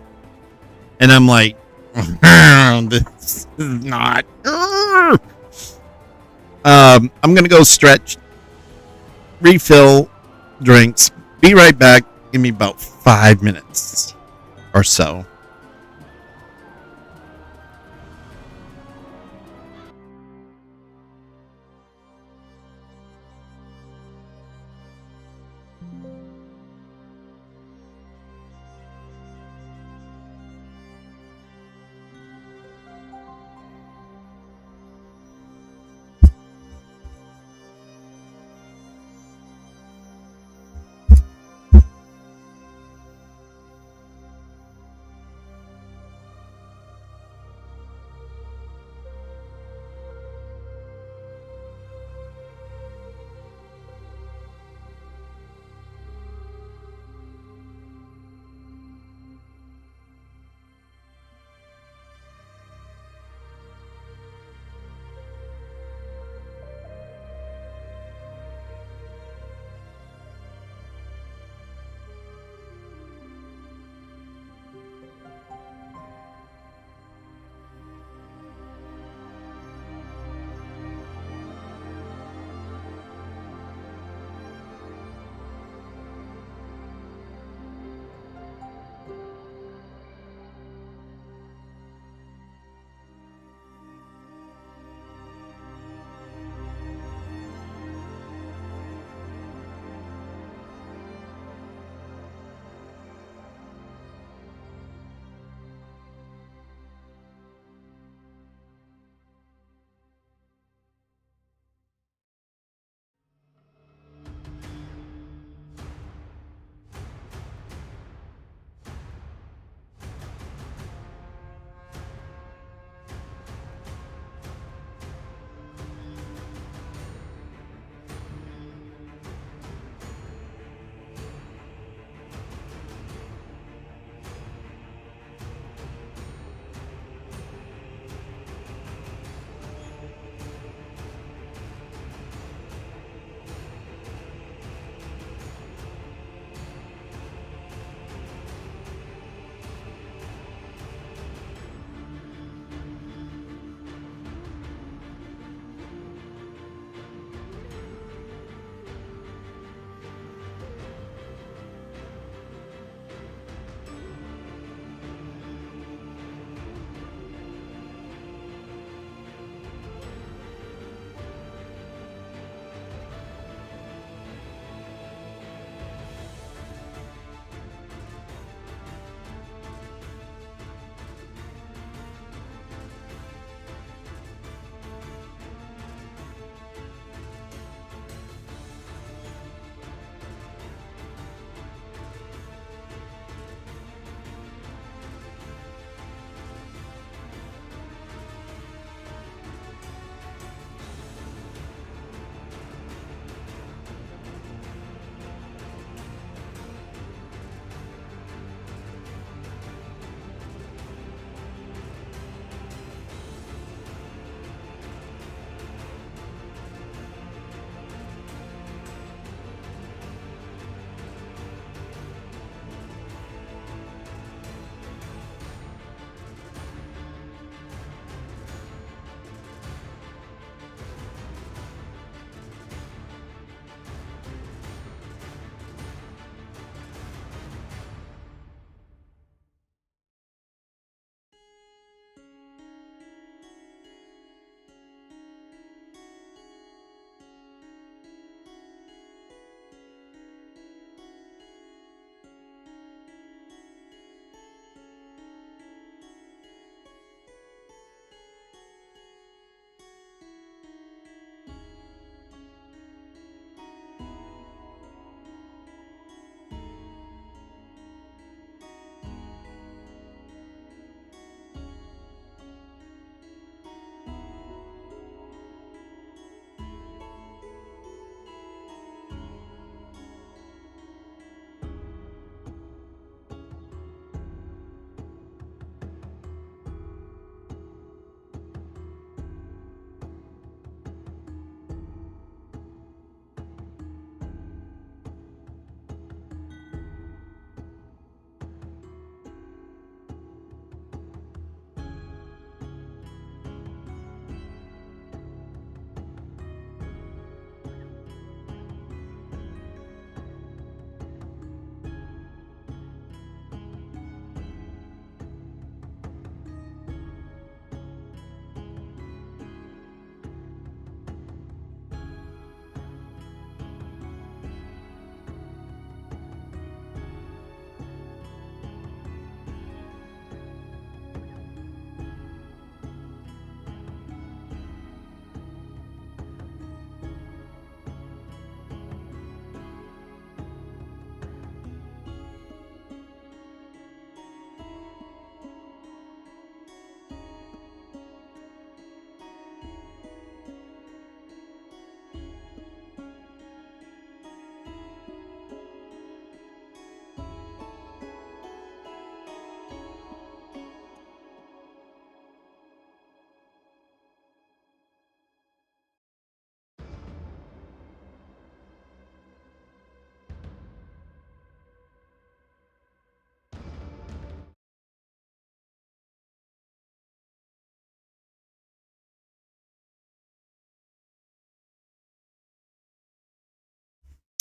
And I'm like, this is not... I'm going to go stretch, refill drinks, be right back. Give me about 5 minutes or so.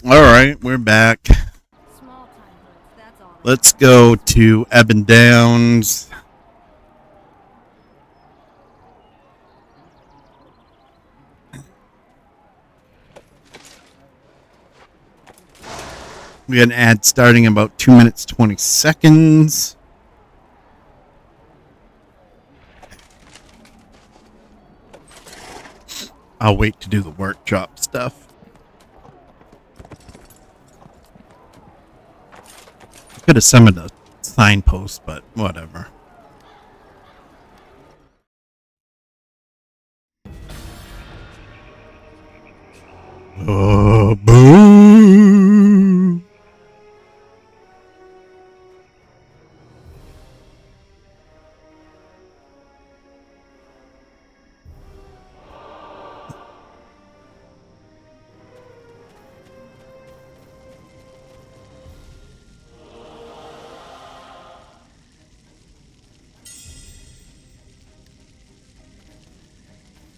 All right, we're back. Let's go to Ebon Downs. We got an ad starting in about 2 minutes, 20 seconds. I'll wait to do the workshop stuff. I could have summoned a signpost, but whatever. Oh, boo!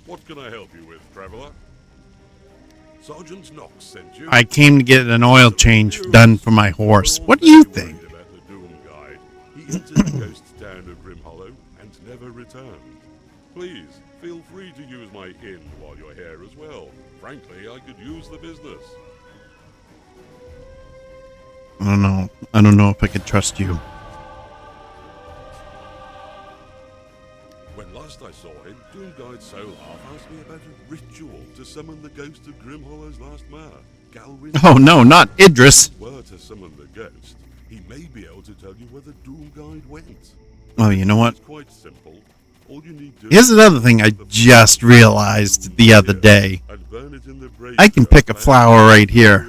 What can I help you with, traveler? Sergeant Knox sent you. I came to get an oil change done for my horse. What do you think? About the Doom Guide. He entered the ghost town of Grim Hollow and never returned. Please, feel free to use my inn while you're here as well. Frankly, I could use the business. I don't know. I don't know if I could trust you. When last I saw him, Doom Guide Solar asked me about a ritual to summon the ghost of Grim Hollow's last mayor, Galrin. Oh no, not Idris. If you were to summon the ghost, he may be able to tell you where the Doom Guide went. Oh, you know what? It's quite simple. All you need to Here's another thing I just realized the other day. I can pick a flower right here.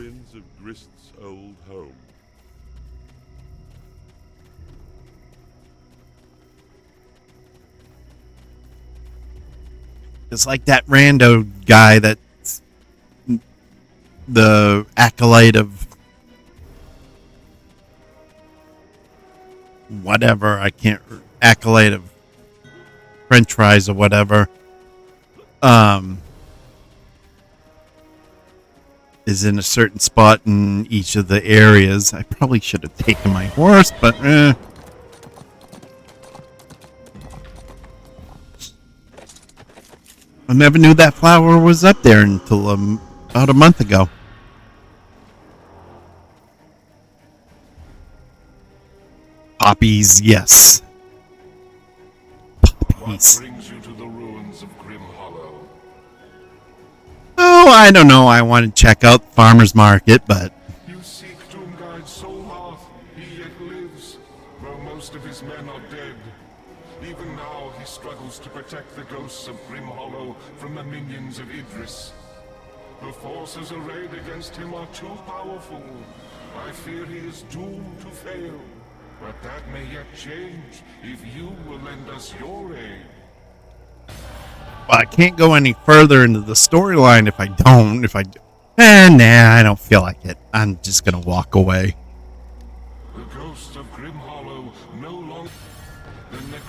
It's like that rando guy that's the acolyte of whatever. I can't. Acolyte of French fries or whatever. Is in a certain spot in each of the areas. I probably should have taken my horse, but I never knew that flower was up there until about a month ago. Poppies, yes. Poppies. What brings you to the ruins of Grim Hollow? Oh, I don't know. I want to check out the farmer's market, but... You seek Doom Guide's soul heart. He yet lives, though most of his men are dead. Even now, he struggles to protect the ghosts of Grim Hollow from the minions of Idris. The forces arrayed against him are too powerful. I fear he is doomed to fail. But that may yet change if you will lend us your aid. Well, I can't go any further into the storyline if I don't. Nah, I don't feel like it. I'm just gonna walk away. The ghosts of Grim Hollow no longer...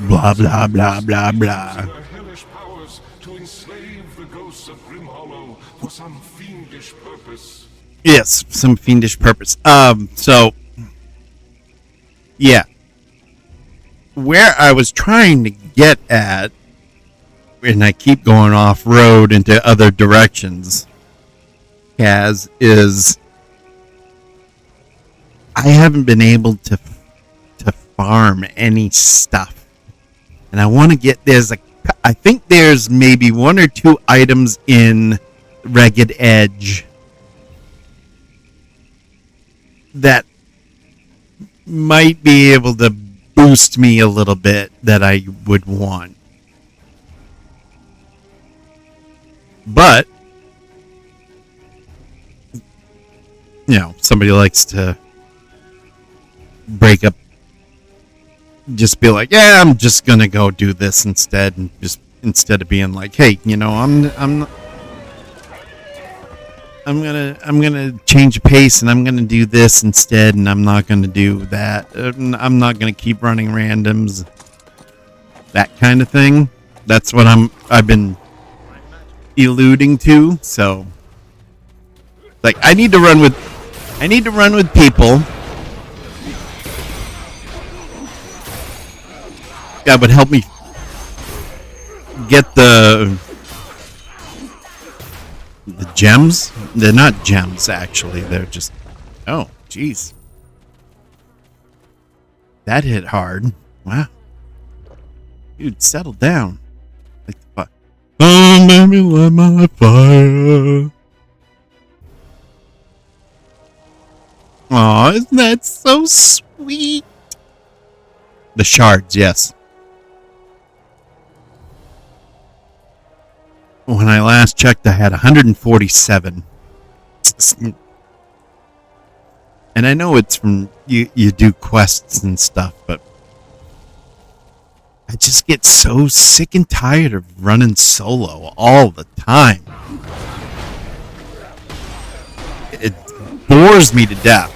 Blah, blah, blah, blah, blah. Their hellish powers to enslave the ghosts of Grim Hollow for some fiendish purpose. Yes, some fiendish purpose. So... yeah. Where I was trying to get at, and I keep going off road into other directions, Kaz, is I haven't been able to farm any stuff. And I want to get, I think there's maybe 1 or 2 items in Ragged Edge that might be able to boost me a little bit that I would want. But, you know, somebody likes to break up, just be like, yeah, I'm just gonna go do this instead, and just instead of being like, hey, you know, I'm gonna change pace, and I'm gonna do this instead, and I'm not gonna do that. I'm not gonna keep running randoms. That kind of thing. That's what I've been alluding to. So, like, I need to run with I need to run with people. That would help me get the gems. They're not gems, actually. They're just... Oh, jeez. That hit hard. Wow. Dude, settle down. Like the fire. Oh, let me light my fire. Aw, isn't that so sweet? The shards, yes. When I last checked, I had 147. And I know it's from you do quests and stuff, but I just get so sick and tired of running solo all the time. It bores me to death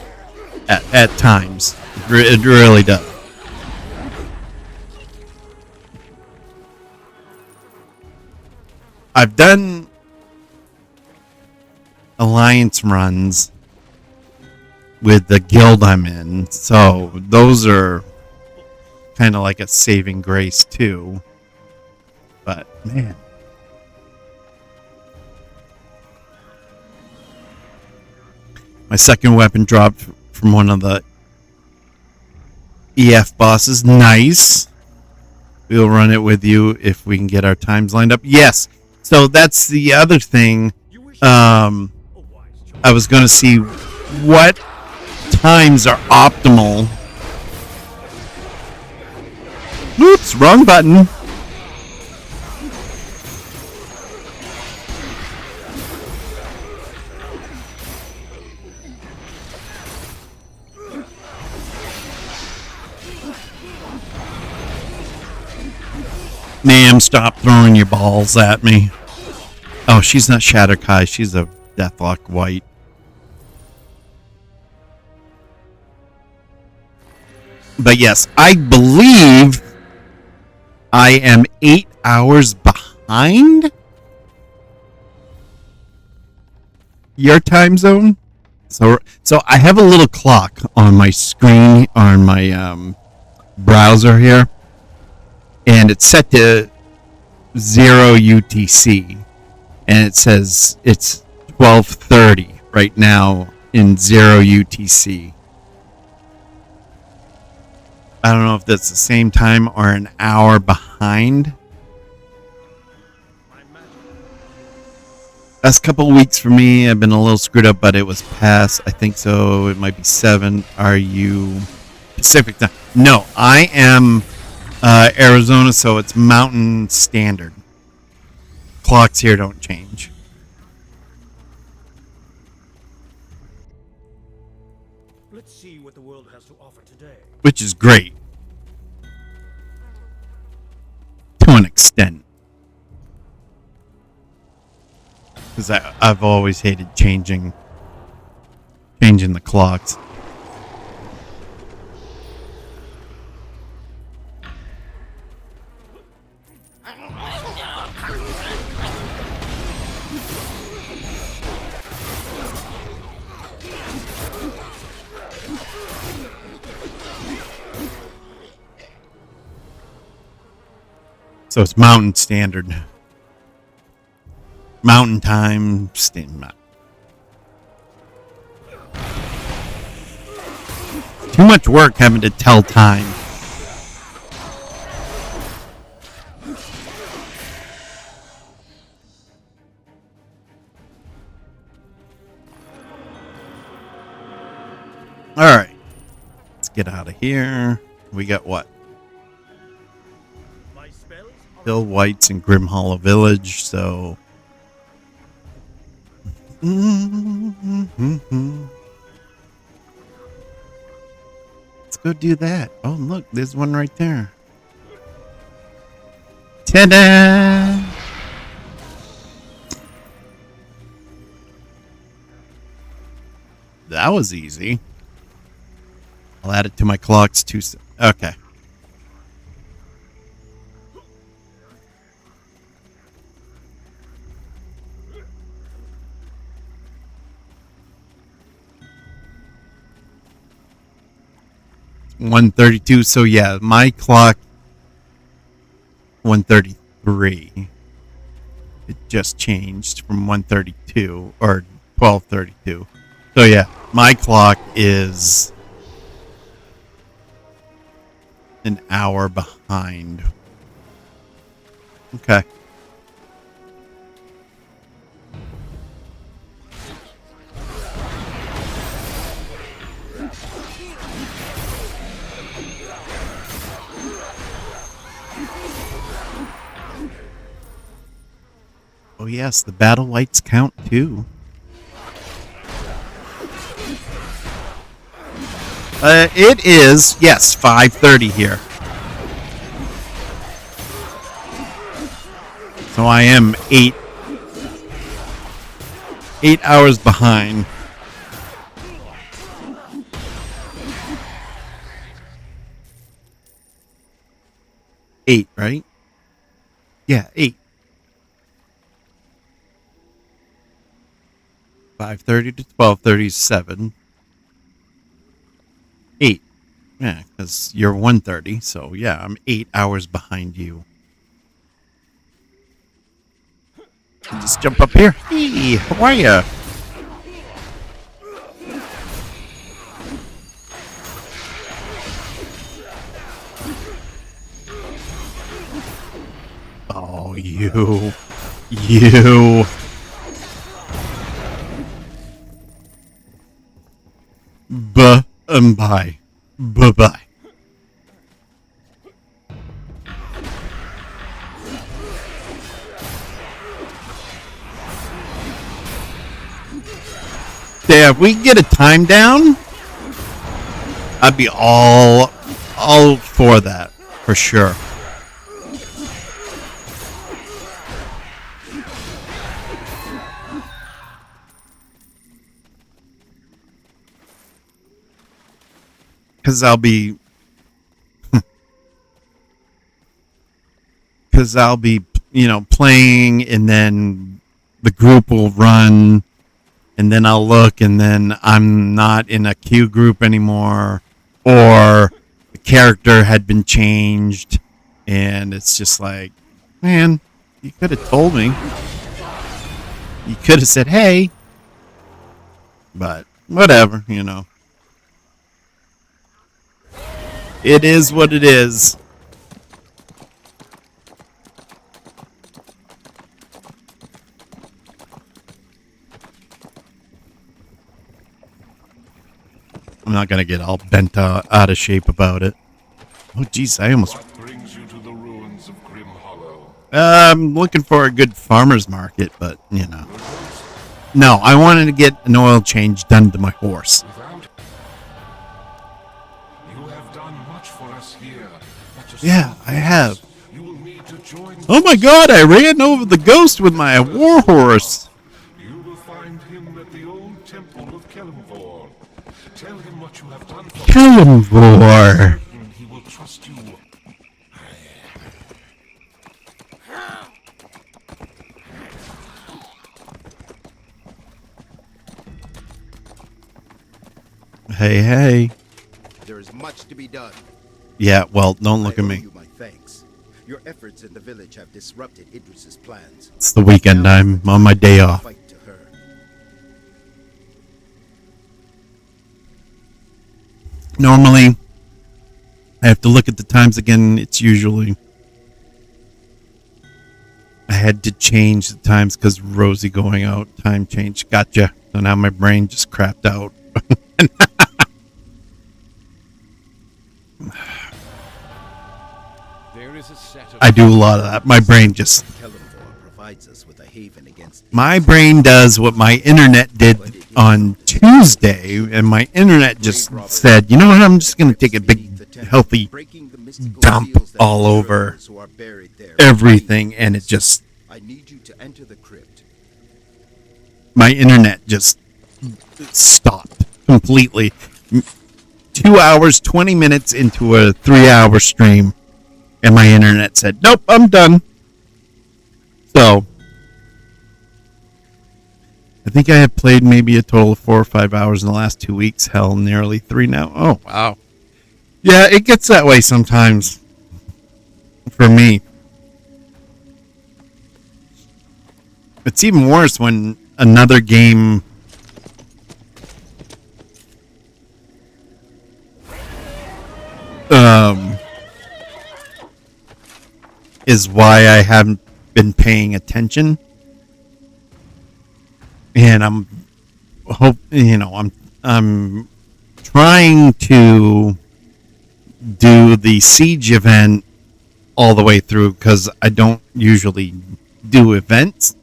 at times. It really does. I've done alliance runs with the guild I'm in, so those are kind of like a saving grace too. But man, my second weapon dropped from one of the EF bosses. Nice. We'll run it with you if we can get our times lined up. Yes. So that's the other thing. I was going to see what times are optimal. Oops, wrong button. Ma'am, stop throwing your balls at me. Oh, she's not Shatterkai. She's a Deathlock White. But yes, I believe I am 8 hours behind your time zone. So I have a little clock on my screen on my browser here, and it's set to 0 UTC, and it says it's 12:30 right now in 0 UTC. I don't know if that's the same time or an hour behind. Last couple of weeks for me, I've been a little screwed up, but it was past. I think so. It might be 7. Are you Pacific time? No, I am Arizona, so it's Mountain Standard. Clocks here don't change. Let's see what the world has to offer today. Which is great. To an extent. Because I've always hated changing the clocks. So it's Mountain Standard. Mountain Time. Too much work having to tell time. Alright. Let's get out of here. We got what? Hill Whites and Grim Hollow Village, so... Let's go do that. Oh, look, there's one right there. Ta-da! That was easy. I'll add it to my clocks too. Okay. 1:32. So yeah, my clock 1:33. It just changed from 1:32 or 12:32. So yeah, my clock is an hour behind. Okay. Oh yes, the battle lights count too. It is, yes, 5:30 here. So I am 8 hours behind. 8, right? Yeah, 8. 5:30 to 12:37. 8. Yeah, because you're 1:30, so yeah, I'm 8 hours behind you. Just jump up here. Hey, how are ya? Oh, you. Bye. Bye-bye. Yeah, if we can get a time down, I'd be all for that, for sure. Because I'll be playing, and then the group will run, and then I'll look, and then I'm not in a queue group anymore, or the character had been changed, and it's just like, man, you could have told me. You could have said, hey. But whatever, It is what it is. I'm not gonna get all bent out of shape about it. Oh, jeez, I almost. What brings you to the ruins of Grim Hollow? I'm looking for a good farmer's market, but no, I wanted to get an oil change done to my horse. You have done much for us here. Yeah, I have. Oh my God! I ran over the ghost with my war horse. You will find him at the old temple of Kelimvor. Tell him what you have done for Kelimvor. He will trust you. Hey. There is much to be done. Yeah, well, don't look at me. You my thanks. Your efforts in the village have disrupted Idris's plans. It's the weekend. I'm on my day off. Fight to her. Normally, I have to look at the times again. It's usually. I had to change the times because Rosie going out. Time change. Gotcha. So now my brain just crapped out. I do a lot of that. My brain just. My brain does what my internet did on Tuesday, and my internet just said, you know what, I'm just going to take a big, healthy dump all over everything, and it just. My internet just stopped completely. 2 hours, 20 minutes into a 3-hour stream, and my internet said, nope, I'm done. So, I think I have played maybe a total of 4 or 5 hours in the last 2 weeks. Hell, nearly 3 now. Oh, wow. Yeah, it gets that way sometimes. For me. It's even worse when another game is why I haven't been paying attention. And I'm trying to do the siege event all the way through because I don't usually do events.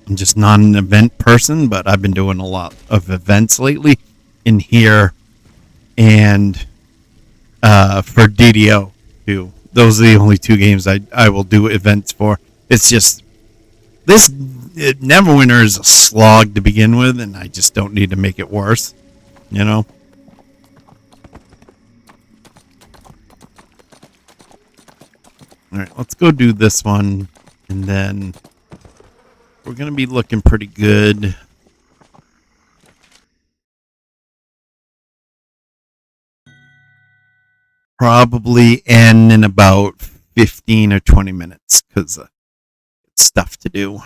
I'm just not an event person, but I've been doing a lot of events lately in here and for DDO too. Those are the only two games I will do events for. It's just Neverwinter is a slog to begin with, and I just don't need to make it worse, you know? Alright, let's go do this one, and then we're going to be looking pretty good. Probably end in about 15 or 20 minutes, because it's stuff to do.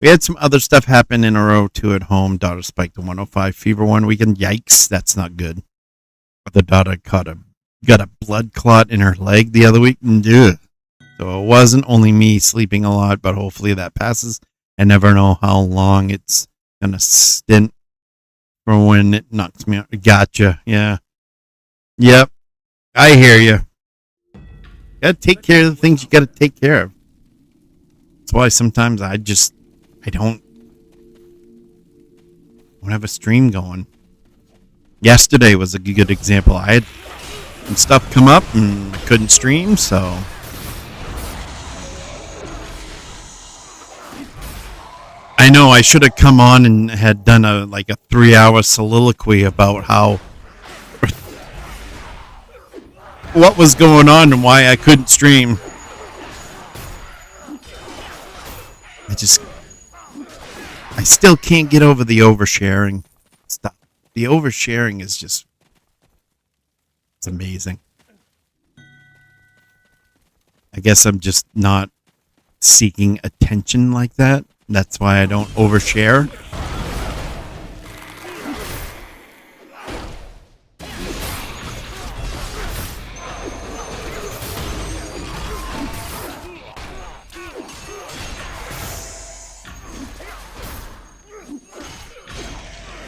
We had some other stuff happen in a row, too, at home. Daughter spiked to 105 fever one weekend. Yikes, that's not good. The daughter got a blood clot in her leg the other week. Ugh. So it wasn't only me sleeping a lot, but hopefully that passes. I never know how long it's going to stint for when it knocks me out. Gotcha, yeah. Yep, I hear you. Gotta take care of the things you gotta take care of. That's why sometimes I don't have a stream going. Yesterday was a good example. I had some stuff come up and I couldn't stream, so I know I should have come on and had done a 3-hour soliloquy about how what was going on and why I couldn't stream. I still can't get over the oversharing stuff. The oversharing is just, it's amazing. I guess I'm just not seeking attention like that. That's why I don't overshare.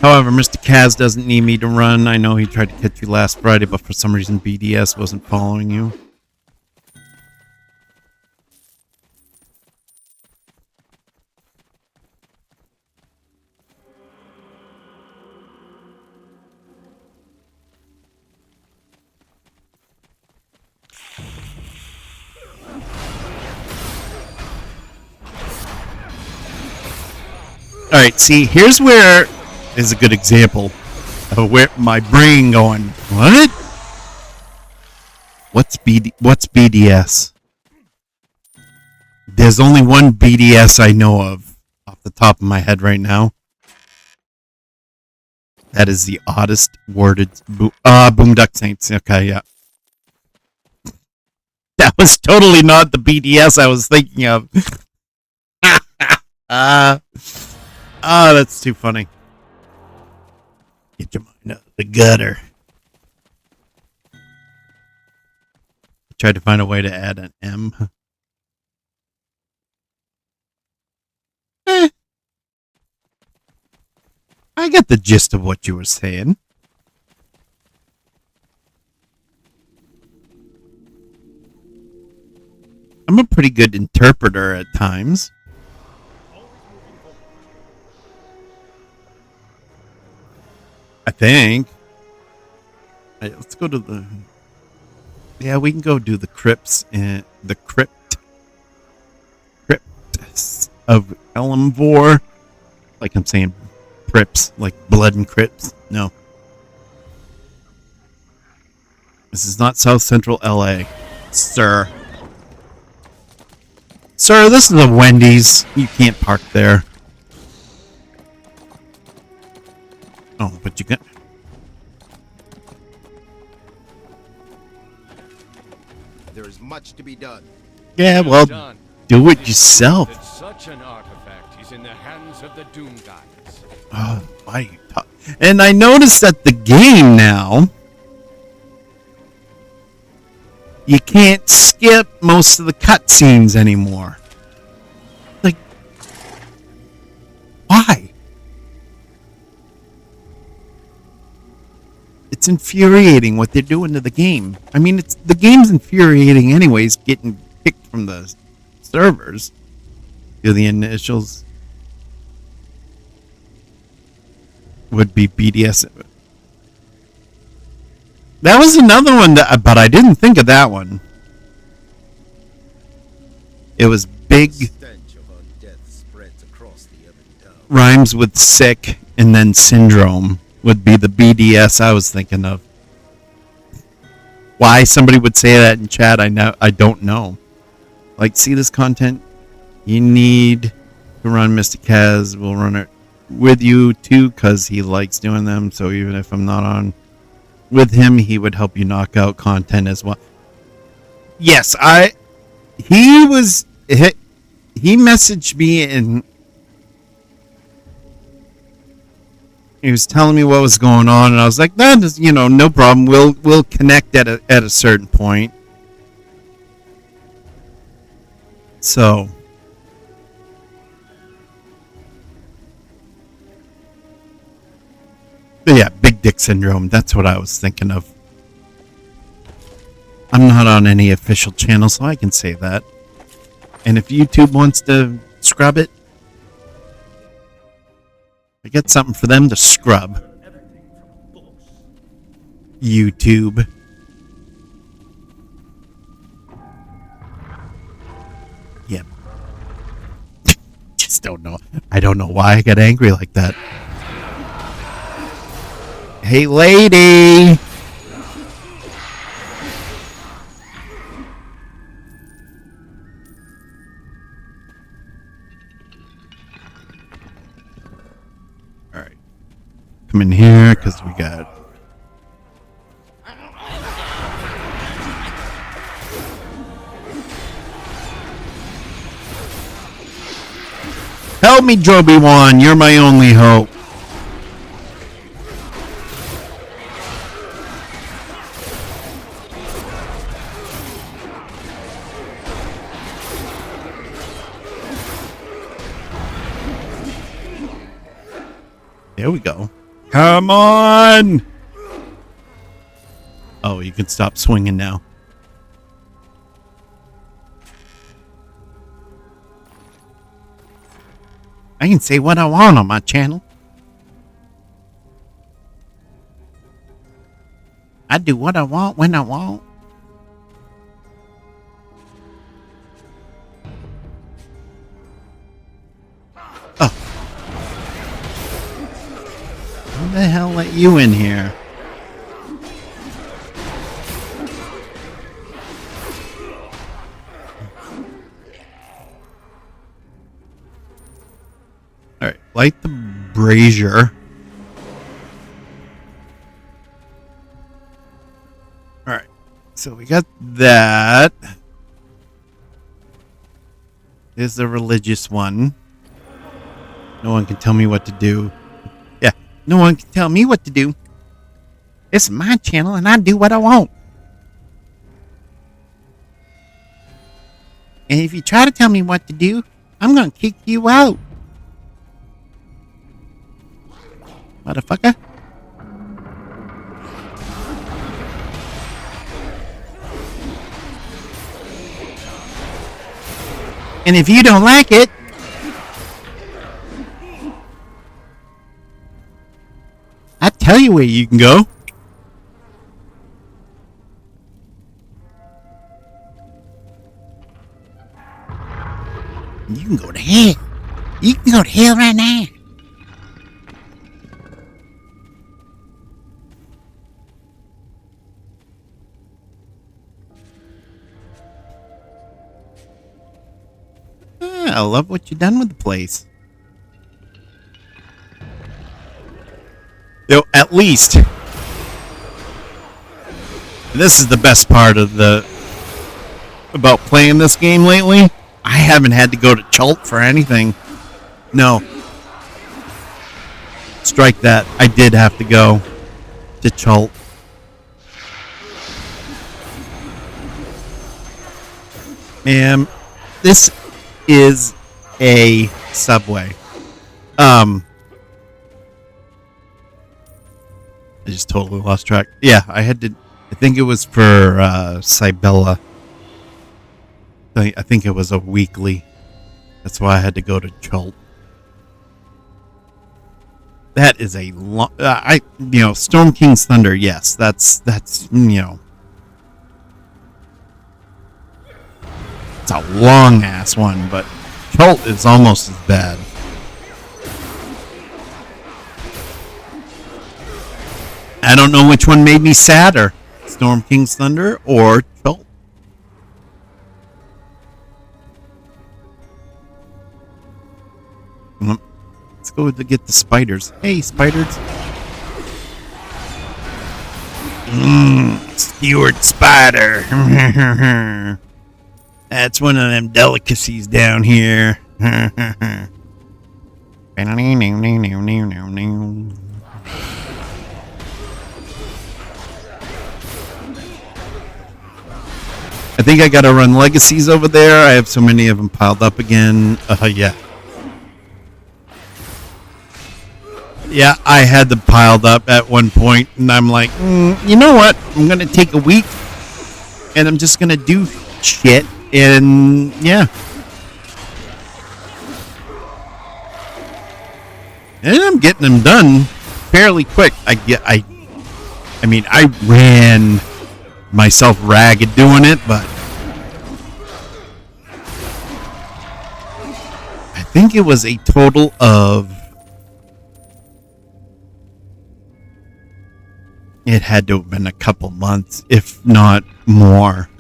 However, Mr. Kaz doesn't need me to run. I know he tried to catch you last Friday, but for some reason BDS wasn't following you. Alright, see, here's where is a good example of where my brain going, what? What's BDS? There's only one BDS I know of off the top of my head right now. That is the oddest worded Boondock Saints. Okay, yeah. That was totally not the BDS I was thinking of. That's too funny. Get your mind out of the gutter. I tried to find a way to add an M. I got the gist of what you were saying. I'm a pretty good interpreter at times. I think. Right, let's go to the... Yeah, we can go do the crypts and the crypts of Elamvor. Like I'm saying Prips, like blood and crypts. No. This is not South Central LA, sir. Sir, this is a Wendy's. You can't park there. Oh, but you can. much to be done. Yeah, well, do it yourself. That such an artifact is in the hands of the Doom Guides. Oh, my. And I noticed that the game now, you can't skip most of the cutscenes anymore. Like, why? It's infuriating what they're doing to the game. I mean, the game's infuriating anyways, getting kicked from the servers. Do the initials would be BDS. That was another one that, but I didn't think of that one. It was big. Rhymes with sick, and then syndrome would be the BDS I was thinking of. Why somebody would say that in chat, I don't know. Like, see this content? You need to run Mr. Kaz. We'll run it with you too, because he likes doing them. So even if I'm not on with him, he would help you knock out content as well. Yes, he messaged me and he was telling me what was going on, and I was like, that is, no problem. We'll connect at a certain point. So but yeah, big dick syndrome. That's what I was thinking of. I'm not on any official channel, so I can say that. And if YouTube wants to scrub it, I get something for them to scrub. YouTube. Yep. Just don't know. I don't know why I got angry like that. Hey, lady! Alright. Come in here, because we got... Help me, Joby-Wan. You're my only hope. There we go. Come on! Oh, you can stop swinging now. I can say what I want on my channel. I do what I want when I want. Oh. Who the hell let you in here? Alright, light the brazier. Alright, so we got that. There's the religious one. No one can tell me what to do. Yeah, no one can tell me what to do. This is my channel and I do what I want. And if you try to tell me what to do, I'm gonna kick you out. Motherfucker. And if you don't like it, I tell you where you can go. You can go to hell. You can go to hell right now. I love what you've done with the place. Though, at least, this is the best part of the about playing this game lately. I haven't had to go to Chult for anything. No. Strike that. I did have to go to Chult. And this is a subway. I just totally lost track. Yeah, I had to. I think it was for Cybella. I think it was a weekly. That's why I had to go to Chult. That is a long. Storm King's Thunder. Yes, that's it's a long ass one, but Chult is almost as bad. I don't know which one made me sadder, Storm King's Thunder or Chult. Let's go to get the spiders. Hey, spiders. Stewart Spider. That's one of them delicacies down here. I think I gotta run legacies over there. I have so many of them piled up again. Yeah. Yeah, I had them piled up at one point, and I'm like, you know what? I'm gonna take a week, and I'm just gonna do shit, and yeah. And I'm getting them done fairly quick. I mean, I ran myself ragged doing it, but I think it was a total of, it had to have been a couple months, if not more.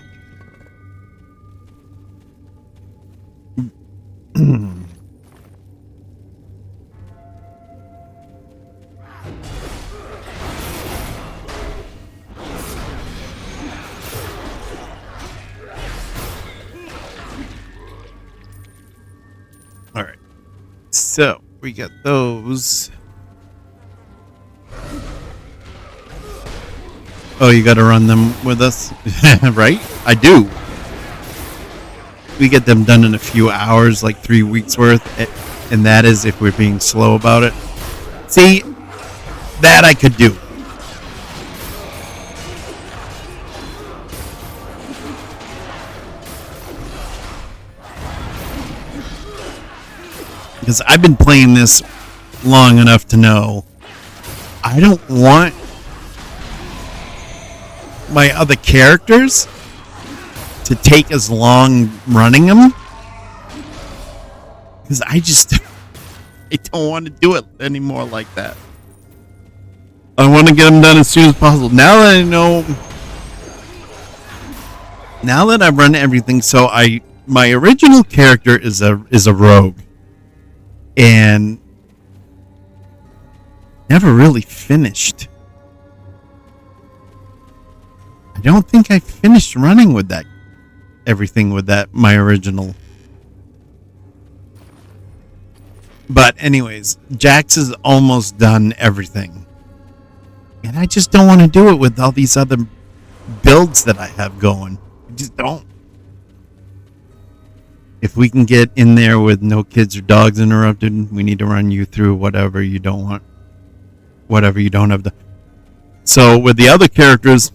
All right, so we got those. Oh, you got to run them with us, right? I do. We get them done in a few hours, like 3 weeks worth, and that is if we're being slow about it. See, that I could do. Because I've been playing this long enough to know I don't want my other characters to take as long running them, because I don't want to do it anymore like that. I want to get them done as soon as possible. Now that I know, now that I've run everything, so my original character is a rogue, and never really finished. I don't think I finished running with that. Everything with that, my original. But anyways, Jax is almost done everything. And I just don't want to do it with all these other builds that I have going. I just don't. If we can get in there with no kids or dogs interrupted, we need to run you through whatever you don't want. Whatever you don't have to. So with the other characters,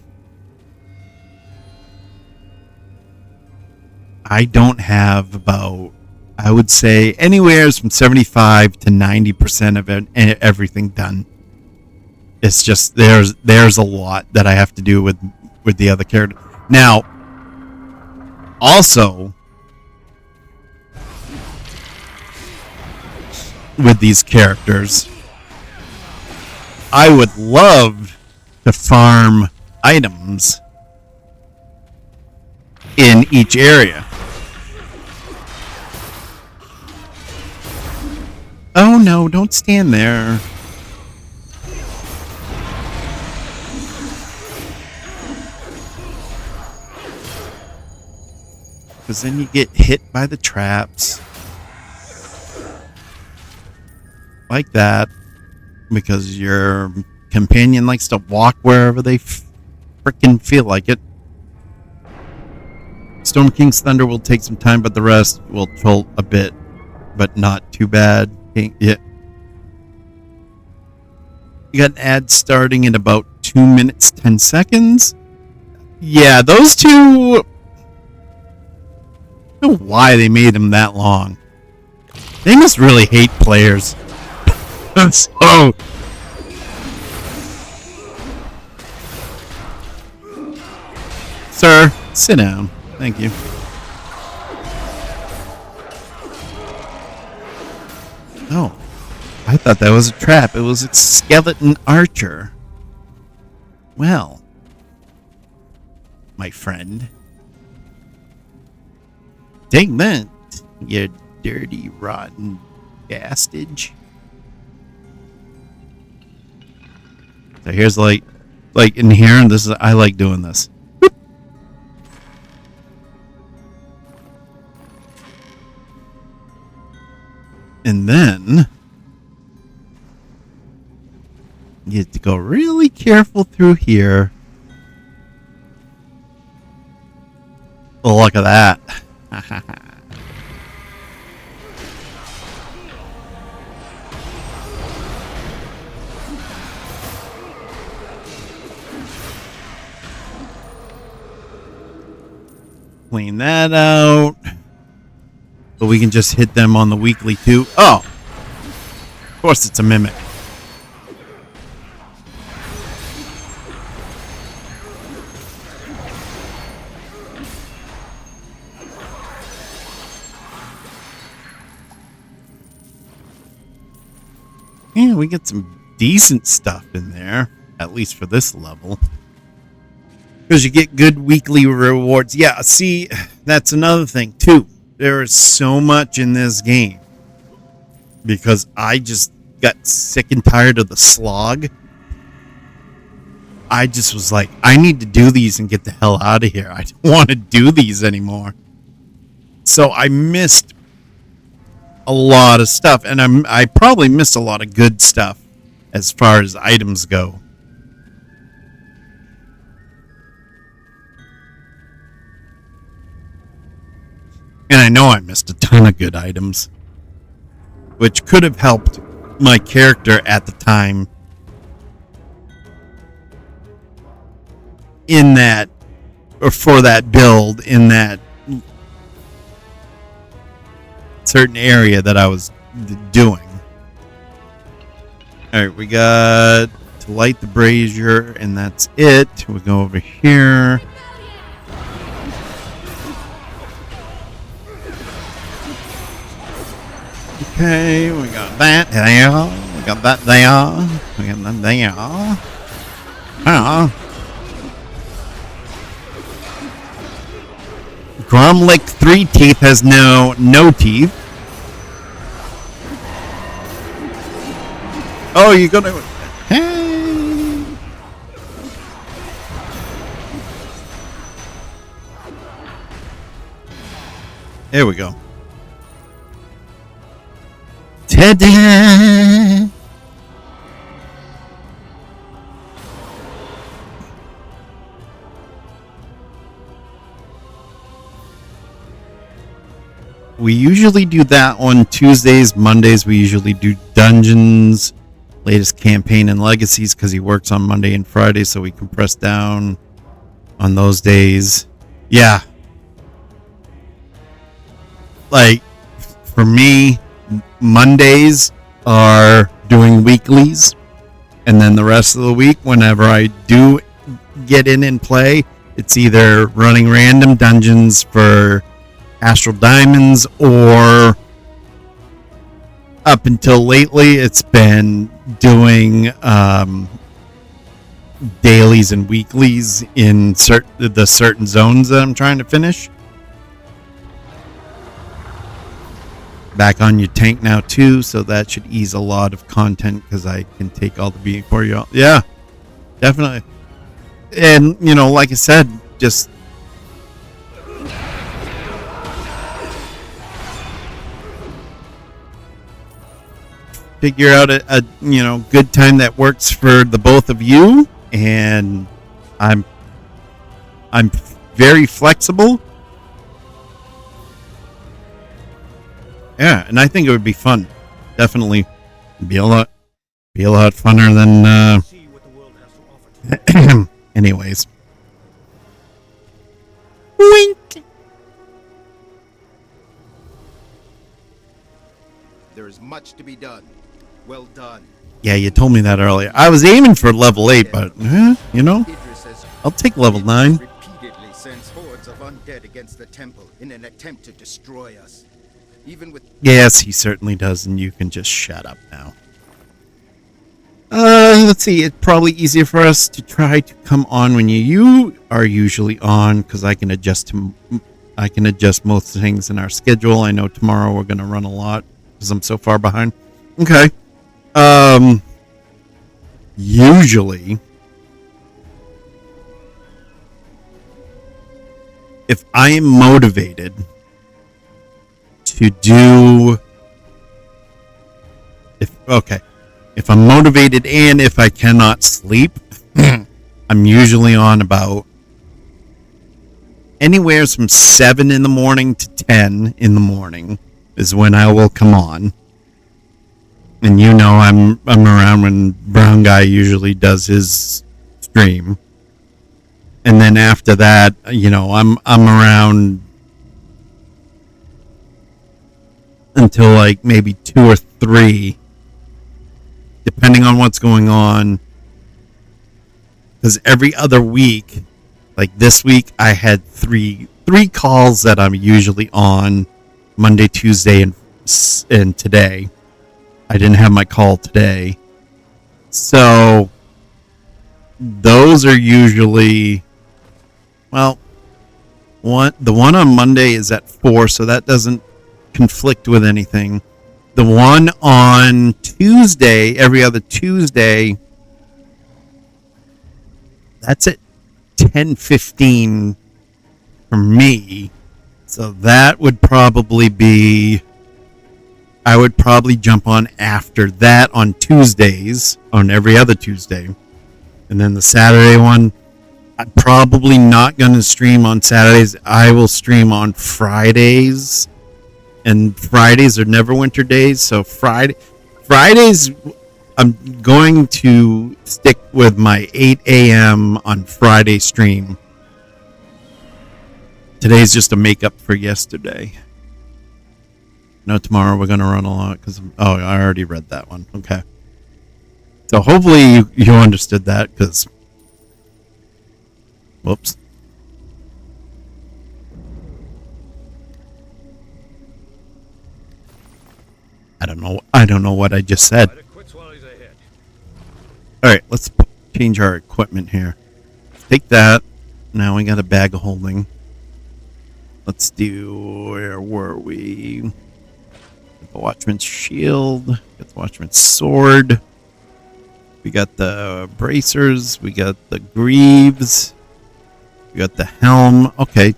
I don't have about, I would say, anywhere from 75 to 90% of it, everything done. It's just there's a lot that I have to do with the other character. Now, also, with these characters, I would love to farm items in each area. Oh no, don't stand there. Because then you get hit by the traps. Like that. Because your companion likes to walk wherever they frickin' feel like it. Storm King's Thunder will take some time, but the rest will jolt a bit. But not too bad. Yeah. You got an ad starting in about 2 minutes, 10 seconds. Yeah, those two... I don't know why they made them that long. They must really hate players. So... Sir, sit down. Thank you. Oh. I thought that was a trap. It was a skeleton archer. Well, my friend. Take that, you dirty, rotten gastage. So here's like in here, and this is, I like doing this. And then you have to go really careful through here. Oh, look at that. Clean that out. But we can just hit them on the weekly too. Oh! Of course it's a mimic. Yeah, we get some decent stuff in there, at least for this level. Because you get good weekly rewards. Yeah, see, that's another thing, too. There is so much in this game. Because I just got sick and tired of the slog. I just was like, I need to do these and get the hell out of here. I don't want to do these anymore. So I missed a lot of stuff, and I probably missed a lot of good stuff as far as items go. And I know I missed a ton of good items, which could have helped my character at the time in that, or for that build in that certain area that I was doing. Alright, we got to light the brazier, and that's it. We go over here. Okay, we got that there. We got that there. We got that there. Gromlick 3 teeth has no teeth. Oh, you're gonna... Hey. There we go. Ta-da! We usually do that on Tuesdays. Mondays we usually do dungeons, latest campaign, and legacies, because he works on Monday and Friday, so we compress down on those days. Yeah. Like, for me, Mondays are doing weeklies, and then the rest of the week, whenever I do get in and play, it's either running random dungeons for Astral Diamonds, or up until lately it's been doing dailies and weeklies in the certain zones that I'm trying to finish. Back on your tank now too, so that should ease a lot of content, because I can take all the beating for you all. Yeah, definitely. And, you know, like I said, just figure out a good time that works for the both of you, and I'm very flexible. Yeah, and I think it would be fun. Definitely be a lot funner than anyways. Wink. There is much to be done. Well done. Yeah, you told me that earlier. I was aiming for level 8, but I'll take level 9. Repeatedly sends hordes of undead against the temple in an attempt to destroy us. Even with Yes, he certainly does, and you can just shut up now. Let's see. It's probably easier for us to try to come on when you are usually on, because I can adjust most things in our schedule. I know tomorrow we're going to run a lot because I'm so far behind. Okay. Usually, if I am motivated to do, if I'm motivated and if I cannot sleep, I'm usually on about anywhere from 7 in the morning to 10 in the morning is when I will come on. And I'm around when Brown Guy usually does his stream. And then after that, I'm around until like maybe 2 or 3, depending on what's going on. Because every other week, like this week, I had three calls that I'm usually on Monday, Tuesday, and today. I didn't have my call today. So those are usually, the one on Monday is at 4, so that doesn't conflict with anything. The one on Tuesday, every other Tuesday, that's at 10:15 for me. So that would probably be, I would probably jump on after that on Tuesdays, on every other Tuesday. And then the Saturday one, I'm probably not going to stream on Saturdays. I will stream on Fridays. And Fridays are Neverwinter days. So Fridays, I'm going to stick with my 8 a.m. on Friday stream. Today's just a makeup for yesterday. No, tomorrow we're going to run a lot because I already read that one. Okay. So hopefully you understood that, because whoops. I don't know what I just said. All right, let's change our equipment here. Take that. Now we got a bag of holding. Let's do, where were we? The Watchman's shield. Got the Watchman's sword. We got the bracers. We got the greaves. We got the helm. Okay.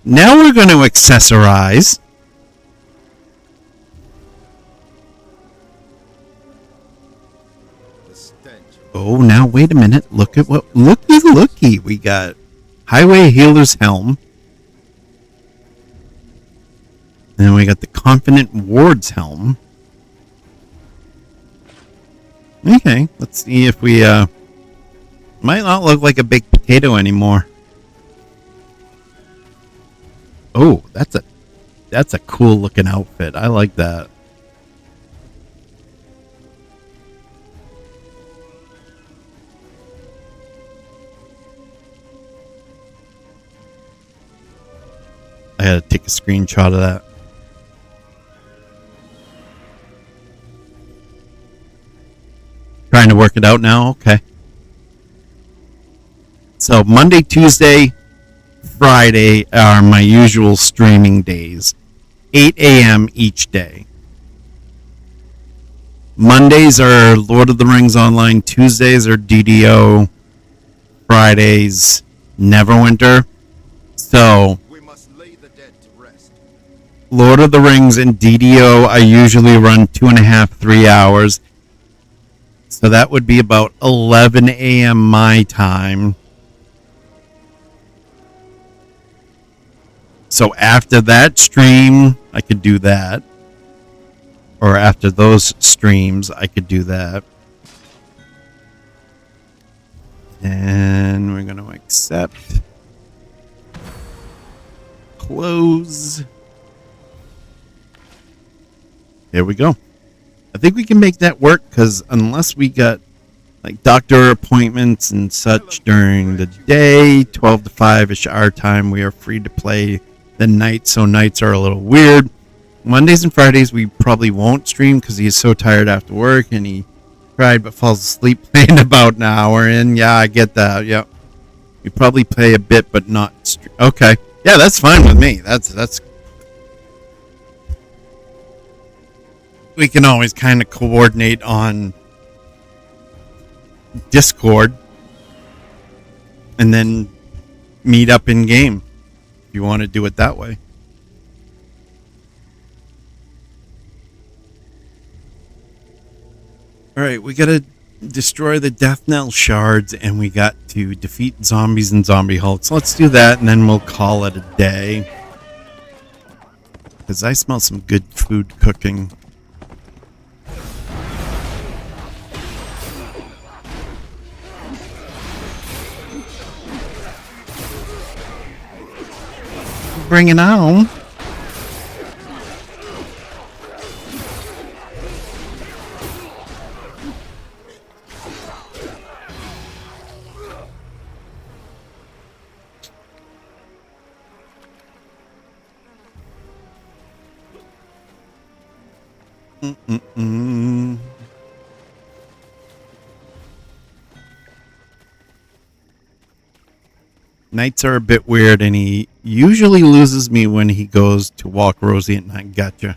Now we're going to accessorize. Oh, now wait a minute. Look at what. Looky. We got Highway Healer's helm. And then we got the Confident Ward's helm. Okay, let's see if we might not look like a baked potato anymore. Oh, that's a cool looking outfit. I like that. I gotta take a screenshot of that. Trying to work it out now? Okay. So Monday, Tuesday, Friday are my usual streaming days. 8 a.m. each day. Mondays are Lord of the Rings Online. Tuesdays are DDO. Fridays, Neverwinter. So Lord of the Rings and DDO, I usually run 2.5, 3 hours. So that would be about 11 a.m. my time. So after that stream, I could do that. Or after those streams, I could do that. And we're going to accept. Close. There we go. I think we can make that work because unless we got like doctor appointments and such during the day, 12 to 5-ish our time, we are free to play the night. So nights are a little weird. Mondays and Fridays we probably won't stream because he is so tired after work and he tried but falls asleep playing about an hour in. Yeah, I get that. Yep. We probably play a bit but not okay. Yeah, that's fine with me. That's we can always kind of coordinate on Discord and then meet up in game if you want to do it that way. Alright, we gotta destroy the Death Knell shards and we got to defeat zombies and zombie hulks. Let's do that and then we'll call it a day. Because I smell some good food cooking. Bring it on. Nights are a bit weird, and he usually loses me when he goes to walk Rosie at night. Gotcha.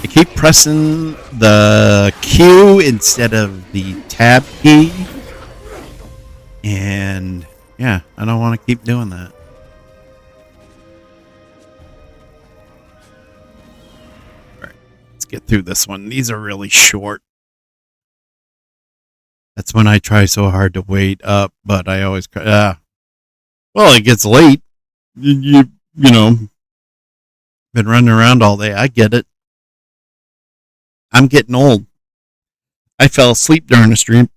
I keep pressing the Q instead of the tab key. And yeah, I don't want to keep doing that. Alright, let's get through this one. These are really short. That's when I try so hard to wait up, but I always well, it gets late. You know, been running around all day. I get it. I'm getting old. I fell asleep during a stream.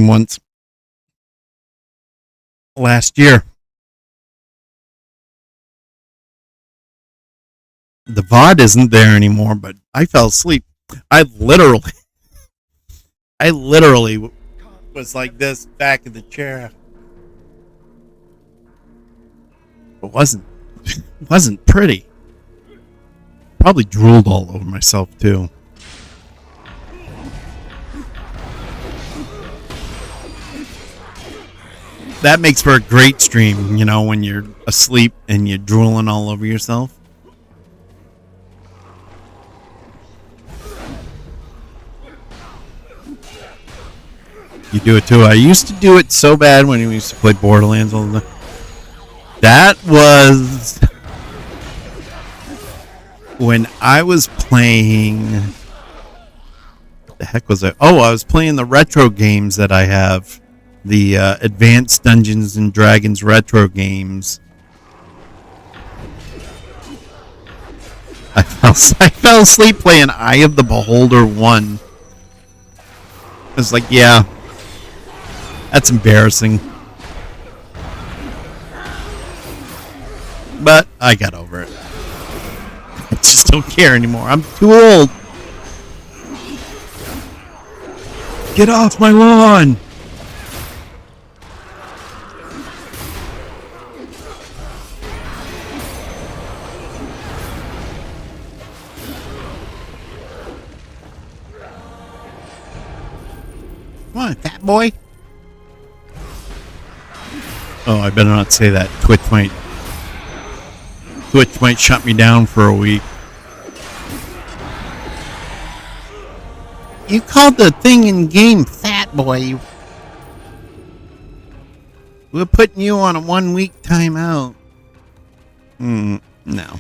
Once last year. The VOD isn't there anymore, but I fell asleep. I literally was like this back in the chair. It wasn't pretty. Probably drooled all over myself too. That makes for a great stream, you know, when you're asleep and you're drooling all over yourself. You do it too. I used to do it so bad when we used to play Borderlands all the time. That was when I was playing. What the heck was it? Oh, I was playing the retro games that I have. The Advanced Dungeons and Dragons retro games. I fell asleep playing Eye of the Beholder 1. I was like, yeah, that's embarrassing. But I got over it. I just don't care anymore. I'm too old. Get off my lawn! Come on, fat boy. Oh, I better not say that. Twitch might Twitch might shut me down for a week. You called the thing in game fat boy. We're putting you on a 1 week timeout. No.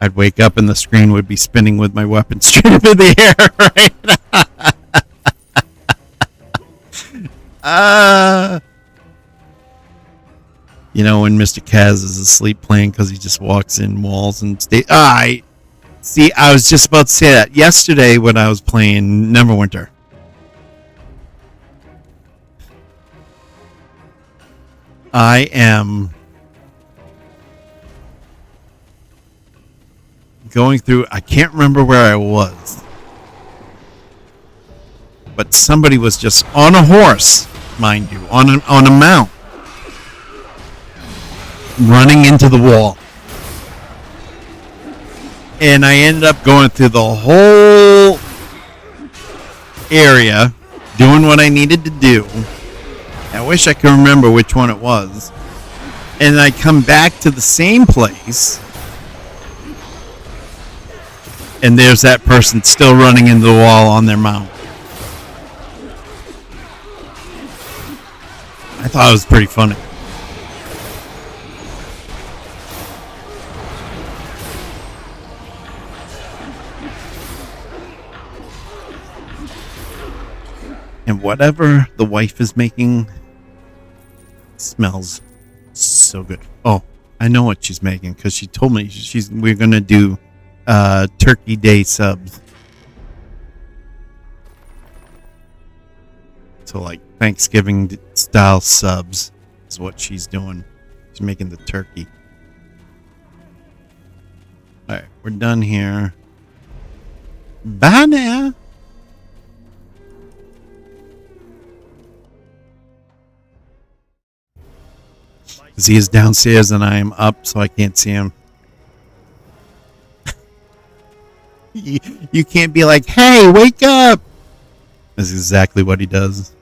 I'd wake up and the screen would be spinning with my weapon straight up in the air, right? You know, when Mr. Kaz is asleep playing because he just walks in walls and stays. See, I was just about to say that yesterday when I was playing Neverwinter. I am going through, I can't remember where I was, but somebody was just on a horse, mind you, on a mount, running into the wall. And I ended up going through the whole area, doing what I needed to do. I wish I could remember which one it was. And I come back to the same place, and there's that person still running into the wall on their mount. I thought it was pretty funny. And whatever the wife is making smells so good. Oh, I know what she's making because she told me we're gonna do Turkey Day subs. So like Thanksgiving style subs is what she's doing. She's making the turkey. All right, we're done here. Bye now. He is downstairs and I am up, so I can't see him. You can't be like, hey, wake up! That's exactly what he does.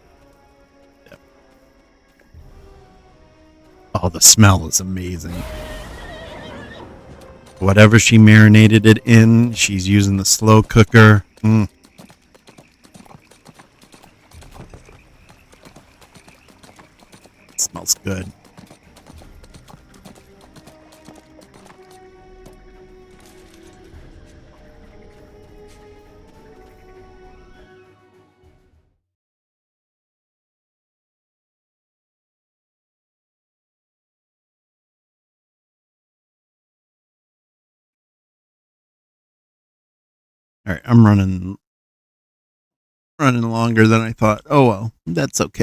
Yep. Oh, the smell is amazing. Whatever she marinated it in, she's using the slow cooker. It smells good. All right, I'm running longer than I thought. Oh well, that's okay.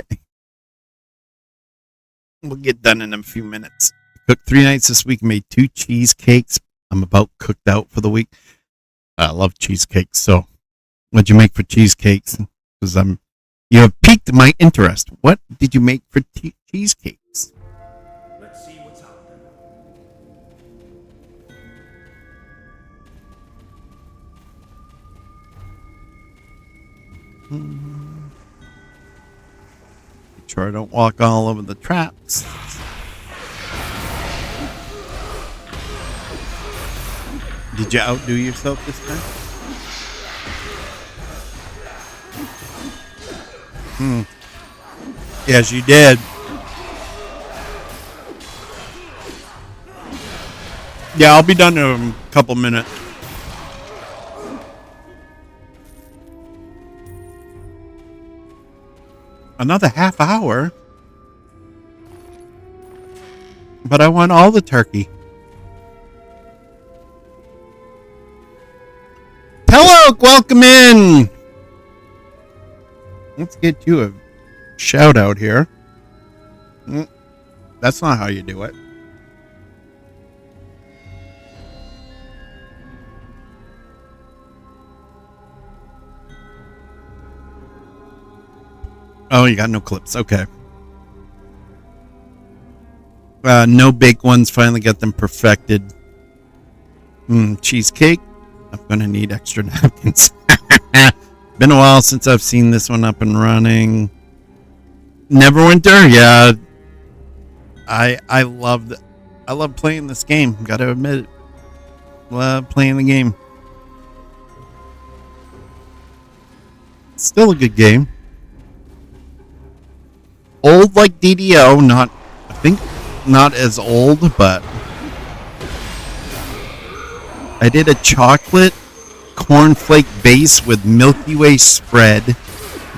We'll get done in a few minutes. Cooked 3 nights this week. Made 2 cheesecakes. I'm about cooked out for the week. I love cheesecakes. So, what'd you make for cheesecakes? Because you have piqued my interest. What did you make for cheesecakes? Let's see what's out there. Make sure I don't walk all over the traps. Did you outdo yourself this time? Yes, you did. Yeah, I'll be done in a couple minutes. Another half hour? But I want all the turkey. Hello, welcome in. Let's get you a shout out here. That's not how you do it. Oh, you got no clips. Okay. No bake ones. Finally got them perfected. Cheesecake. I'm going to need extra napkins. Been a while since I've seen this one up and running. Neverwinter? Yeah. I love I love playing this game. Gotta admit it. Love playing the game. Still a good game. Old like DDO, I think not as old, but I did a chocolate cornflake base with Milky Way spread,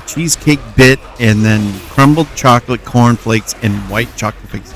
cheesecake bit, and then crumbled chocolate cornflakes and white chocolate flakes.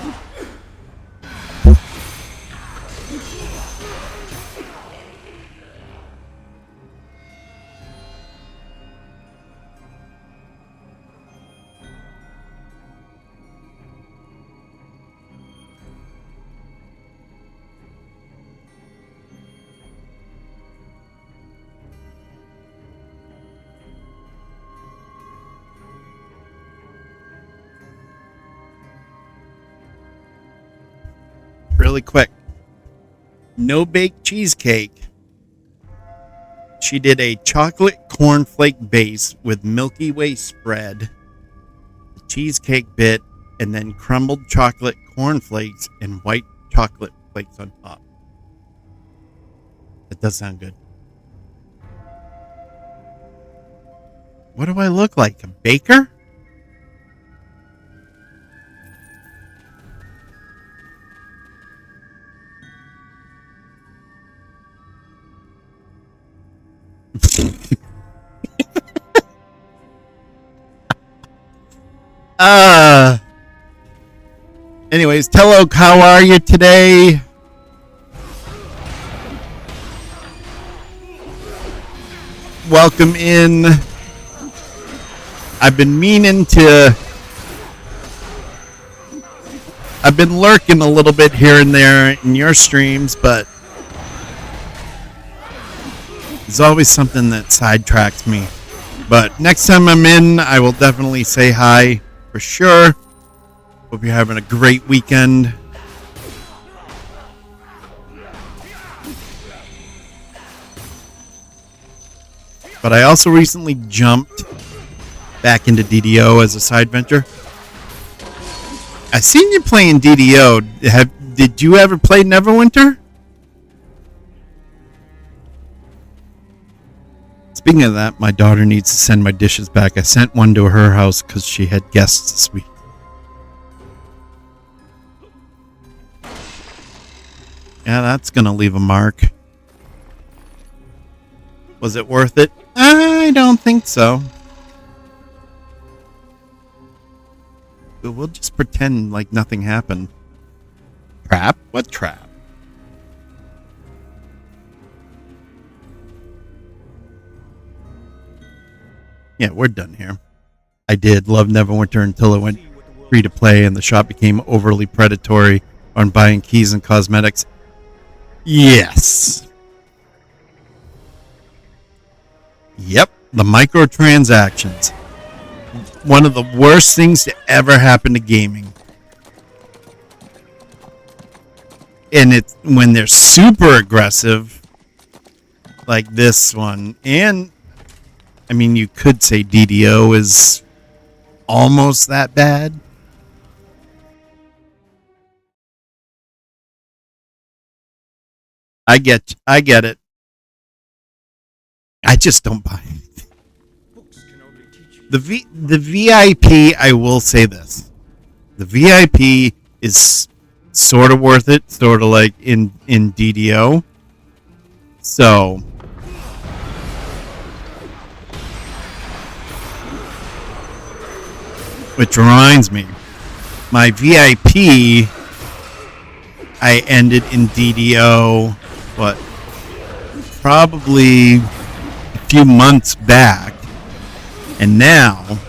Really quick. No bake cheesecake. She did a chocolate cornflake base with Milky Way spread, cheesecake bit, and then crumbled chocolate cornflakes and white chocolate flakes on top. That does sound good. What do I look like? A baker? Anyways, Telok, how are you today? Welcome in. I've been lurking a little bit here and there in your streams, but there's always something that sidetracks me. But next time I'm in, I will definitely say hi for sure. Hope you're having a great weekend. But I also recently jumped back into DDO as a side venture. I seen you playing DDO. Did you ever play Neverwinter? Speaking of that, my daughter needs to send my dishes back. I sent one to her house because she had guests this week. Yeah, that's going to leave a mark. Was it worth it? I don't think so. But we'll just pretend like nothing happened. Trap? What trap? Yeah, we're done here. I did love Neverwinter until it went free to play and the shop became overly predatory on buying keys and cosmetics. Yes. Yep, the microtransactions. One of the worst things to ever happen to gaming. And it's when they're super aggressive, like this one. And, I mean, you could say DDO is almost that bad. I get it. I just don't buy it. The VIP, I will say this. The VIP is sort of worth it, sort of like in DDO. So, which reminds me, my VIP, I ended in DDO, probably a few months back. And now,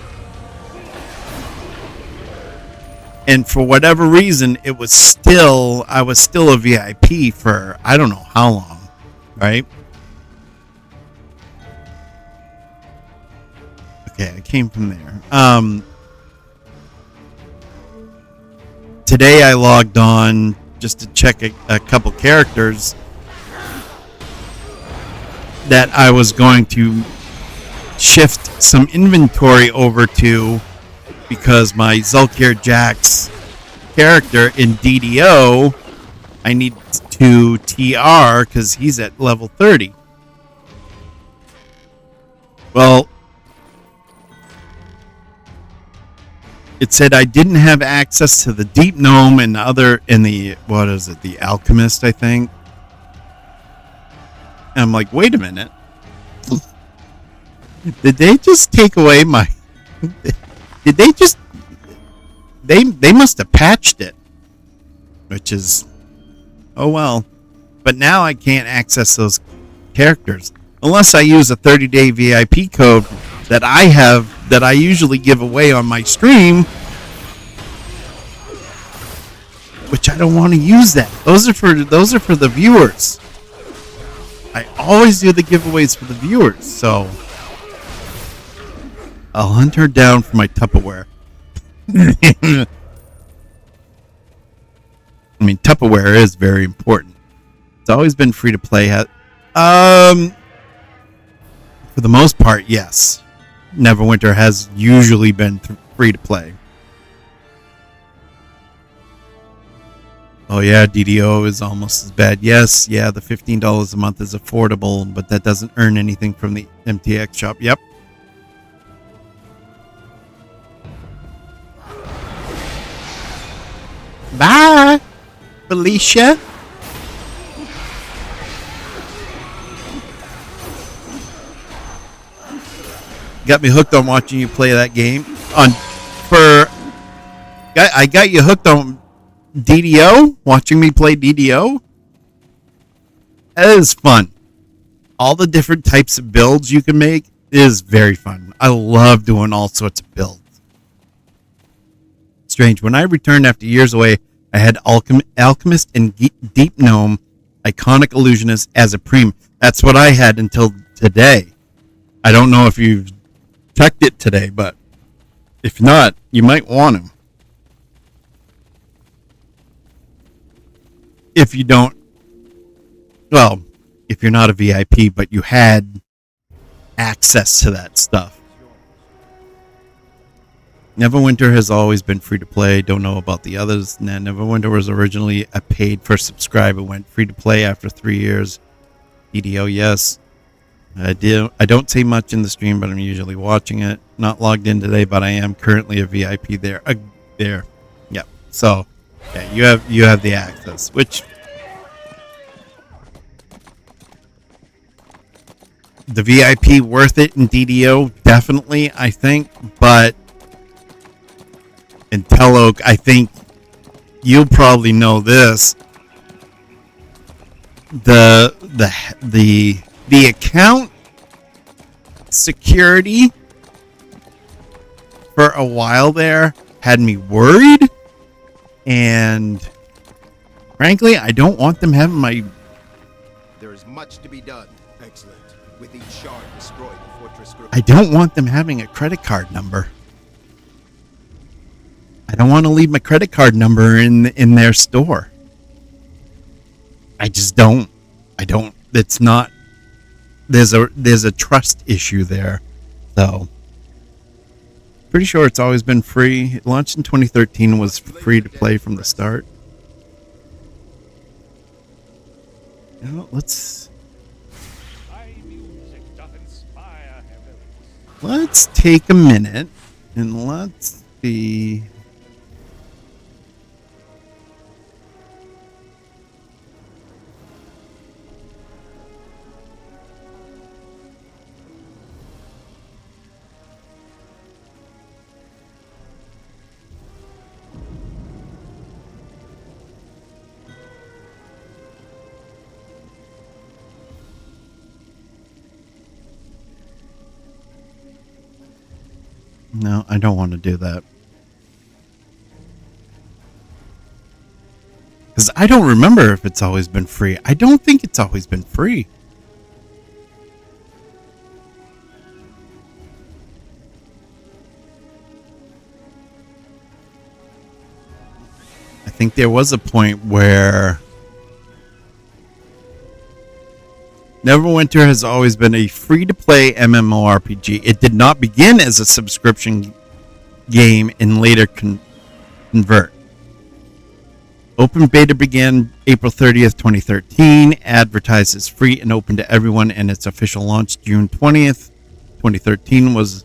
and for whatever reason, I was still a VIP for I don't know how long, right? Okay, I came from there. Today I logged on just to check a couple characters that I was going to shift some inventory over to because my Zulkir Jax character in DDO I need to TR because he's at level 30. Well, it said I didn't have access to the Deep Gnome and the what is it, the Alchemist, I think. And I'm like, wait a minute. Did they just take away my... Did they just... They must have patched it. Which is... Oh well. But now I can't access those characters. Unless I use a 30-day VIP code that I have, that I usually give away on my stream. Which I don't want to use that. Those are for the viewers. I always do the giveaways for the viewers, so I'll hunt her down for my Tupperware. I mean, Tupperware is very important. It's always been free to play. For the most part, yes. Neverwinter has usually been free to play. Oh yeah, DDO is almost as bad. Yes, yeah, the $15 a month is affordable, but that doesn't earn anything from the MTX shop. Yep. Bye, Felicia. Got me hooked on watching you play that game. I got you hooked on DDO, watching me play DDO. That is fun. All the different types of builds you can make is very fun. I love doing all sorts of builds. Strange. When I returned after years away, I had Alchemist and Deep Gnome, Iconic Illusionist as a Preem. That's what I had until today. I don't know if you've checked it today, but if not, you might want to. If you don't, well, if you're not a VIP, but you had access to that stuff. Neverwinter has always been free to play. Don't know about the others. Nah, Neverwinter was originally a paid for subscriber. Went free to play after 3 years. DDO, yes. I don't say much in the stream, but I'm usually watching it. Not logged in today, but I am currently a VIP there. There. Yep. So, yeah, you have the access, which the VIP worth it in DDO, definitely, I think, but in Teloc, I think you'll probably know this. The account security for a while there had me worried, and frankly, I don't want them having my... There is much to be done. Excellent. With each shard, destroy the fortress group. I don't want them having a credit card number. I don't want to leave my credit card number in their store. I just don't. It's not... There's a trust issue there. So, pretty sure it's always been free. It launched in 2013, was free to play from the start. You know, let's take a minute and let's see. No, I don't want to do that. Because I don't remember if it's always been free. I don't think it's always been free. I think there was a point where Neverwinter has always been a free-to-play MMORPG. It did not begin as a subscription game and later convert. Open beta began April 30th, 2013. Advertised as free and open to everyone, and its official launch June 20th, 2013 was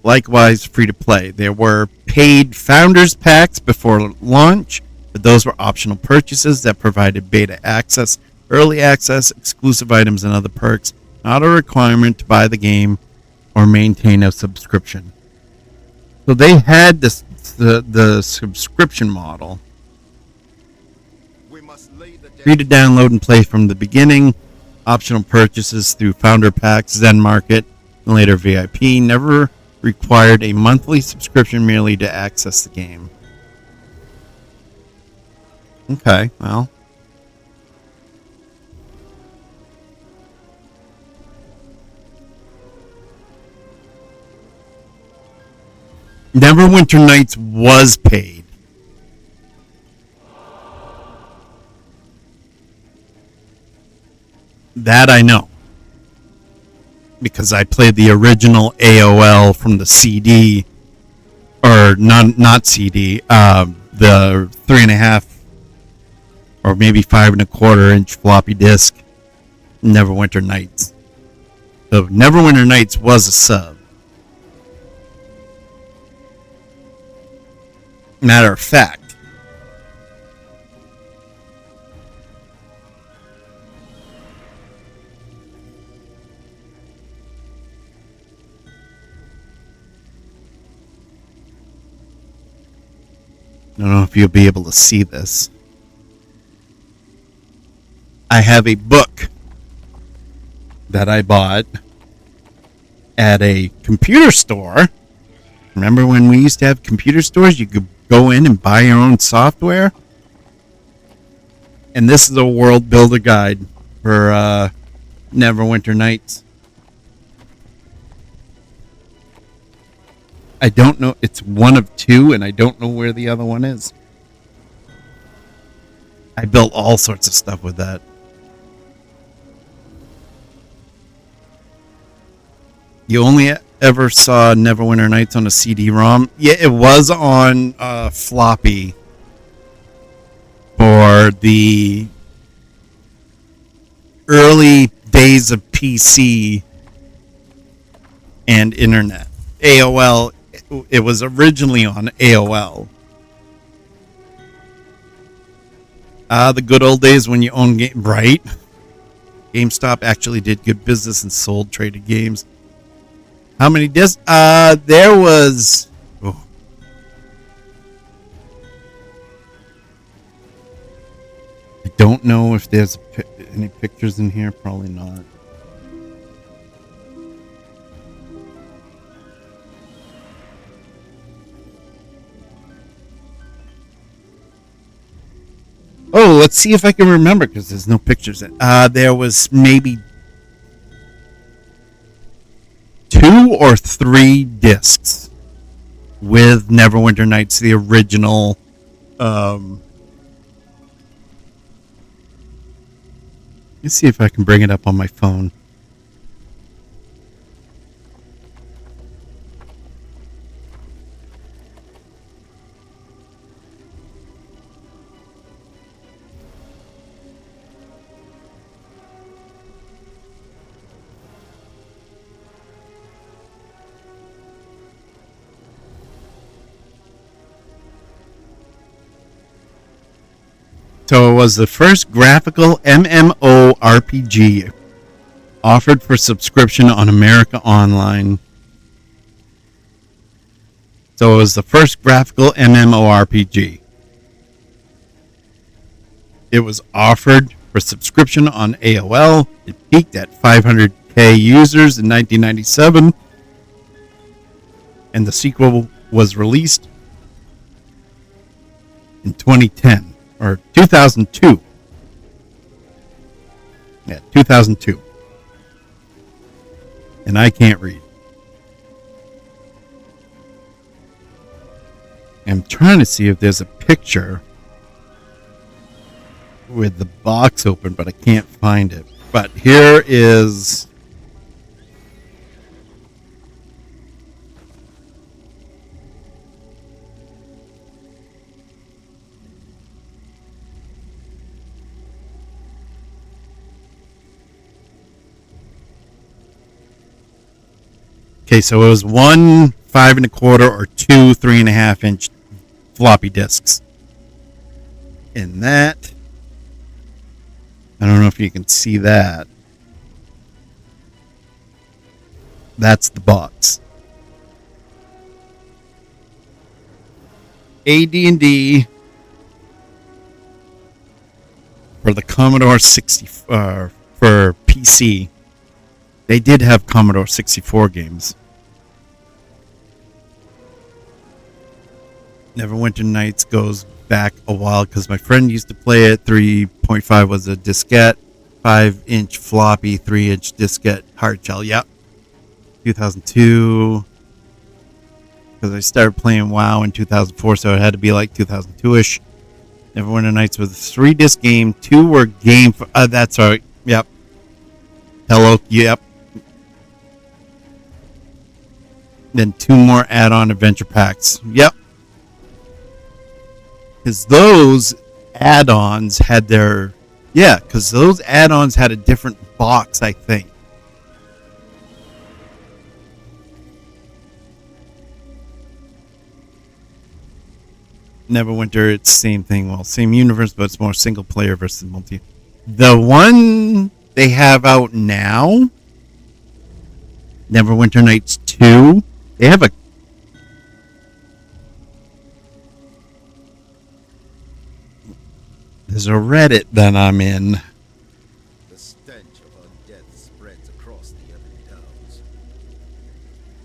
likewise free to play. There were paid founders packs before launch, but those were optional purchases that provided beta access, early access, exclusive items, and other perks, not a requirement to buy the game or maintain a subscription. So they had this the subscription model. Free to download and play from the beginning. Optional purchases through Founder Packs, Zen Market, and later VIP. Never required a monthly subscription merely to access the game. Okay, well. Neverwinter Nights was paid. That I know. Because I played the original AOL from the CD. Or not CD. The 3.5 or maybe 5.25-inch floppy disk. Neverwinter Nights. So Neverwinter Nights was a sub. Matter of fact, I don't know if you'll be able to see this. I have a book that I bought at a computer store. Remember when we used to have computer stores? You could go in and buy your own software. And this is a world builder guide for Neverwinter Nights. I don't know. It's one of two, and I don't know where the other one is. I built all sorts of stuff with that. You only ever saw Neverwinter Nights on a CD-ROM? Yeah, it was on floppy for the early days of PC and internet. AOL, it was originally on AOL. The good old days when you owned game, right? GameStop actually did good business and sold traded games. How many discs? There was... Oh. I don't know if there's any pictures in here. Probably not. Oh, let's see if I can remember, because there's no pictures. There was maybe 2 or 3 discs with Neverwinter Nights, the original. Let's see if I can bring it up on my phone. So it was the first graphical MMORPG offered for subscription on America Online. So it was the first graphical MMORPG. It was offered for subscription on AOL. It peaked at 500K users in 1997. And the sequel was released in 2010. Or 2002. Yeah, 2002. And I can't read. I'm trying to see if there's a picture with the box open, but I can't find it. But here is... Okay, so it was 1 5 1/4 or 2 3.5-inch floppy disks. And that, I don't know if you can see that. That's the box. AD&D for the Commodore 60 for PC. They did have Commodore 64 games. Neverwinter Nights goes back a while because my friend used to play it. 3.5 was a diskette, 5-inch floppy, 3-inch diskette hard shell. Yep. 2002. Because I started playing WoW in 2004, so it had to be like 2002-ish. Neverwinter Nights was a 3-disc game. 2 were game for... that's right. Yep. Hello. Yep. Then 2 more add-on adventure packs. Yep. Because those add-ons had their... Yeah, because those add-ons had a different box, I think. Neverwinter, it's same thing. Well, same universe, but it's more single player versus multi. The one they have out now, Neverwinter Nights 2, they have a... There's a Reddit that I'm in. The stench of undeath spreads across the Ebony Downs.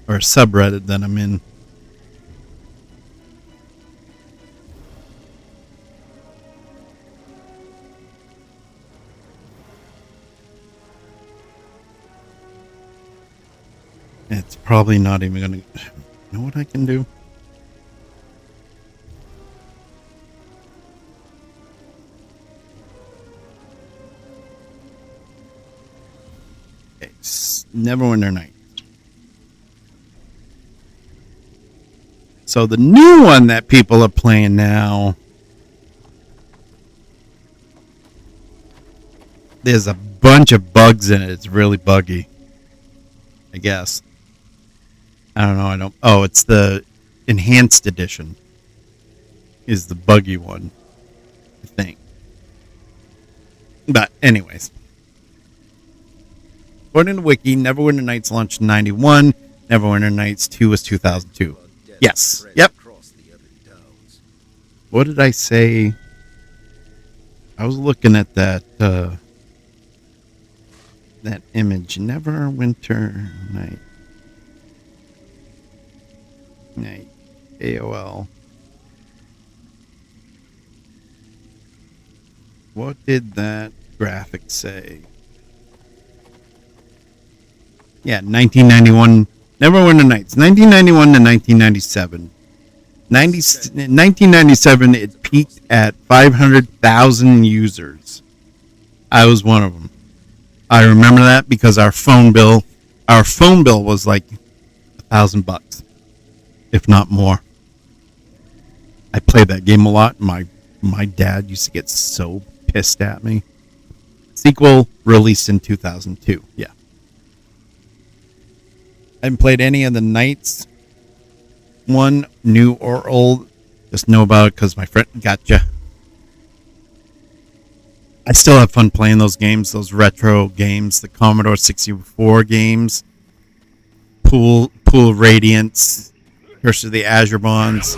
Or a subreddit that I'm in. It's probably not even going to... You know what I can do? Okay, Neverwinter Night. So the new one that people are playing now... There's a bunch of bugs in it. It's really buggy. I guess. I don't know. Oh, it's the enhanced edition. Is the buggy one, I think. But anyways, according to Wiki, Neverwinter Nights launched in 91. Neverwinter Nights 2 was 2002. Yes. Yep. What did I say? I was looking at that that image. Neverwinter Night. AOL. What did that graphic say? Yeah, 1991. Neverwinter Nights. 1991 to 1997. 1997, it peaked at 500,000 users. I was one of them. I remember that because our phone bill was like $1,000, if not more. I played that game a lot. My dad used to get so pissed at me. Sequel released in 2002. Yeah. I haven't played any of the Knights. One, new or old. Just know about it because my friend gotcha. I still have fun playing those games, those retro games, the Commodore 64 games, Pool Radiance, Curse of the Azure Bonds,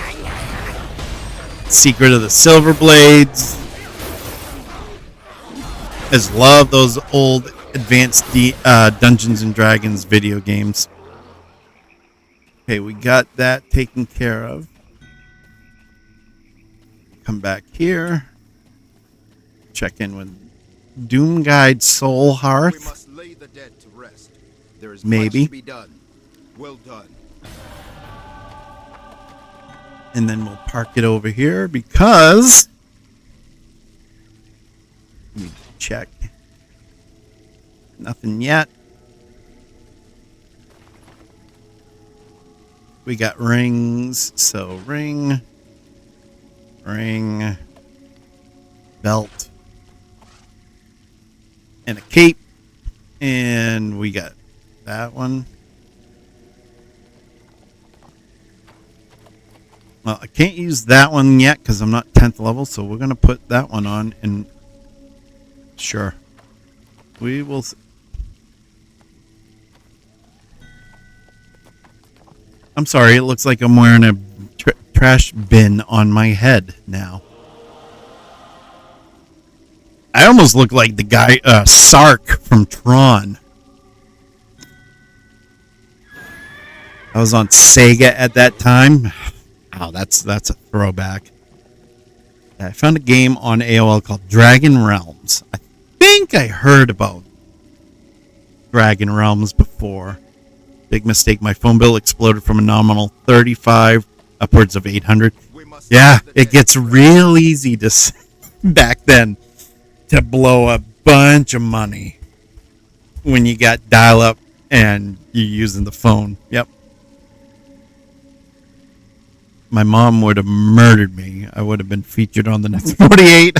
Secret of the Silver Blades. I just love those old advanced Dungeons and Dragons video games. Okay, we got that taken care of. Come back here. Check in with Doom Guide Soul Hearth. We must lay the dead to rest. There is Maybe. much to be done. Well done. And then we'll park it over here because let me check. Nothing yet. We got rings, so ring, belt, and a cape, and we got that one. Well, I can't use that one yet because I'm not 10th level, so we're going to put that one on, and sure. We will... I'm sorry, it looks like I'm wearing a trash bin on my head now. I almost look like the guy, Sark from Tron. I was on Sega at that time. Oh, that's a throwback. I found a game on AOL called Dragon Realms. I think I heard about Dragon Realms before. Big mistake. My phone bill exploded from a nominal 35 upwards of 800. Yeah, it gets real easy to back then to blow a bunch of money when you got dial-up and you're using the phone. Yep. My mom would have murdered me. I would have been featured on the next 48.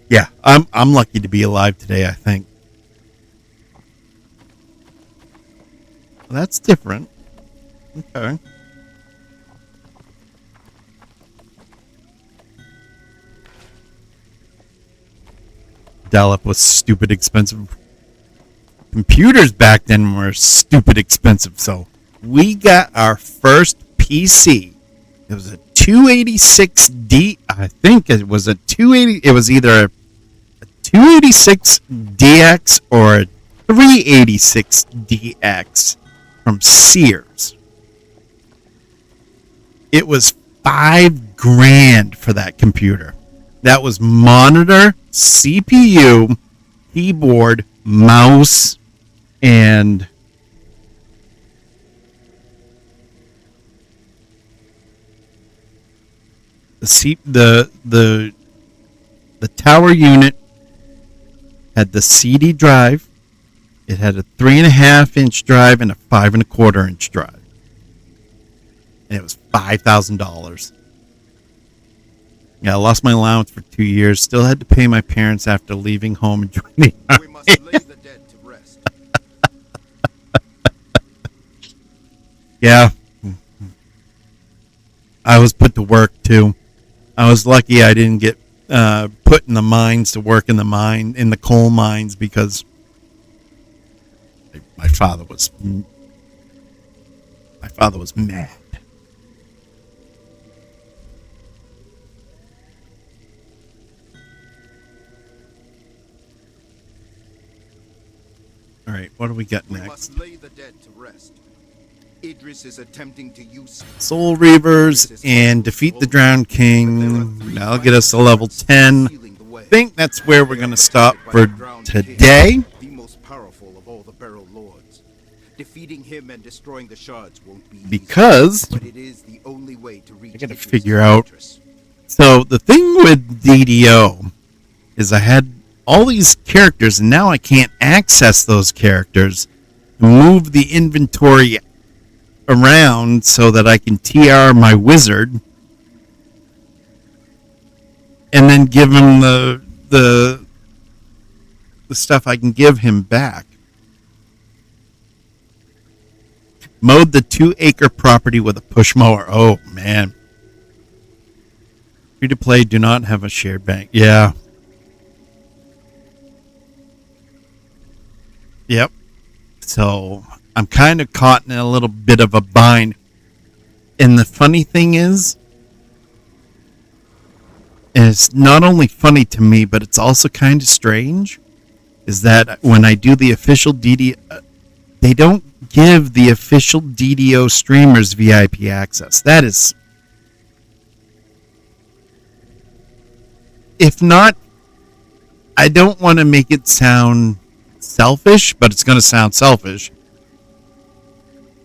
Yeah, I'm lucky to be alive today, I think. Well, that's different. Okay. Dial-up was stupid expensive. Computers back then were stupid expensive, so we got our first PC. It was a 286D. I think it was a 280. It was either a 286DX or a 386DX from Sears. It was $5,000 for that computer. That was monitor, CPU, keyboard, mouse, and the tower unit had the CD drive. It had a 3.5-inch drive and a 5.25-inch drive. And it was $5,000. Yeah, I lost my allowance for 2 years. Still had to pay my parents after leaving home and joining. We must lay the dead to rest. Yeah. I was put to work too. I was lucky I didn't get put in the mines to work in the coal mines, because my father was mad. All right, what do we got next? We must lay the dead to rest. Idris is attempting to use Soul Reavers and defeat the Drowned King. That'll get us to level 10. I think that's where we're going to stop for today. The most powerful of all the Beryl Lords. Defeating him and destroying the shards won't be because easy, but it is the only way to reach. I got to figure out. So the thing with DDO is I had all these characters, and now I can't access those characters. Move the inventory around so that I can TR my wizard and then give him the stuff I can give him back. Mowed the 2-acre property with a push mower. Oh man. Free to play, do not have a shared bank. Yeah. Yep. So I'm kind of caught in a little bit of a bind. And the funny thing is, and it's not only funny to me, but it's also kind of strange, is that when I do the official DDO, they don't give the official DDO streamers VIP access. That is, if not, I don't want to make it sound selfish, but it's going to sound selfish.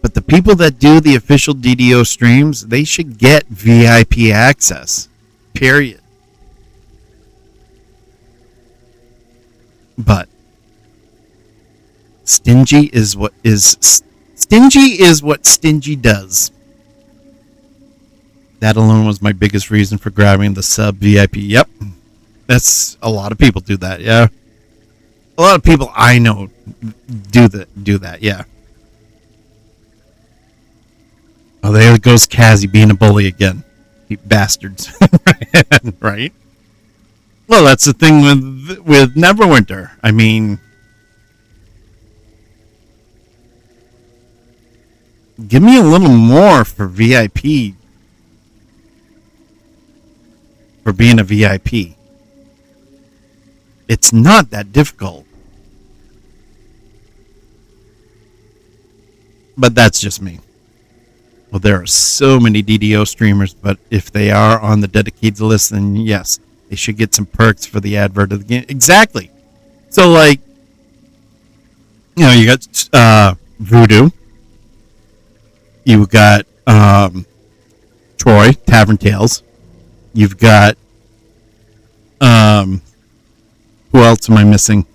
But the people that do the official DDO streams, they should get VIP access. Period. But stingy is what stingy does. That alone was my biggest reason for grabbing the sub VIP. Yep. That's a lot of people do that, yeah. A lot of people I know do that, yeah. Oh, there goes Kazzy being a bully again. You bastards. Right? Well, that's the thing with Neverwinter. I mean, give me a little more for VIP. For being a VIP. It's not that difficult. But that's just me. Well, there are so many DDO streamers, but if they are on the dedicated list, then yes, they should get some perks for the advert of the game. Exactly. So, like, you know, you got Voodoo. You've got Troy, Tavern Tales. You've got who else am I missing?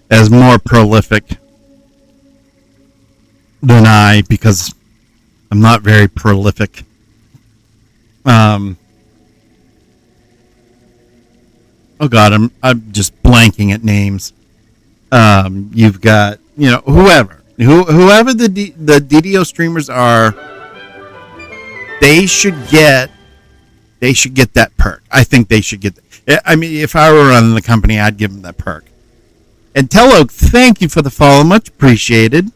As more prolific than I, because I'm not very prolific. Oh God, I'm just blanking at names. You've got, you know, whoever the DDO streamers are, they should get that perk. I think they should get. I mean, if I were running the company, I'd give them that perk. And Tello, thank you for the follow, much appreciated.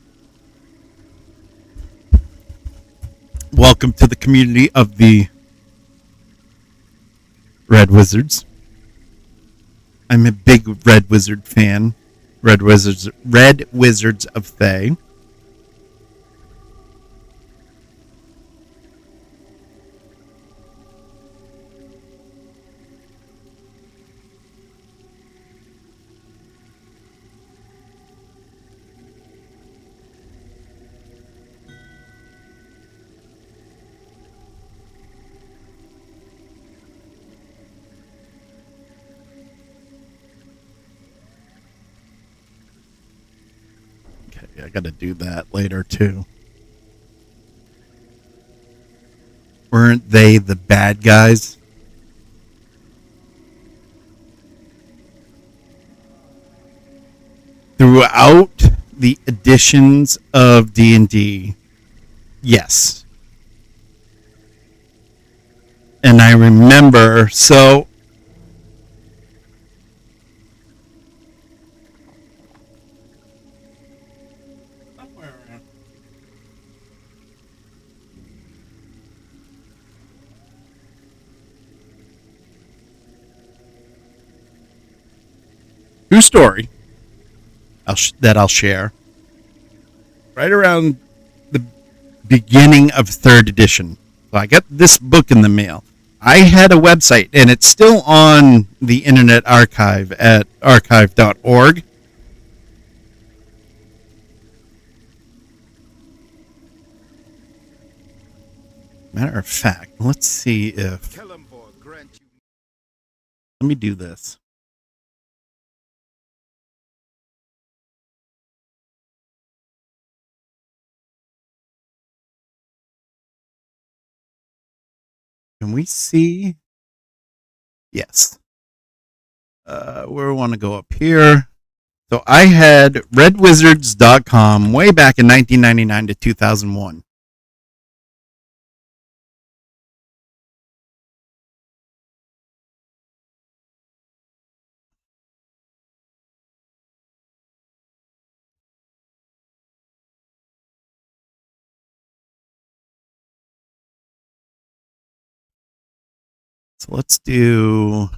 Welcome to the community of the Red Wizards. I'm a big Red Wizard fan. Red Wizards of Thay. I gotta do that later too. Weren't they the bad guys? Throughout the editions of D&D, yes. And I remember, so true story that I'll share. Right around the beginning of 3rd edition, so I got this book in the mail. I had a website, and it's still on the Internet Archive at archive.org. Matter of fact, let's see if... Let me do this. Can we see? Yes. Where we want to go up here. So I had redwizards.com way back in 1999 to 2001. So let's do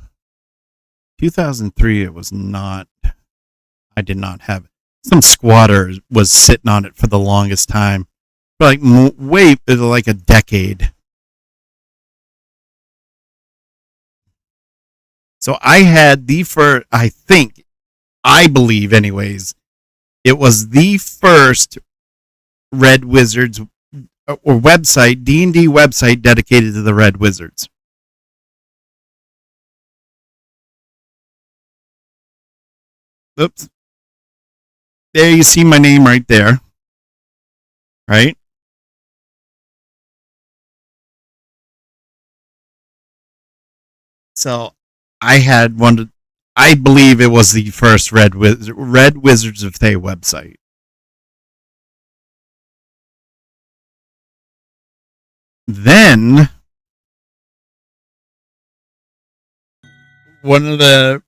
2003. It was not, I did not have it. Some squatter was sitting on it for the longest time. Like like a decade. So I had the first, I believe anyways, it was the first Red Wizards or website, D&D website dedicated to the Red Wizards. Oops. There you see my name right there. Right? So I had one. I believe it was the first Red Wizards of Thay website. Then one of the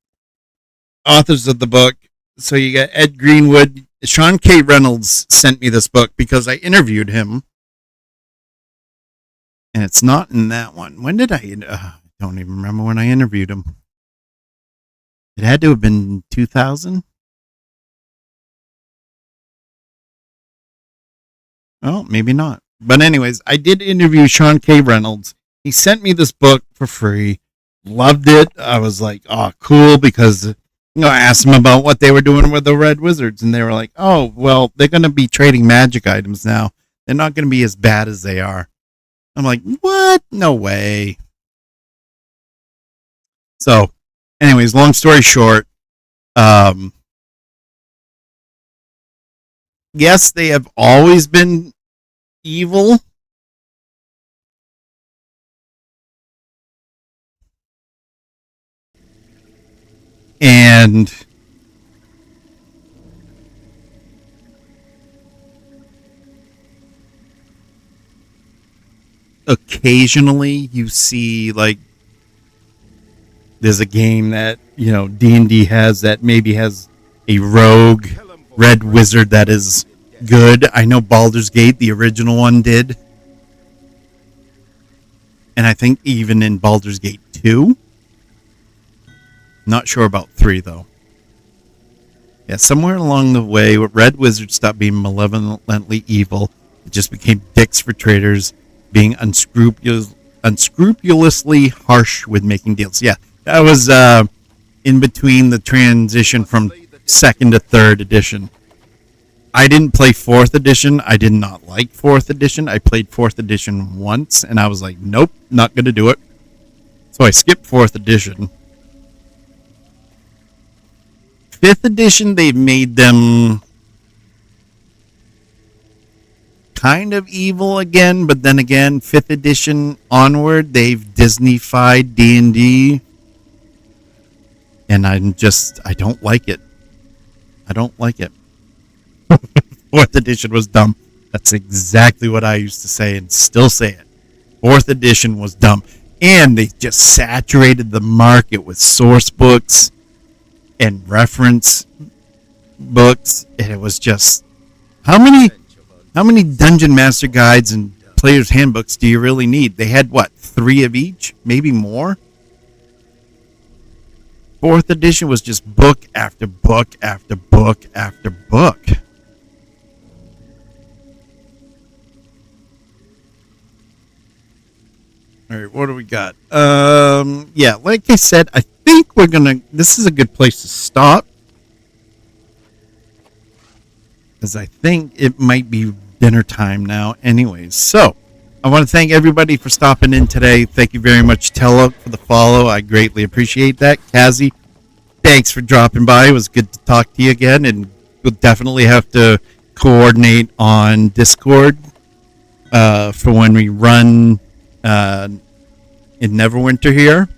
authors of the book, so you got Ed Greenwood, Sean K. Reynolds sent me this book because I interviewed him. And it's not in that one. When did I don't even remember when I interviewed him. It had to have been 2000. Oh, maybe not. But anyways, I did interview Sean K. Reynolds. He sent me this book for free. Loved it. I was like, oh, cool, because I asked them about what they were doing with the Red Wizards, and they were like, oh, well, they're going to be trading magic items now. They're not going to be as bad as they are. I'm like, what? No way. So, anyways, long story short, yes, they have always been evil. And occasionally you see, like, there's a game that, D&D has that maybe has a rogue red wizard that is good. I know Baldur's Gate, the original one, did. And I think even in Baldur's Gate 2. Not sure about 3, though. Yeah, somewhere along the way, red wizards stopped being malevolently evil. It just became dicks for traders, being unscrupulously harsh with making deals. Yeah, that was in between the transition from 2nd to 3rd edition. I didn't play 4th edition. I did not like 4th edition. I played 4th edition once, and I was like, nope, not going to do it. So I skipped 4th edition. 5th edition, they've made them kind of evil again, but then again, 5th edition onward, they've Disney-fied D&D, and I don't like it. I don't like it. 4th edition was dumb. That's exactly what I used to say and still say it. 4th edition was dumb. And they just saturated the market with source books and reference books, and it was just, how many Dungeon Master guides and player's handbooks do you really need? They had, 3 of each, maybe more. 4th edition was just book after book after book after book. All right, what do we got? Yeah, like I said, I think this is a good place to stop, because I think it might be dinner time now anyways. So, I want to thank everybody for stopping in today. Thank you very much, Tella, for the follow. I greatly appreciate that. Kazi, thanks for dropping by. It was good to talk to you again, and we'll definitely have to coordinate on Discord for when we run in Neverwinter here.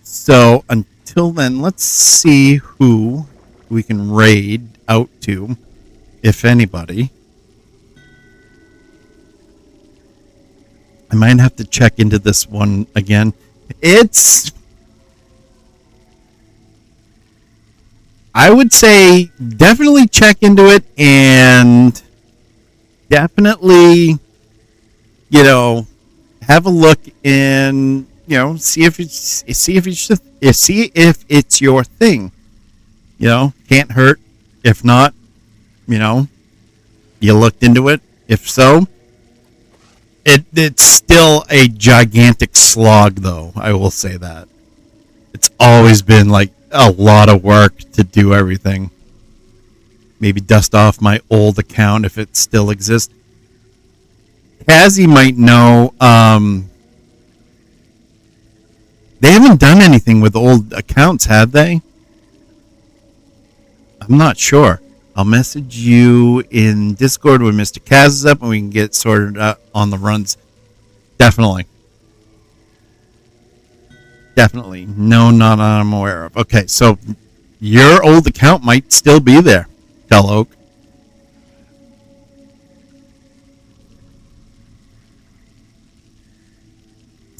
So until then, let's see who we can raid out to, if anybody. I might have to check into this one again. I would say definitely check into it, and definitely, have a look and, see if it's your thing. Can't hurt. If not, you looked into it. If so, it's still a gigantic slog, though. I will say that. It's always been like a lot of work to do everything. Maybe dust off my old account if it still exists. Kazi might know. They haven't done anything with old accounts, have they? I'm not sure. I'll message you in Discord when Mr. Kaz is up, and we can get sorted out on the runs. Definitely. Definitely. No, not I'm aware of. Okay, so your old account might still be there, Tell Oak.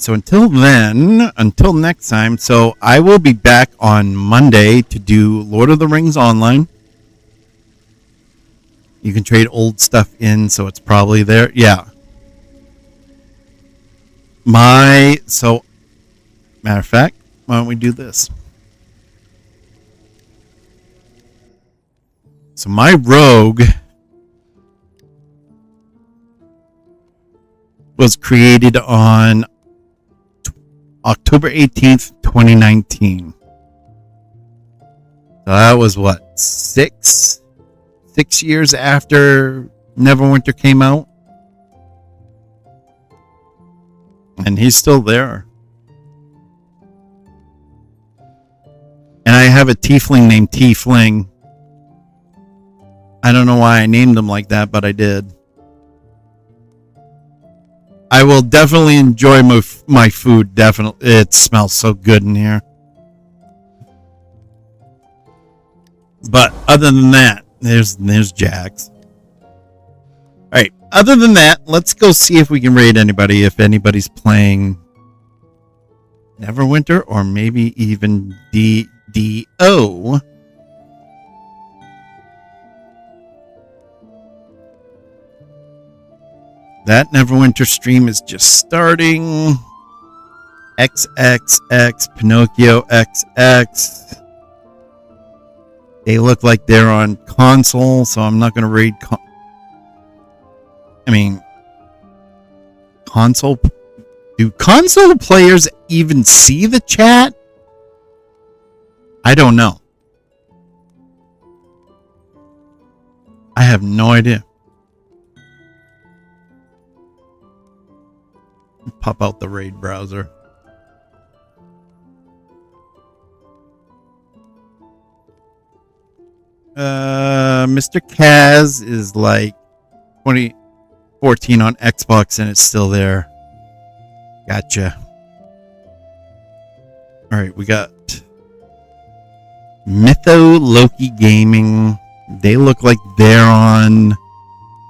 So until then, until next time, so I will be back on Monday to do Lord of the Rings Online. You can trade old stuff in, so it's probably there. Yeah. Matter of fact, why don't we do this? So my rogue was created on October 18th, 2019. So that was what, six years after Neverwinter came out? And he's still there. And I have a tiefling named Tiefling. I don't know why I named him like that, but I did. I will definitely enjoy my food. Definitely. It smells so good in here. But other than that, there's Jax. Alright, other than that, let's go see if we can raid anybody, if anybody's playing Neverwinter or maybe even DDO. That Neverwinter stream is just starting. XXX, Pinocchio XX. They look like they're on console, so I'm not going to raid console. Do console players even see the chat? I don't know. I have no idea. Pop out the raid browser. Mr. Kaz is like 2014 on Xbox and it's still there. Gotcha. Alright, we got Mytho Loki Gaming. They look like they're on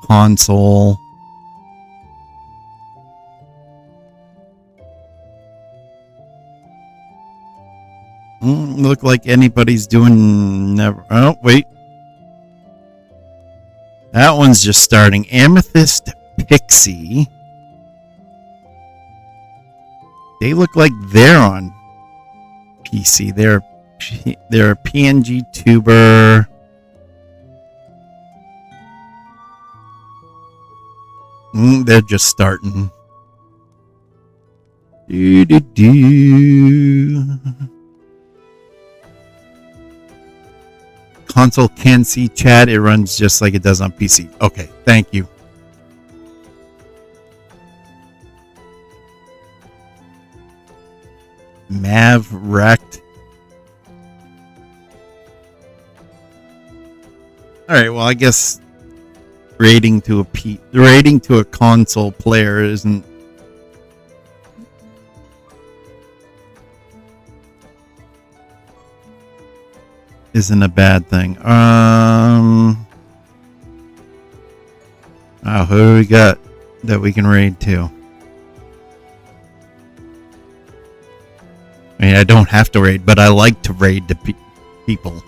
console. Look like anybody's doing never. Oh, wait. That one's just starting. Amethyst Pixie. They look like they're on PC. They're a PNG tuber. They're just starting. Console can see chat. It runs just like it does on PC. Okay, thank you. Mav wrecked. Alright, well I guess rating to a console player isn't a bad thing. Who do we got that we can raid to? I mean, I don't have to raid, but I like to raid to people.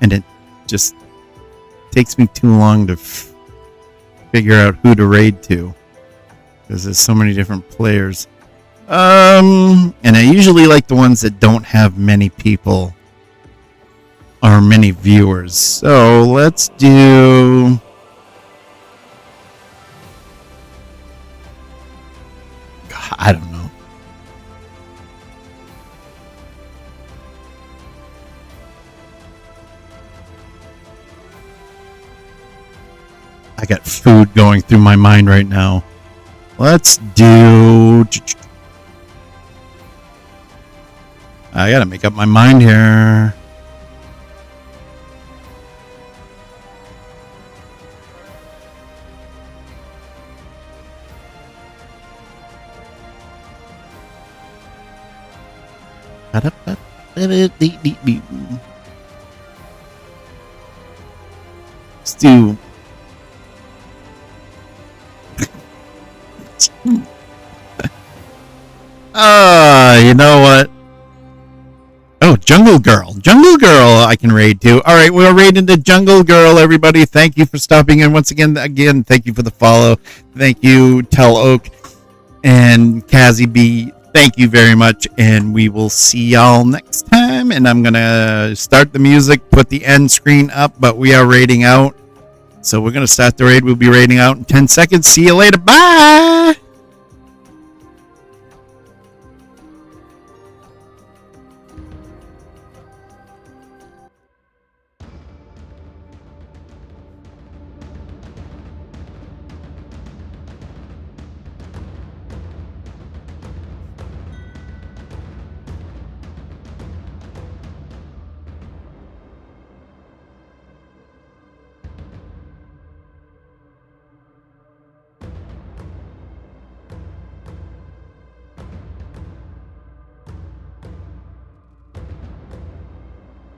And it just takes me too long to figure out who to raid to. Because there's so many different players. And I usually like the ones that don't have many people or many viewers. So let's do... God, I don't know. I got food going through my mind right now. Let's do... I gotta make up my mind here. Let's do You know what? Oh, Jungle Girl. Jungle Girl I can raid too. All right, we're raiding the Jungle Girl, everybody. Thank you for stopping in once again. Thank you for the follow. Thank you, Tell Oak and Kazzy B. Thank you very much, and we will see y'all next time. And I'm going to start the music, put the end screen up, but we are raiding out. So we're going to start the raid. We'll be raiding out in 10 seconds. See you later. Bye!